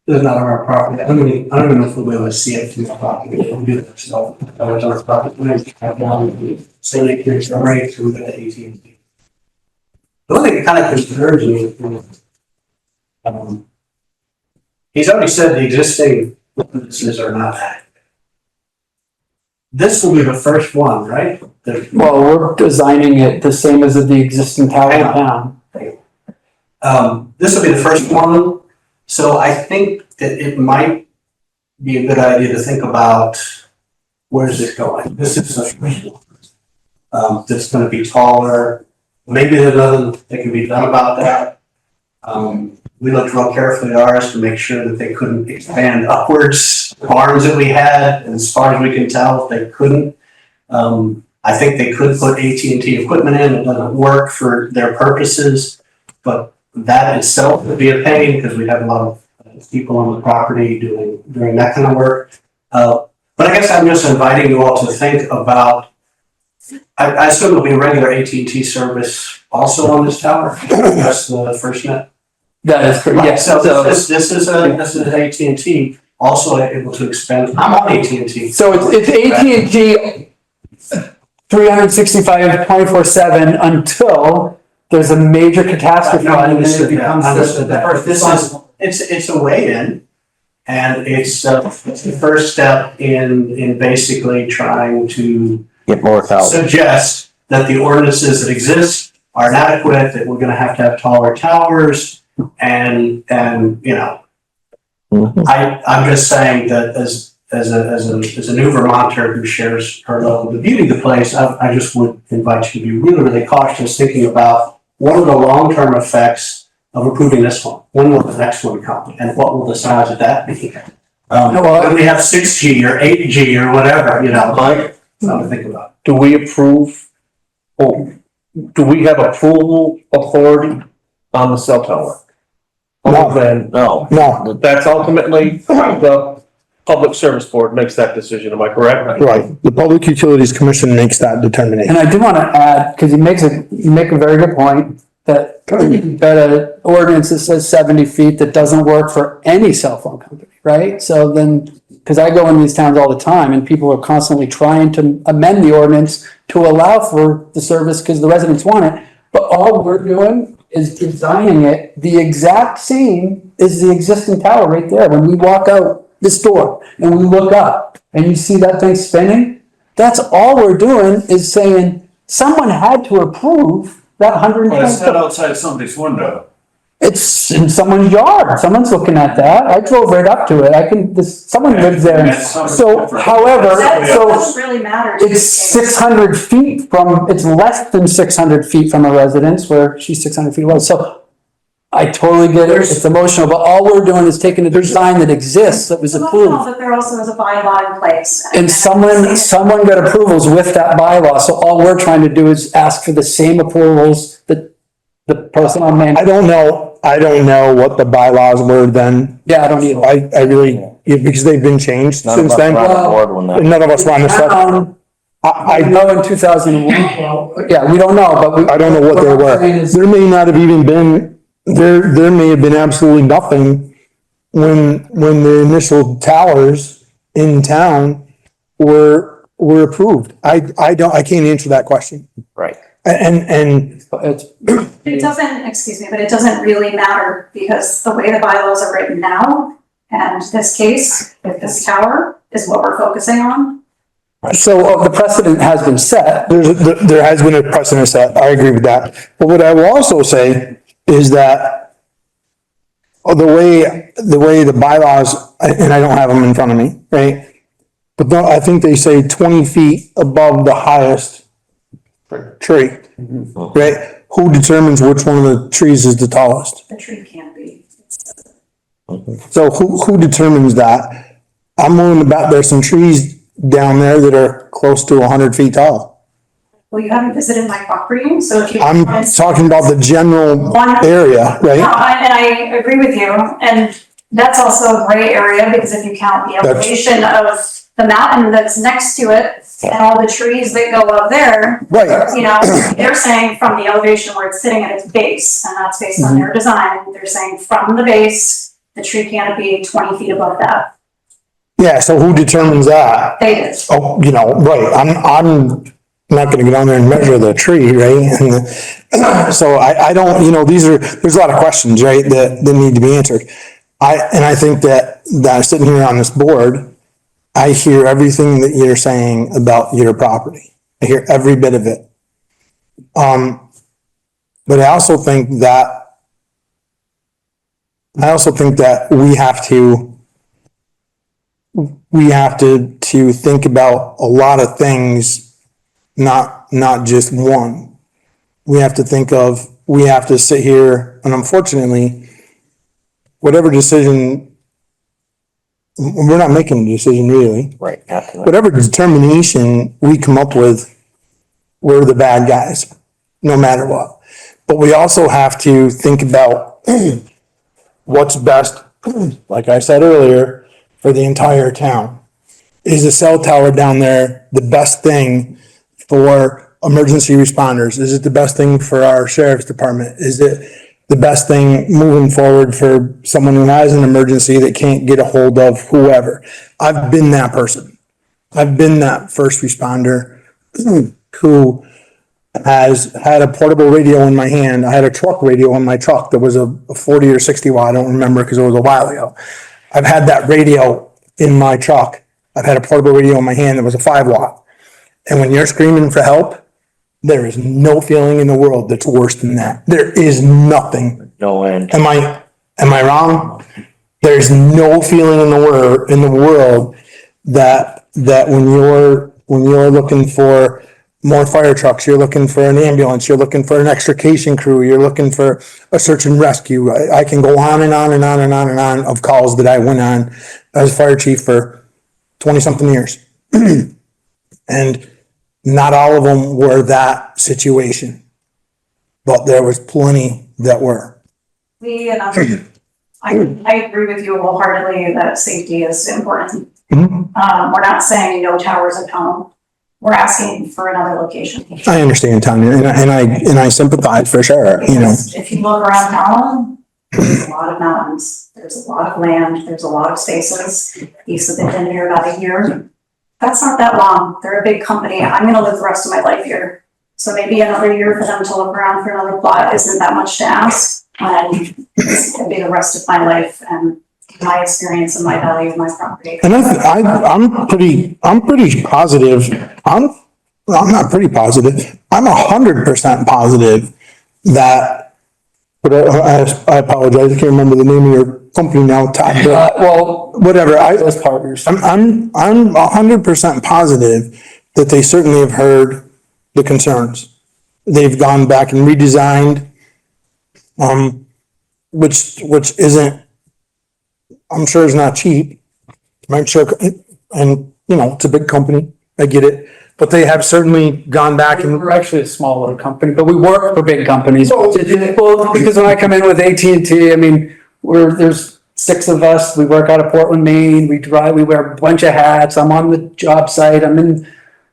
This is not on our property. I don't even know if we'll be able to see it from the property. We'll do that, so, it's on our property. We have one, so they can right through the AT&T. The only thing that kind of concerns me, he's already said the existing witnesses are not active. This will be the first one, right? Well, we're designing it the same as the existing tower in town. This will be the first one, so I think that it might be a good idea to think about where's this going? This is such a that's gonna be taller. Maybe there's nothing that can be done about that. We looked real carefully at ours to make sure that they couldn't expand upwards. Barns that we had, and as far as we can tell, they couldn't. I think they could put AT&T equipment in, it doesn't work for their purposes, but that itself would be a pain because we have a lot of people on the property doing that kind of work. But I guess I'm just inviting you all to think about, I assume there'll be regular AT&T service also on this tower. That's the FirstNet. That is correct, yes. So this is AT&T also able to expand. I'm on AT&T. So it's AT&T 365, 24/7 until there's a major catastrophe and then it becomes the first. It's a way in, and it's the first step in basically trying to get more power. Suggest that the ordinances that exist are inadequate, that we're gonna have to have taller towers, and you know. I'm just saying that as a new Vermonter who shares her love of the beauty of the place, I just would invite you to be really, really cautious thinking about what are the long-term effects of approving this one? When will the next one come? And what will the size of that be? When we have 6G or 8G or whatever, you know, something to think about. Do we approve, or do we have approval authority on the cell tower? No. That's ultimately the Public Service Board makes that decision, am I correct? Right, the Public Utilities Commission makes that determination. And I do want to add, because you make a very good point, that an ordinance that says 70 feet that doesn't work for any cell phone company, right? So then, because I go in these towns all the time and people are constantly trying to amend the ordinance to allow for the service because the residents want it, but all we're doing is designing it the exact same as the existing tower right there. When we walk out this door and we look up and you see that thing spinning, that's all we're doing is saying someone had to approve that 120. Well, it's not outside somebody's window. It's in someone's yard. Someone's looking at that. I drove right up to it. Someone lives there. So, however, That doesn't really matter. it's 600 feet it's less than 600 feet from a residence where she's 600 feet away. So I totally get it. It's emotional, but all we're doing is taking a design that exists, that was approved. But there also is a bylaw in place. And someone got approvals with that bylaw. So all we're trying to do is ask for the same approvals that the person on main. I don't know what the bylaws were then. Yeah, I don't either. I really, because they've been changed since then. None of us were on the stuff. I know in 2001, yeah, we don't know, but I don't know what they were. There may not have even been, there may have been absolutely nothing when the initial towers in town were were approved. I can't answer that question. Right. And It's, It doesn't, excuse me, but it doesn't really matter because the way the bylaws are written now, and this case with this tower is what we're focusing on. so the precedent has been set. there has been a precedent set. I agree with that. But what I will also say is that the way the bylaws, and I don't have them in front of me, right? But I think they say 20 feet above the highest tree, right? Who determines which one of the trees is the tallest? The tree can't be. So who determines that? I'm willing to bet there's some trees down there that are close to 100 feet tall. Well, you haven't visited my property, so if you. I'm talking about the general area, No, right? and I agree with you, and that's also a gray area, because if you count the elevation of the mountain that's next to it, and all the trees that go up there. Right. You know, they're saying from the elevation where it's sitting at its base, and that's based on their design, they're saying from the base, the tree canopy 20 feet above that. Yeah, so who determines that? They did. Oh, right, I'm not gonna go down there and measure the tree, right? And so I don't, there's a lot of questions, right, that need to be answered. I think that sitting here on this board, I hear everything that you're saying about your property. I hear every bit of it. But I also think that we have to think about a lot of things, not just one. We have to sit here, and unfortunately, whatever decision, we're not making a decision really. Right. Whatever determination we come up with, we're the bad guys, no matter what. But we also have to think about what's best, like I said earlier, for the entire town. Is a cell tower down there the best thing for emergency responders? Is it the best thing for our sheriff's department? Is it the best thing moving forward for someone who has an emergency that can't get a hold of whoever? I've been that person. I've been that first responder who has had a portable radio in my hand. I had a truck radio in my truck that was a 40 or 60 watt. I don't remember because it was a while ago. I've had that radio in my truck. I've had a portable radio in my hand that was a 5 watt. And when you're screaming for help, there is no feeling in the world that's worse than that. There is nothing. No end. Am I wrong? There's no feeling in the world that when you're looking for more fire trucks, you're looking for an ambulance, you're looking for an extrication crew, you're looking for a search and rescue. I can go on and on and on and on and on of calls that I went on as fire chief for 20-something years. And not all of them were that situation, but there was plenty that were. I agree with you wholeheartedly that safety is important. Mhm. We're not saying no towers in Pownal. We're asking for another location. I understand, Tanya, and I sympathize for sure, If you look around Pownal, there's a lot of mountains, there's a lot of land, there's a lot of spaces. These have been here about a year. That's not that long. They're a big company. I'm gonna live the rest of my life here. So maybe another year for them to look around for another plot isn't that much to ask. And it's gonna be the rest of my life and my experience and my value of my property. And I'm pretty positive, I'm not pretty positive, I'm 100% positive that, but I apologize, I can't remember the name of your company now, Todd. Well, whatever, those partners. I'm 100% positive that they certainly have heard the concerns. They've gone back and redesigned, which isn't, I'm sure it's not cheap. I'm sure, and it's a big company, I get it, but they have certainly gone back and. We're actually a small little company, but we work for big companies. Well, because when I come in with AT&T, I mean, there's 6 of us, we work out of Portland, Maine, we wear a bunch of hats, I'm on the job site, I'm in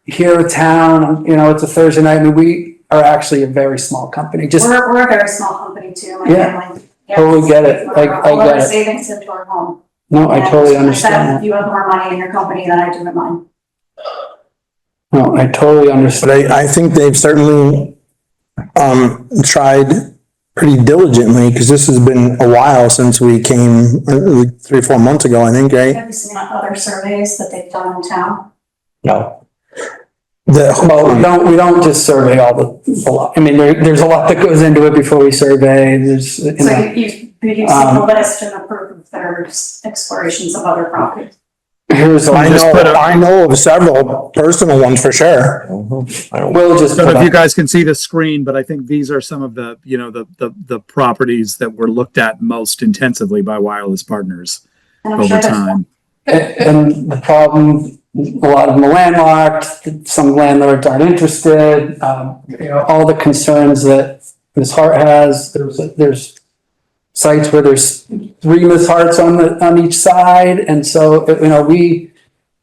here in town, it's a Thursday night, I mean, we are actually a very small company, just. We're a very small company too, my Yeah. family. Totally get it. I All of get our it. savings into our home. No, I And totally I understand said, that. you have more money in your company than I do in mine. No, I totally understand. But I think they've certainly, tried pretty diligently, because this has been a while since we came, like 3 or 4 months ago, I think, right? Have you seen other surveys that they've done in town? No. Well, we don't just survey all the lot. I mean, there's a lot that goes into it before we survey. There's, you So know. you've seen the list and approved there's explorations of other properties. I know of several personal ones for sure. We'll just. I don't know if you guys can see the screen, but I think these are some of the, you know, the properties that were looked at most intensively by wireless partners over time. And the problem, a lot of them are landlocked, some landlords aren't interested, you know, all the concerns that Ms. Hart has, there's sites where there's 3 Ms. Harts on each side, and so, you know, we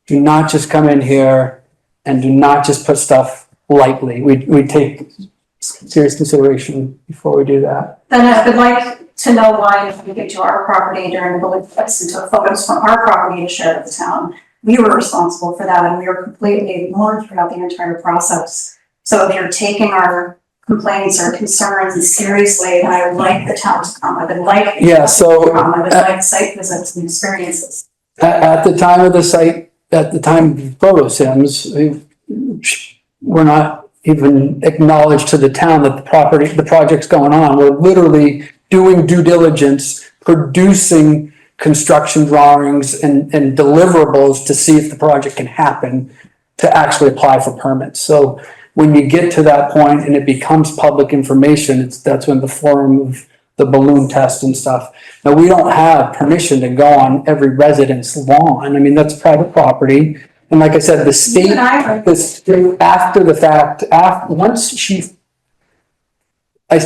do not just come in here and do not just put stuff lightly. We take serious consideration before we do that. Then I would like to know why if we get to our property during the village fest and took photos from our property to share with the town, we were responsible for that and we were completely ignored throughout the entire process. So if you're taking our complaints or concerns seriously, then I would like the town to come. I would like. Yeah, so. I would like site visits and experiences. At the time of the site, at the time of photo sims, we're not even acknowledged to the town that the project's going on. We're literally doing due diligence, producing construction drawings and deliverables to see if the project can happen, to actually apply for permits. So when you get to that point and it becomes public information, that's when the forum of the balloon test and stuff. Now, we don't have permission to go on every resident's lawn. I mean, that's private property. And like I said, the state, after the fact, I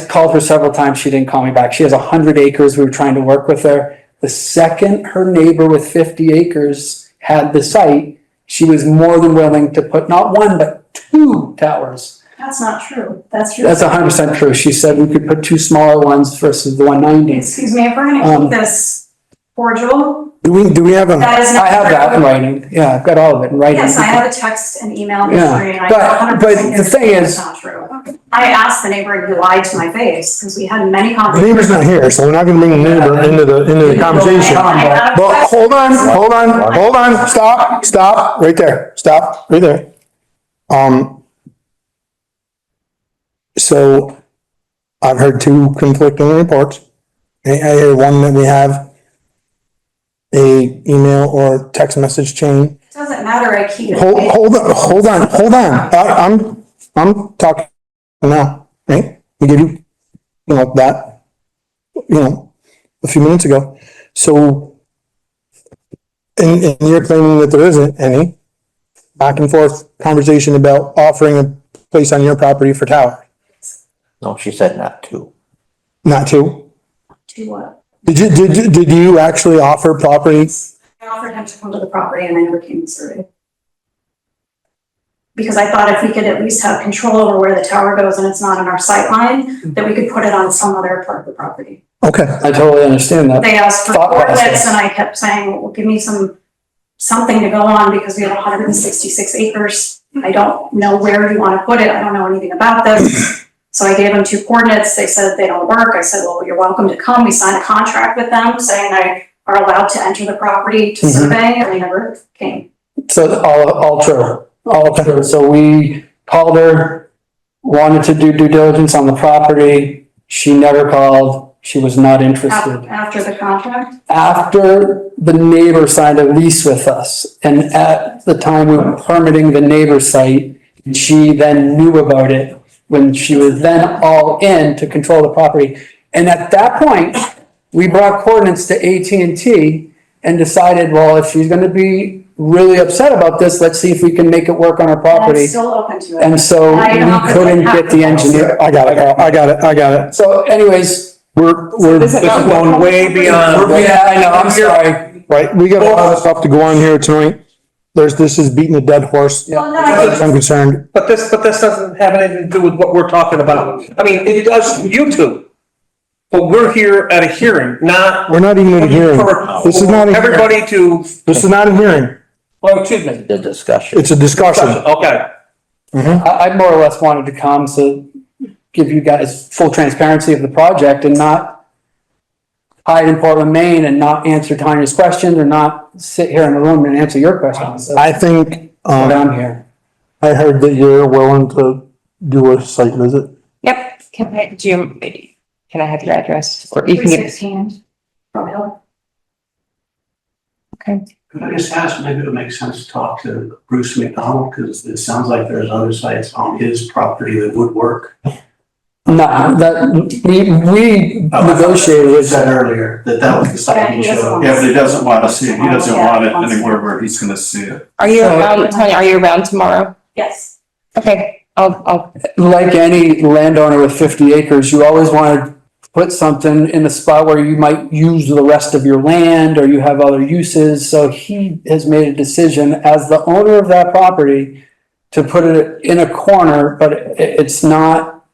called her several times, she didn't call me back. She has 100 acres, we were trying to work with her. The second her neighbor with 50 acres had the site, she was more than willing to put not 1, but 2 towers. That's not true. That's true. That's 100% true. She said we could put 2 smaller ones versus the 190. Excuse me, if we're gonna keep this cordial. Do we have a? That is not I have that in true. writing. Yeah, I've got all of it in writing. Yes, I have a text and email Yeah, history and I but 100% the thing it's is- not true. I asked the neighbor and he lied to my face because we had many The conversations. neighbor's not here, so we're not gonna bring the neighbor into the conversation. But hold on, stop, right there, stop, right there. So I've heard 2 conflicting reports. I hear one that we have a email or text message chain. It doesn't matter, I keep it. Hold on. I'm talking now, right? We give you, that, a few minutes ago. So, and you're claiming that there isn't any back and forth conversation about offering a place on your property for tower. No, she said not to. Not to? To what? Did you actually offer property? I offered him to come to the property and I never came to survey. Because I thought if we could at least have control over where the tower goes and it's not in our sight line, that we could put it on some other part of the property. Okay. I totally understand that. They asked for thought coordinates process. and I kept saying, well, give me something to go on because we have 166 acres. I don't know where you want to put it. I don't know anything about this. So I gave them 2 coordinates. They said they don't work. I said, well, you're welcome to come. We signed a contract with them saying they are allowed to enter the property to survey, and they never came. So all true, all true. So we called her, wanted to do due diligence on the property. She never called. She was not interested. After the contract? After the neighbor signed a lease with us, and at the time we were permitting the neighbor site, she then knew about it when she was then all in to control the property. And at that point, we brought coordinates to AT&T and decided, well, if she's gonna be really upset about this, let's see if we can make it work on our And property. I'm still open to it. And so And I even we offered couldn't like get the half engineer. I got it. So anyways, We're. This is going way beyond. yeah, I know, I'm sorry. Right, we got a lot of stuff to go on here tonight. This is beating a dead horse. Well, no, As I far as I'm concerned. But this doesn't have anything to do with what we're talking about. I mean, it does you two. But we're here at a hearing, not. We're not even at a hearing. This is not a hearing. Everybody to, This is not a hearing. well, excuse me. The discussion. It's a discussion. Okay, I more or less wanted to come to give you guys full transparency of the project and not hide in Portland, Maine and not answer Tanya's questions or not sit here in the room and answer your questions. I think, But I'm here. I heard that you're willing to do a site visit. Yep, can I have your address? Or you can give. 316 Pownal. Okay. Could I just ask, maybe it would make sense to talk to Bruce McDonald, because it sounds like there's other sites on his property that would work. No, that, we negotiated You with said earlier that that was the site he showed. Yeah, but he doesn't want to see it. He doesn't want it anywhere where he's gonna see it. Are you around, Tanya, are you around tomorrow? Yes. Okay, I'll, like any landowner with 50 acres, you always want to put something in a spot where you might use the rest of your land or you have other uses. So he has made a decision as the owner of that property to put it in a corner, but it's not,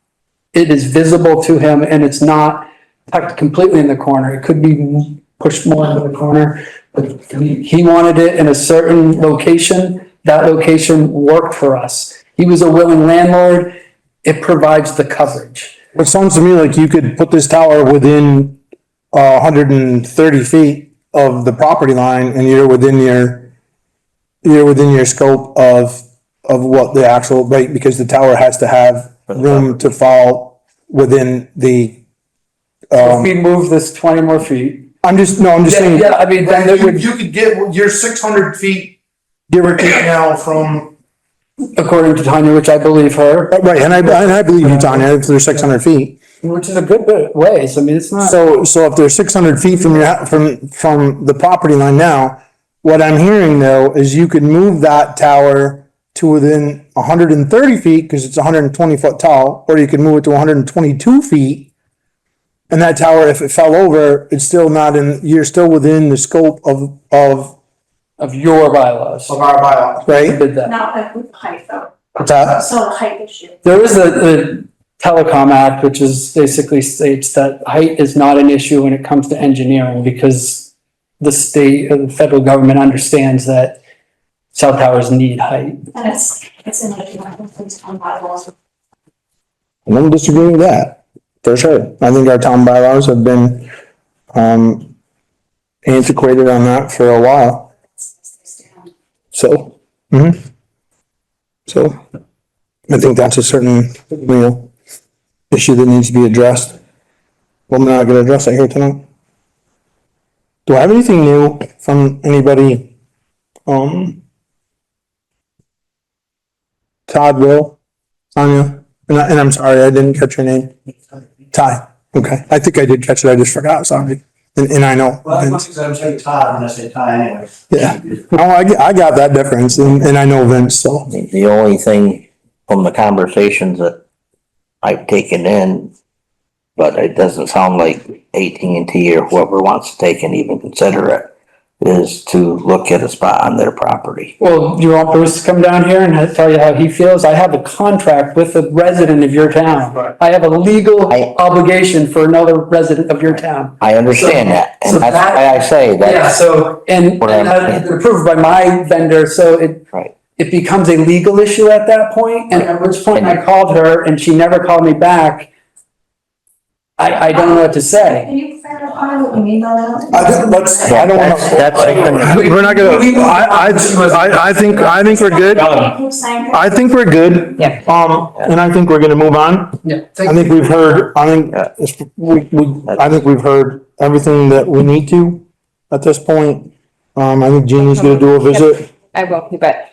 it is visible to him and it's not tucked completely in the corner. It could be pushed more into the corner. But he wanted it in a certain location. That location worked for us. He was a willing landlord. It provides the coverage. It sounds to me like you could put this tower within 130 feet of the property line and you're within your scope of what the actual, right, because the tower has to have room to fall within the, If we move this 20 more feet. I'm just saying. Yeah, I mean, then it would, You could get, you're 600 feet, give or take now from. according to Tanya, which I believe her. Right, and I believe you, Tanya, if they're 600 feet. Which is a good bit of ways. I mean, it's not. So if they're 600 feet from from the property line now, what I'm hearing though is you could move that tower to within 130 feet because it's 120 foot tall, or you could move it to 122 feet. And that tower, if it fell over, it's still not you're still within the scope Of your bylaws. Of our bylaws, right? Did that. Not with height though. What's that? So the height issue. There is a Telecom Act, which is basically states that height is not an issue when it comes to engineering because the state or the federal government understands that cell towers need height. And it's in the police town bylaws. I don't disagree with that, for sure. I think our town bylaws have been, antiquated on that for a while. So, so I think that's a certain, issue that needs to be addressed. Well, I'm not gonna address it here tonight. Do I have anything new from anybody? Todd, Will, Tanya, and I'm sorry, I didn't catch your name. Ty, okay. I think I did catch it, I just forgot, sorry. And I know. Well, that's because I'm saying Todd when I say Ty anyway. Yeah. Oh, I got that difference and I know Vince, so. The only thing from the conversations that I've taken in, but it doesn't sound like AT&T or whoever wants to take and even consider it, is to look at a spot on their property. Well, do you want Bruce to come down here and tell you how he feels? I have a contract with a resident of your town. Right. I have a legal obligation for another resident of your town. I understand that, so and that's why I say that. Yeah, so, and What I'm that's been approved by my vendor, so Right. it becomes a legal issue at that point, and at which point I called her and she never called me back. I don't know what to say. Can you clarify what you mean by that? I don't wanna. We're not gonna, I think we're good. I think we're good. Yeah. And I think we're gonna move on. Yeah. I think we've heard, I think we've heard everything that we need to at this point. I think Jeannie's gonna do a visit. I will, you bet.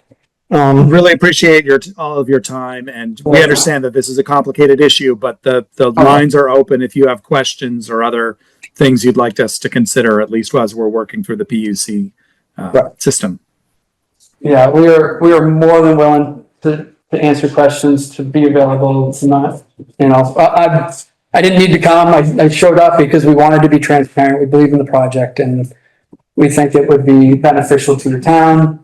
Really appreciate all of your time, and we understand that this is a complicated issue, but the lines are open if you have questions or other things you'd like us to consider, at least as we're working through the PUC system. Yeah, we are more than willing to answer questions, to be available. It's not, I didn't need to come. I showed up because we wanted to be transparent. We believe in the project and we think it would be beneficial to the town.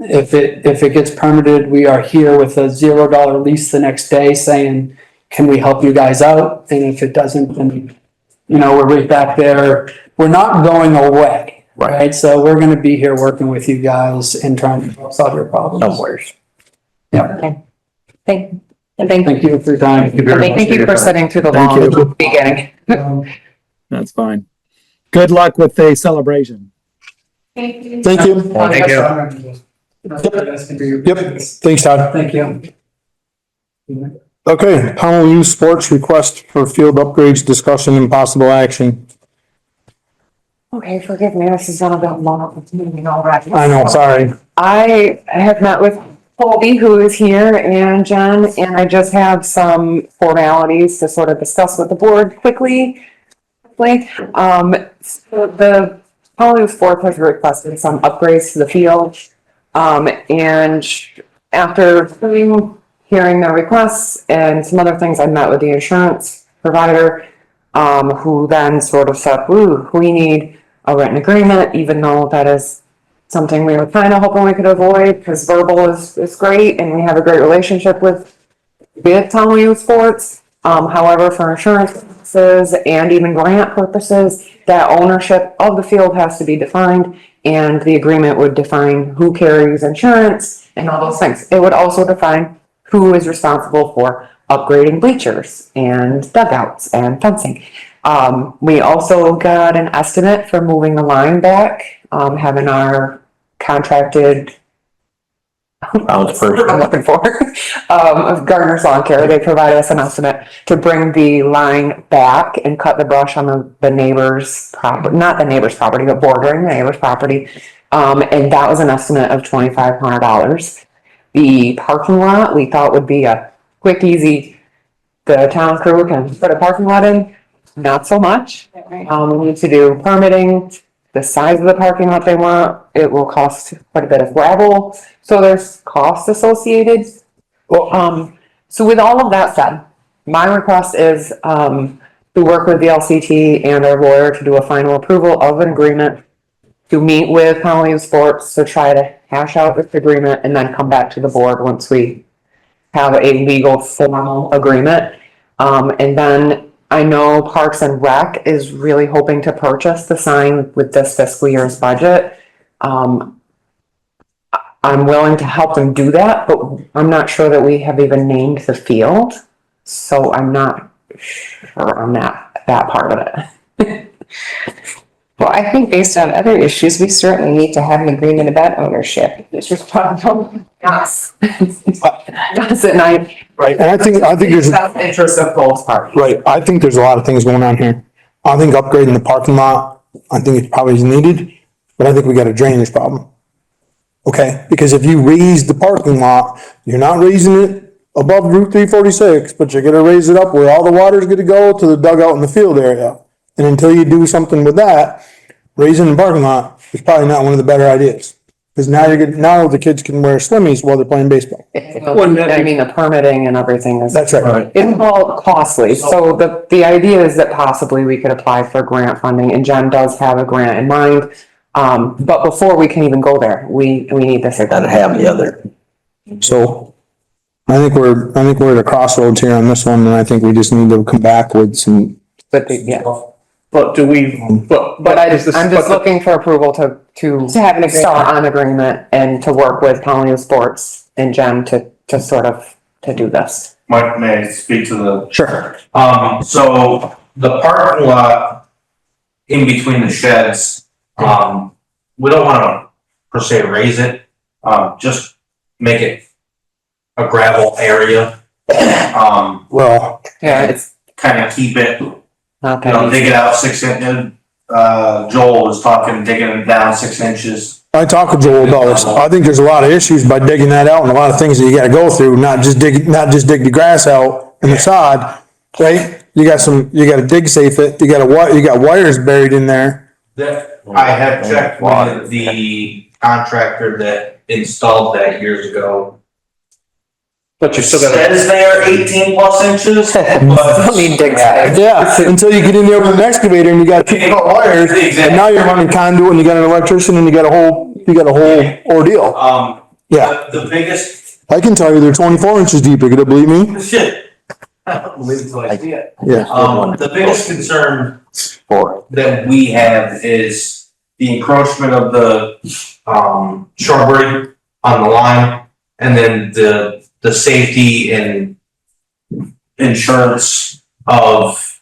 If it gets permitted, we are here with a $0 lease the next day saying, can we help you guys out? And if it doesn't, then, we're right back there. We're not going away, right? So we're gonna be here working with you guys and trying to solve your problems. Somewheres. Yeah. Thank you for your time. Thank you for sitting through the Thank you. long beginning. That's fine. Good luck with the celebration. Thank you. Thank you. Thank Yep, thanks, Todd. Thank you. Okay, Pownal Youth Sports request for field upgrades, discussion and possible action. Okay, forgive me, this is not about long meeting already. I know, sorry. I have met with Colby, who is here, and Jen, and I just have some formalities to sort of discuss with the board quickly. So the Pownal Sports has requested some upgrades to the field. And after hearing their requests and some other things, I met with the insurance provider, who then sort of said, ooh, we need a written agreement, even though that is something we were kind of hoping we could avoid, because verbal is great, and we have a great relationship with Pownal Youth Sports. However, for insurance purposes and even grant purposes, that ownership of the field has to be defined, and the agreement would define who carries insurance and all those things. It would also define who is responsible for upgrading bleachers and dugouts and fencing. We also got an estimate for moving the line back, having our contracted I'm looking for, of Gardner's Lawn Care. They provided us an estimate to bring the line back and cut the brush on the neighbor's property, not the neighbor's property, but bordering the neighbor's property. And that was an estimate of $2,500. The parking lot, we thought would be a quick, easy, the town crew can put a parking lot in, not so much. We need to do permitting, the size of the parking lot they want, it will cost quite a bit of gravel, so there's costs associated. So with all of that said, my request is, to work with the LCT and our lawyer to do a final approval of an agreement, to meet with Pownal Youth Sports to try to hash out this agreement and then come back to the board once we have a legal formal agreement. And then I know Parks and Rec is really hoping to purchase the sign with this fiscal year's budget. I'm willing to help them do that, but I'm not sure that we have even named the field. So I'm not sure on that part of it. Well, I think based on other issues, we certainly need to have an agreement about ownership. It's responsible. Yes. Yes, and Right, and I think there's. Self-interest of both parties. Right, I think there's a lot of things going on here. I think upgrading the parking lot, I think it probably is needed, but I think we got a drainage problem. Okay, because if you raise the parking lot, you're not raising it above Route 346, but you're gonna raise it up where all the water's gonna go to the dugout in the field area. And until you do something with that, raising the parking lot is probably not one of the better ideas. Because now the kids can wear slimmies while they're playing baseball. I mean, the permitting and everything is. That's right. It's all costly, so the idea is that possibly we could apply for grant funding, and Jen does have a grant in mind. But before we can even go there, we need this. Gotta have the other. So I think we're at a crossroads here on this one, and I think we just need to come back with some. But do we, But I'm just looking for approval to have an agreement. start on agreement and to work with Pownal Youth Sports and Jen to sort of, to do this. Mike, may I speak to the? Sure. So the parking lot in between the sheds, we don't wanna per se raise it, just make it a gravel area. Well. Yeah, it's kind of keep it, not you know, that dig easy. it out 6 inches. Joel was talking, digging it down 6 inches. I talked with Joel about this. I think there's a lot of issues by digging that out and a lot of things that you gotta go through, not just dig the grass out and the sod, right? You gotta dig safe it, you got wires buried in there. I have checked with the contractor that installed that years ago. but you still gotta. Says they are 18 plus inches, but. Yeah, until you get in there with an excavator and you gotta pick up wires, and now you're running conduit and you got an electrician and you got a whole ordeal. Yeah, The biggest, I can tell you they're 24 inches deep, you gonna believe me? shit. Wait until I see it. Yeah. The biggest concern that we have is the encroachment of the, shrubbery on the line, and then the the safety and insurance of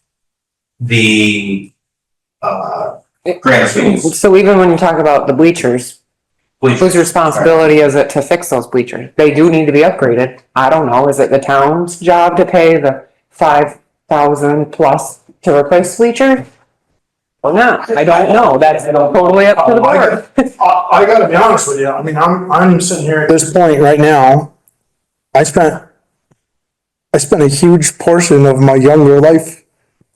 the, grounds meetings. So even when you talk about the bleachers, whose responsibility is it to fix those bleachers? They do need to be upgraded. I don't know, is it the town's job to pay the 5,000 plus to replace bleachers? Or not? I don't know. That's totally up to the board. I gotta be honest with you, I mean, I'm sitting here at this point right now, I spent a huge portion of my younger life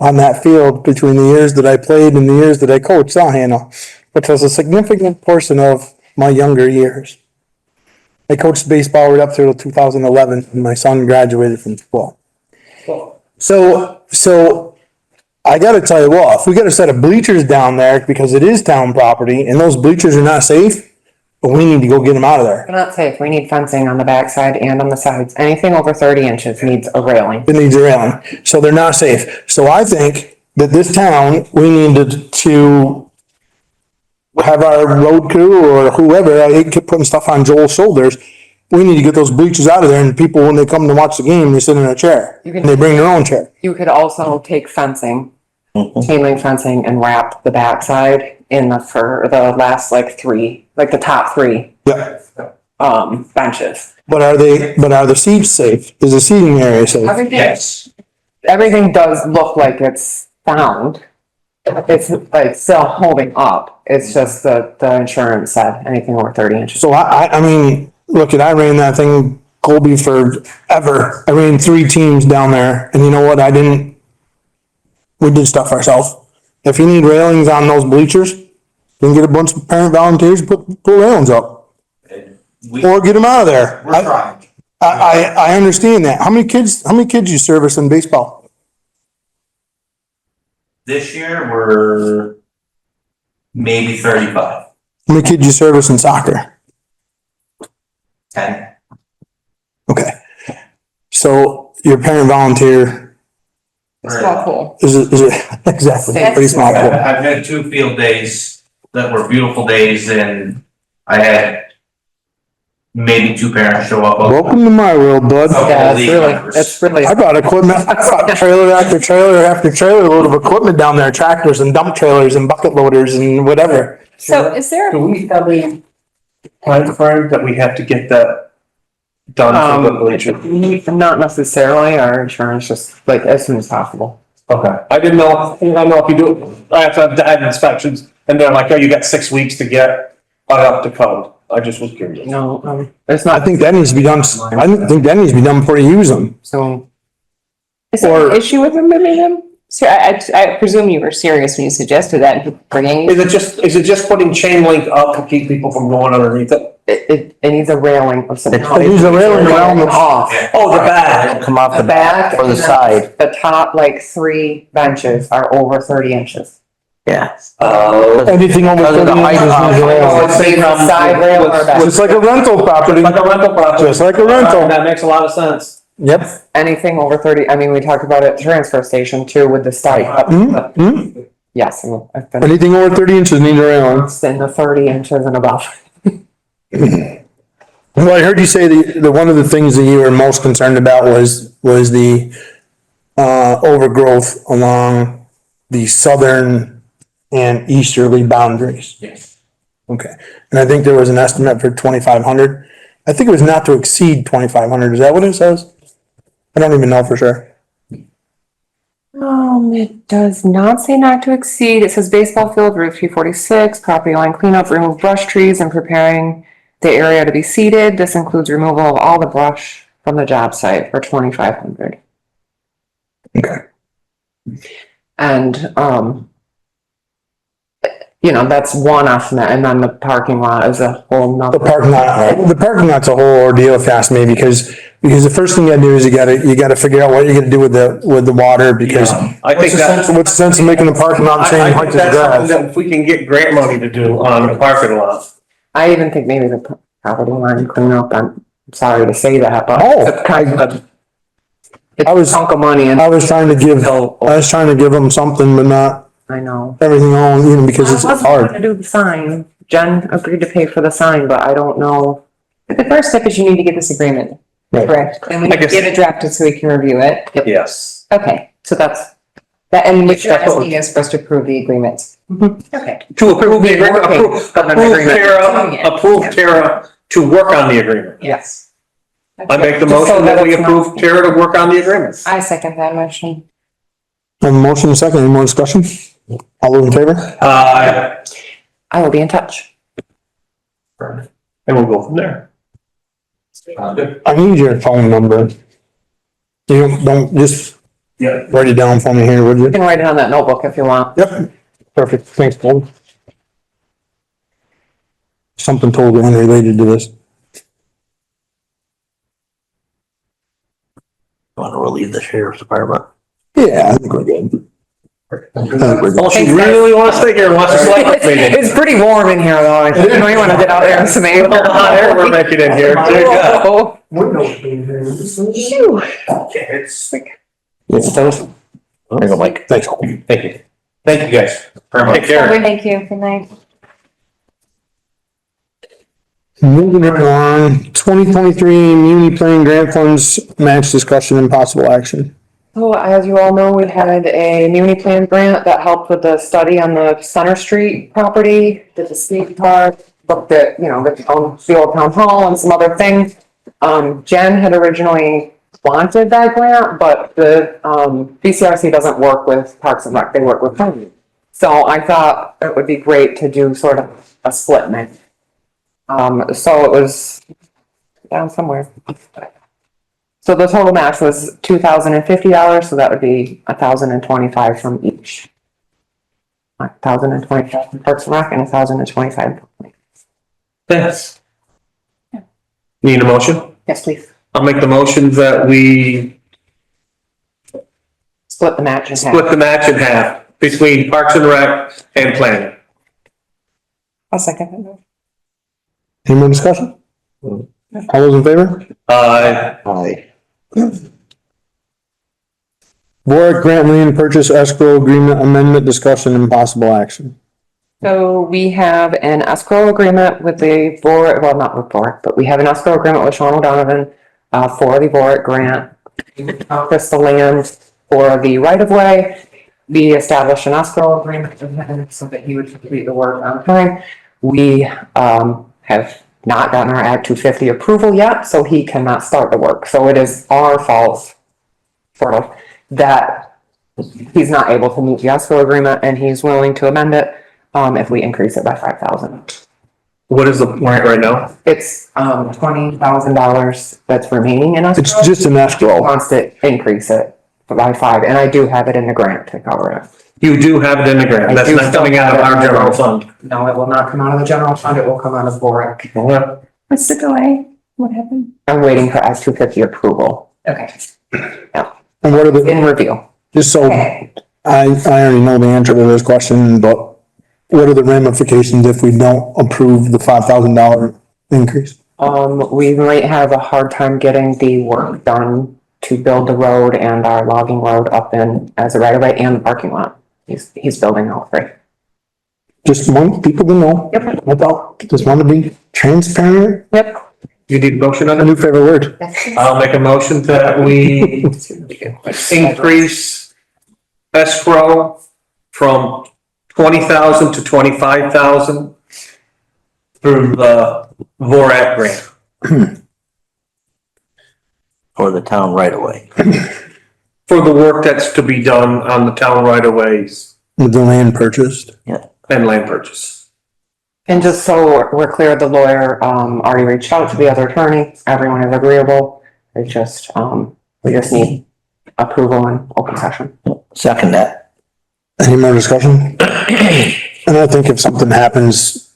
on that field between the years that I played and the years that I coached Hannah, which was a significant portion of my younger years. I coached baseball right up through 2011 when my son graduated from school. So I gotta tell you what, if we got a set of bleachers down there because it is town property and those bleachers are not safe, but we need to go get them out of there. They're not safe. We need fencing on the backside and on the sides. Anything over 30 inches needs a railing. It needs a railing, so they're not safe. So I think that this town, we need to have our road crew or whoever, I hate putting stuff on Joel's shoulders. We need to get those bleachers out of there and people, when they come to watch the game, they sit in a chair and they bring their own chair. You could also take fencing, chain link fencing, and wrap the backside in for the last the top three. Yeah. Benches. But are the seats safe? Is the seating area safe? Everything does look like it's sound. It's like still holding up. It's just the insurance said anything over 30 inches. So I mean, look, I ran that thing, Colby, forever. I ran 3 teams down there, and you know what? We did stuff ourselves. If you need railings on those bleachers, then get a bunch of parent volunteers, put railings up. Or get them out of there. We're trying. I understand that. How many kids you service in baseball? This year, we're maybe 35. How many kids you service in soccer? 10. Okay. So your parent volunteer Small pool. is it exactly pretty small pool. I've had 2 field days that were beautiful days, and I had maybe 2 parents show up. Welcome to my world, bud. Yeah, it's really. I brought equipment, I brought trailer after trailer after trailer load of equipment down there, tractors and dump trailers and bucket loaders and whatever. So is there? Do we have a time frame that we have to get that done for the bleachers? Not necessarily. Our insurance just like as soon as possible. Okay, I didn't know if you do, I have to have inspections, and they're like, oh, you got 6 weeks to get up to code. I just was curious. No, it's not. I think that needs to be done, I think that needs to be done before you use them. So. Is there an issue with removing them? So I presume you were serious when you suggested that bringing. Is it just putting chain link up to keep people from going underneath it? It needs a railing of some It needs a railing around the off. Oh, the back. Come off The back or the and side. The top 3 benches are over 30 inches. Yeah. Anything over Because of the 30 height inches of needs a railing. It's either a side rail or a back. Just like a rental property. Like a rental property. Just like a rental. That makes a lot of sense. Yep. Anything over 30, I mean, we talked about it at the transfer station too with the stipend. Mm-hmm. Yes, I've been Anything over 30 inches needs a railing. in the 30 inches and above. Well, I heard you say that one of the things that you were most concerned about was the overgrowth along the southern and easterly boundaries. Yes. Okay, and I think there was an estimate for 2,500. I think it was not to exceed 2,500. Is that what it says? I don't even know for sure. It does not say not to exceed. It says baseball field, Route 346, property line cleanup, remove brush trees and preparing the area to be seeded. This includes removal of all the brush from the job site for 2,500. Okay. And, that's one estimate, and then the parking lot is a whole nother. The parking lot's a whole ordeal, if you ask me, because the first thing you gotta do is you gotta figure out what you're gonna do with the water, because I think what's the sense of making the parking lot the same I height think as the that's something grass? that if we can get grant money to do on the parking lot. I even think maybe the property line cleanup, I'm sorry to say that, but Oh, it's kind of, I was- a chunk of money and I was trying to give them something, but not I know. everything on, because it's I wasn't going hard. to do the sign. Jen agreed to pay for the sign, but I don't know. The first step is you need to get this agreement Correct. And we I guess- get it drafted so we can review it. Yes. Okay, so that's, that, and what you're That's what asking is for us to approve the agreement. Okay. To approve the agreement, Working approve on an agreement. Doing it. Approve Tara to work on the agreement. Yes. I make the Just so motion that we it's not- approve Tara to work on the agreement. I second that motion. Have a motion and a second, any more discussion? All those in favor? I will be in touch. And we'll go from there. I need your phone number. You don't, just write it down for me here, would You you? can write it on that notebook if you want. Yep, perfect, thanks, Paul. Something totally unrelated to this. Want to relieve the sheriff's department? Yeah, I think we're good. Unless you really want to stay here and watch the select meeting. It's pretty warm in here though. I think you might want to get out there and some air. Hot air we're making in here. There you go. It's tough. There you go, Mike. Thanks. Thank you. Thank you guys. Take care. Thank you, good night. Moving right on, 2023 Muni Planning Grant Funds Match Discussion and Possible Action. So as you all know, we had a Muni Plan grant that helped with the study on the Center Street property, did the skate park, looked at, the old town hall and some other things. Jen had originally wanted that grant, but the, BCRC doesn't work with Parks and Rec, they work with planning. So I thought it would be great to do sort of a split match. So it was down somewhere. So the total match was $2,050, so that would be $1,025 from each. $1,025 from Parks and Rec and $1,025. Thanks. Need a motion? Yes, please. I'll make the motion that we Split the match in half. split the match in half between Parks and Rec and planning. I'll second that. Any more discussion? All those in favor? Aye. Board Grant Land Purchase Escrow Agreement Amendment Discussion and Possible Action. So we have an escrow agreement with the board, well, not with board, but we have an escrow agreement with Sean O'Donovan for the board grant. Purchase the land for the right of way. We established an escrow agreement with him so that he would complete the work on time. We have not gotten our Act 250 approval yet, so he cannot start the work. So it is our fault, sort of, that he's not able to meet the escrow agreement and he's willing to amend it if we increase it by $5,000. What is the warrant right now? It's $20,000 that's remaining in escrow. It's just an He escrow. wants to increase it by $5,000, and I do have it in the grant to cover it. You do have it in the grant. I That's do not still coming out of have it our in the general grant. fund. No, it will not come out of the general fund, it will come out of Boric. What's the delay? What happened? I'm waiting for Act 250 approval, Okay. And what are the, in review. just so, I already know the answer to this question, but what are the ramifications if we don't approve the $5,000 increase? We might have a hard time getting the work done to build the road and our logging road up in as a right of way and the parking lot. He's building all three. Just want people to know. Yep. Without, just want to be transparent. Yep. You need a motion on A it? new favorite word. I'll make a motion that we increase escrow from 20,000 to 25,000 through the VORAC grant For the town right away. for the work that's to be done on the town right of ways With the land purchased. and land purchase. And just so we're clear, the lawyer, already reached out to the other attorney. Everyone is agreeable. It's just, we just need approval in open session. Second that. Any more discussion? And I think if something happens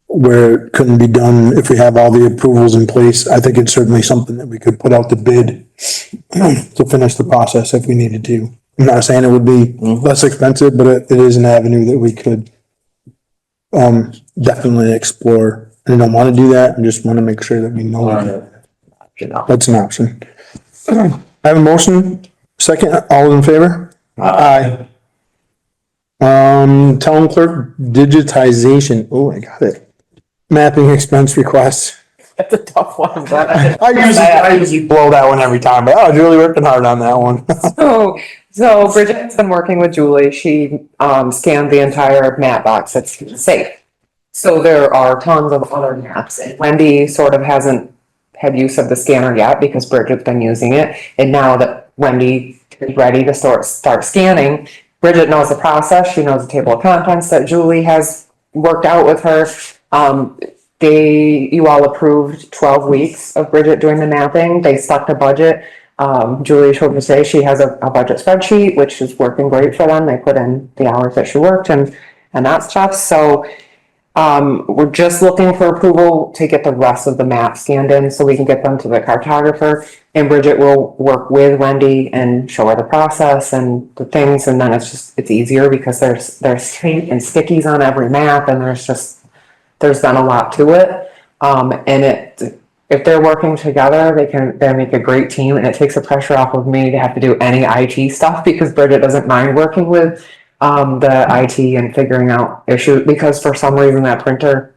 where it couldn't be done, if we have all the approvals in place, I think it's certainly something that we could put out to bid to finish the process if we needed to. I'm not saying it would be less expensive, but it is an avenue that we could definitely explore. I don't want to do that. I just want to make sure that we know that's an option. I have a motion. Second, all in favor? Aye. Town clerk digitization. Oh, I got it. Mapping expense request. That's a tough one. I'm glad I didn't- I usually blow that one every time, but I was really working hard on that one. So Bridget's been working with Julie. She scanned the entire map box. It's safe. So there are tons of other maps. And Wendy sort of hasn't had use of the scanner yet because Bridget's been using it. And now that Wendy is ready to start scanning, Bridget knows the process. She knows the table of contents that Julie has worked out with her. You all approved 12 weeks of Bridget doing the mapping. They stuck to budget. Julie told me today she has a budget spreadsheet, which is working great for them. They put in the hours that she worked and that stuff. So we're just looking for approval to get the rest of the maps scanned in so we can get them to the cartographer. And Bridget will work with Wendy and show her the process and the things. And then it's easier because there's tape and stickies on every map and there's been a lot to it. If they're working together, they make a great team, and it takes the pressure off of me to have to do any IT stuff because Bridget doesn't mind working with the IT and figuring out issues because for some reason that printer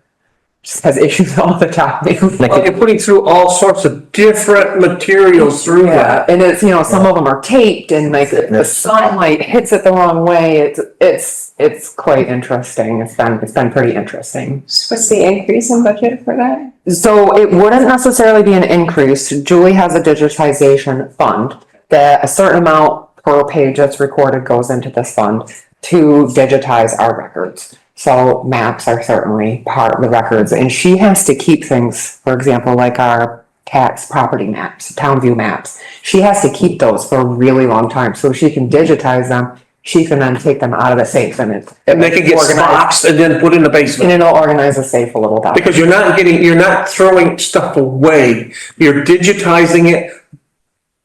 just has issues all the time. Well, you're putting through all sorts of different materials through that. And it's, some of them are taped and like the sunlight hits it the wrong way. It's quite interesting. It's been pretty interesting. What's the increase in budget for that? So it wouldn't necessarily be an increase. Julie has a digitization fund that a certain amount per page that's recorded goes into this fund to digitize our records. So maps are certainly part of the records, and she has to keep things, for example, like our tax property maps, town view maps. She has to keep those for a really long time, so she can digitize them. She can then take them out of the safe and they can get boxed and then put in the basement. And it'll organize the safe a little better. Because you're not throwing stuff away. You're digitizing it,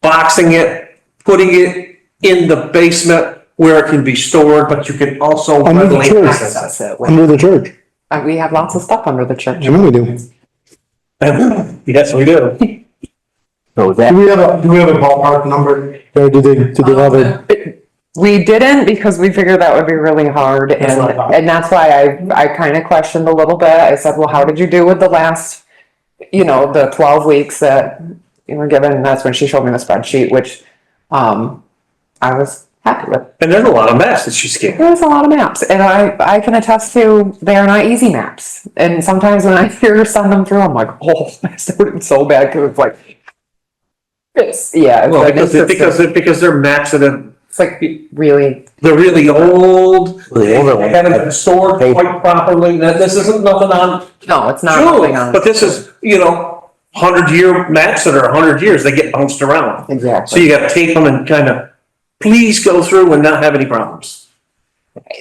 boxing it, putting it in the basement where it can be stored, but you can also Under the church. access it. Under the church. We have lots of stuff under the church. I know we do. Yes, we do. So that, Do we have a ballpark number? Or do they have a? We didn't because we figured that would be really hard and that's why I kind of questioned a little bit. I said, well, how did you do with the last, the 12 weeks that you were given? And that's when she showed me the spreadsheet, which I was happy with. And there's a lot of maps that she scanned. There's a lot of maps and I can attest to they are not easy maps. And sometimes when I hear her send them through, I'm like, oh, I started so bad because it's like, Well, because they're maps that have. It's like really. They're really old. the older They one. haven't been stored quite properly. This isn't nothing on. No, it's not Julie, nothing on. but this is, 100-year maps that are 100 years, they get bounced around. Exactly. So you gotta tape them and kind of, please go through and not have any problems.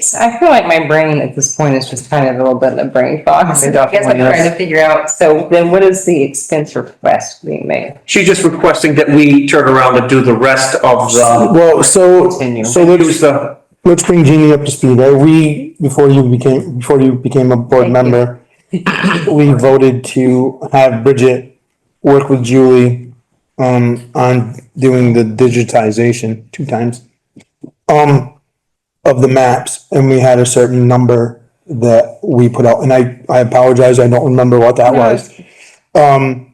So I feel like my brain at this point is just kind of a little bit in a brain fog. So I guess I'm trying to figure out, so then what is the expense request being made? She's just requesting that we turn around and do the rest of the. Well, so Use the. let's bring Jeannie up to speed. We, before you became a board member, we voted to have Bridget work with Julie on doing the digitization 2 times of the maps, and we had a certain number that we put out, and I apologize, I don't remember what that was. And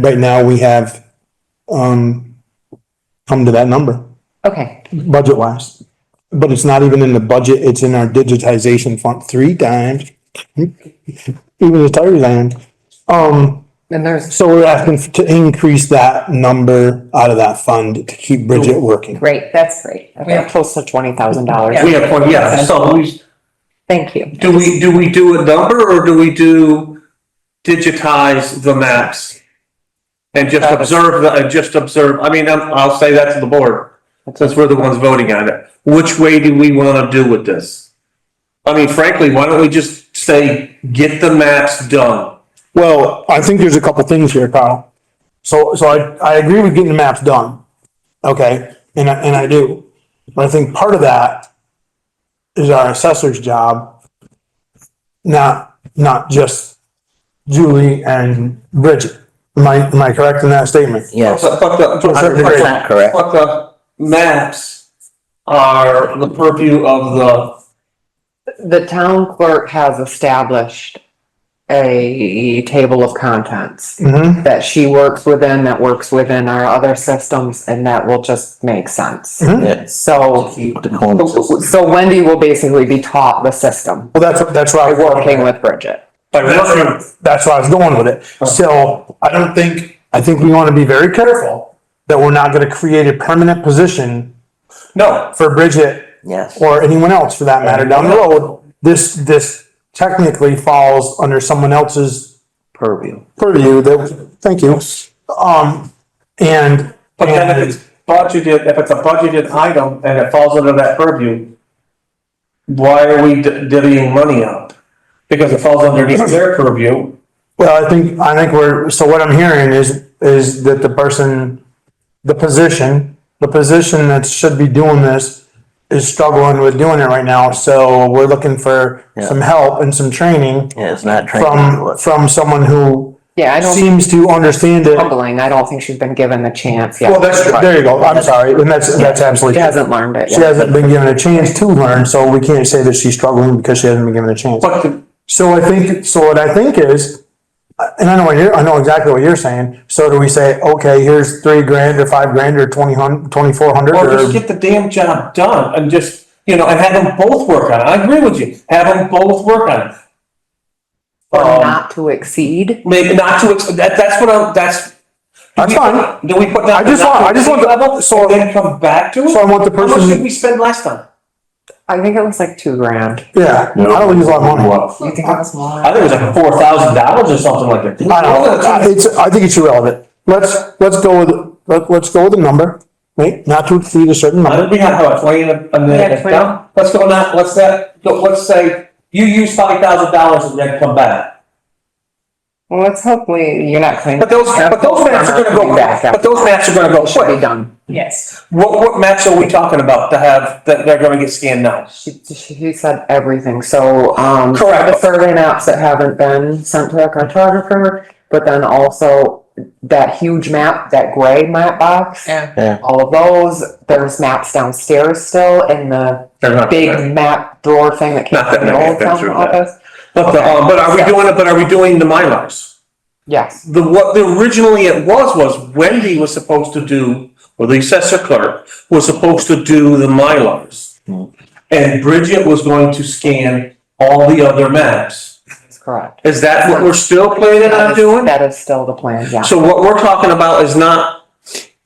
right now we have come to that number. Okay. Budget wise, but it's not even in the budget, it's in our digitization fund 3 times. Even the tire land. And there's. So we're asking to increase that number out of that fund to keep Bridget working. Great, that's great. We have close to $20,000. We have, so Thank you. do we do a number or do we digitize the maps? And just observe, I mean, I'll say that to the board, since we're the ones voting on it. Which way do we wanna do with this? I mean, frankly, why don't we just say, get the maps done? Well, I think there's a couple things here, Kyle. So I agree with getting the maps done. Okay, and I do. But I think part of that is our assessor's job, not just Julie and Bridget. Am I correct in that statement? Yes. But the maps are the purview of The town clerk has established a table of contents Mm-hmm. that she works within, that works within our other systems, and that will just make sense. Mhm. Yeah. So, Keep the cone system. so Wendy will basically be taught the system, Well, that's why I was working with Bridget. That's why I was going with it. So I think we want to be very careful that we're not going to create a permanent position No, for Bridget Yes. or anyone else for that matter down the road. This technically falls under someone else's Purview. purview thank you. And, but then if it's budgeted, if it's a budgeted item and it falls under that purview, why are we divvying money out? Because it falls underneath their purview. well, I think so what I'm hearing is that the position that should be doing this is struggling with doing it right now. So we're looking for some help and some training Yeah, it's not training. from someone who Yeah, I don't. seems to understand it. Humbling, I don't think she's been given the chance yet. Well, there you go. I'm sorry. And that's absolutely. She hasn't learned it She yet. hasn't been given a chance to learn, so we can't say that she's struggling because she hasn't been given a chance. So what I think is, and I know exactly what you're saying. So do we say, okay, here's $3,000 or $5,000 or $2,400? Or just get the damn job done and just, and have them both work on it. I agree with you. Have them both work on it. Or not to exceed. Maybe not to, that's fine. Do we put that? I just want level, so then come back to it? So I want the How much did person, we spend last time? I think it was like $2,000. yeah, I don't think it's a lot of money. You think it was more? I think it was like $4,000 or something like that. I know, I think it's irrelevant. Let's go with a number, right? Not to exceed a certain number. We have how, 20 in the account? Let's go now, let's say you use $5,000 and then come back. Well, let's hopefully you're not cleaning. But those maps are gonna go back, but those maps are gonna go Should be quick. done. Yes. What maps are we talking about that they're gonna get scanned now? She said everything, so, Correct. the survey maps that haven't been sent to a cartographer, but then also that huge map, that gray map box. Yeah. All of those, there's maps downstairs still in the They're not big there. map drawer thing that came Not from that the many, old I've been town through that. office. But are we doing the Mylars? Yes. What originally it was Wendy was supposed to do, or the assessor clerk was supposed to do the Mylars. And Bridget was going to scan all the other maps. That's correct. Is that what we're still planning on doing? That is still the plan, yeah. So what we're talking about is not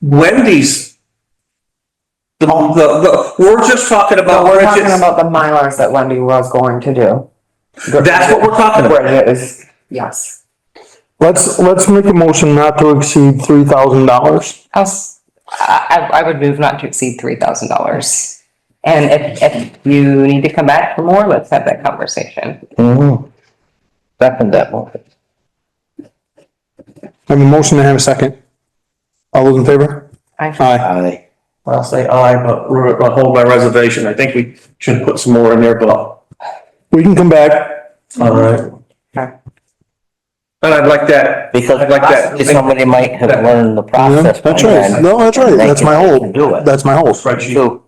Wendy's. We're just talking about We're where talking it's, about the Mylars that Wendy was going to do. that's what we're talking about. Bridget is, yes. Let's make a motion not to exceed $3,000. I would move not to exceed $3,000. And if you need to come back for more, let's have that conversation. Mm-hmm. Second that motion. I have a motion to have a second. All those in favor? Aye. Aye. I'll say aye, but I'll hold my reservation. I think we should put some more in there, but. We can come back. All right. And I'd like that. Because I'd like that. somebody might have learned the process. That's by right. then, No, that's right. and they That's my can whole, do it. that's my whole. Spreadsheet.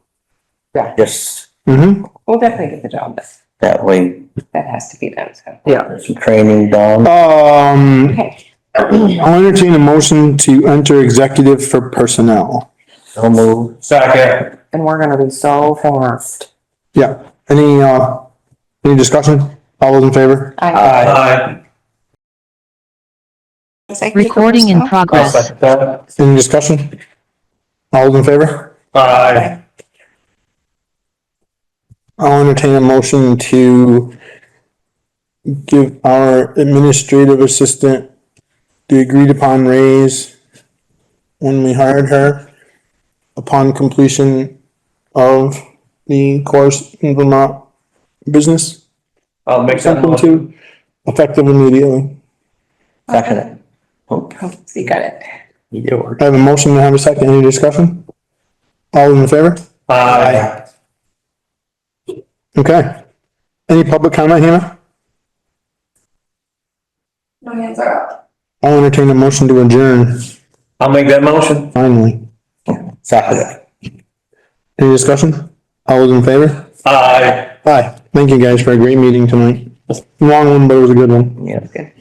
Yeah. Just Mm-hmm. We'll definitely get the job done. that way, That has to be done, so. Yeah. there's some training done. Okay. I'll entertain a motion to enter executive for personnel. So move. Second. And we're gonna be so fast. Yeah. Any discussion? All those in favor? Aye. Recording in I'll progress. second that. Any discussion? All those in favor? Aye. I'll entertain a motion to give our administrative assistant the agreed upon raise when we hired her upon completion of the course in Vermont business. I'll make that Something motion. to effective immediately. Second it. So you got it. I have a motion to have a second. Any discussion? All in favor? Aye. Okay. Any public comment, Hannah? No hands are up. I'll entertain a motion to adjourn, I'll make that motion. finally. Second it. Any discussion? All those in favor? Aye. Aye. Thank you guys for a great meeting tonight. Long one, but it was a good one. Yeah.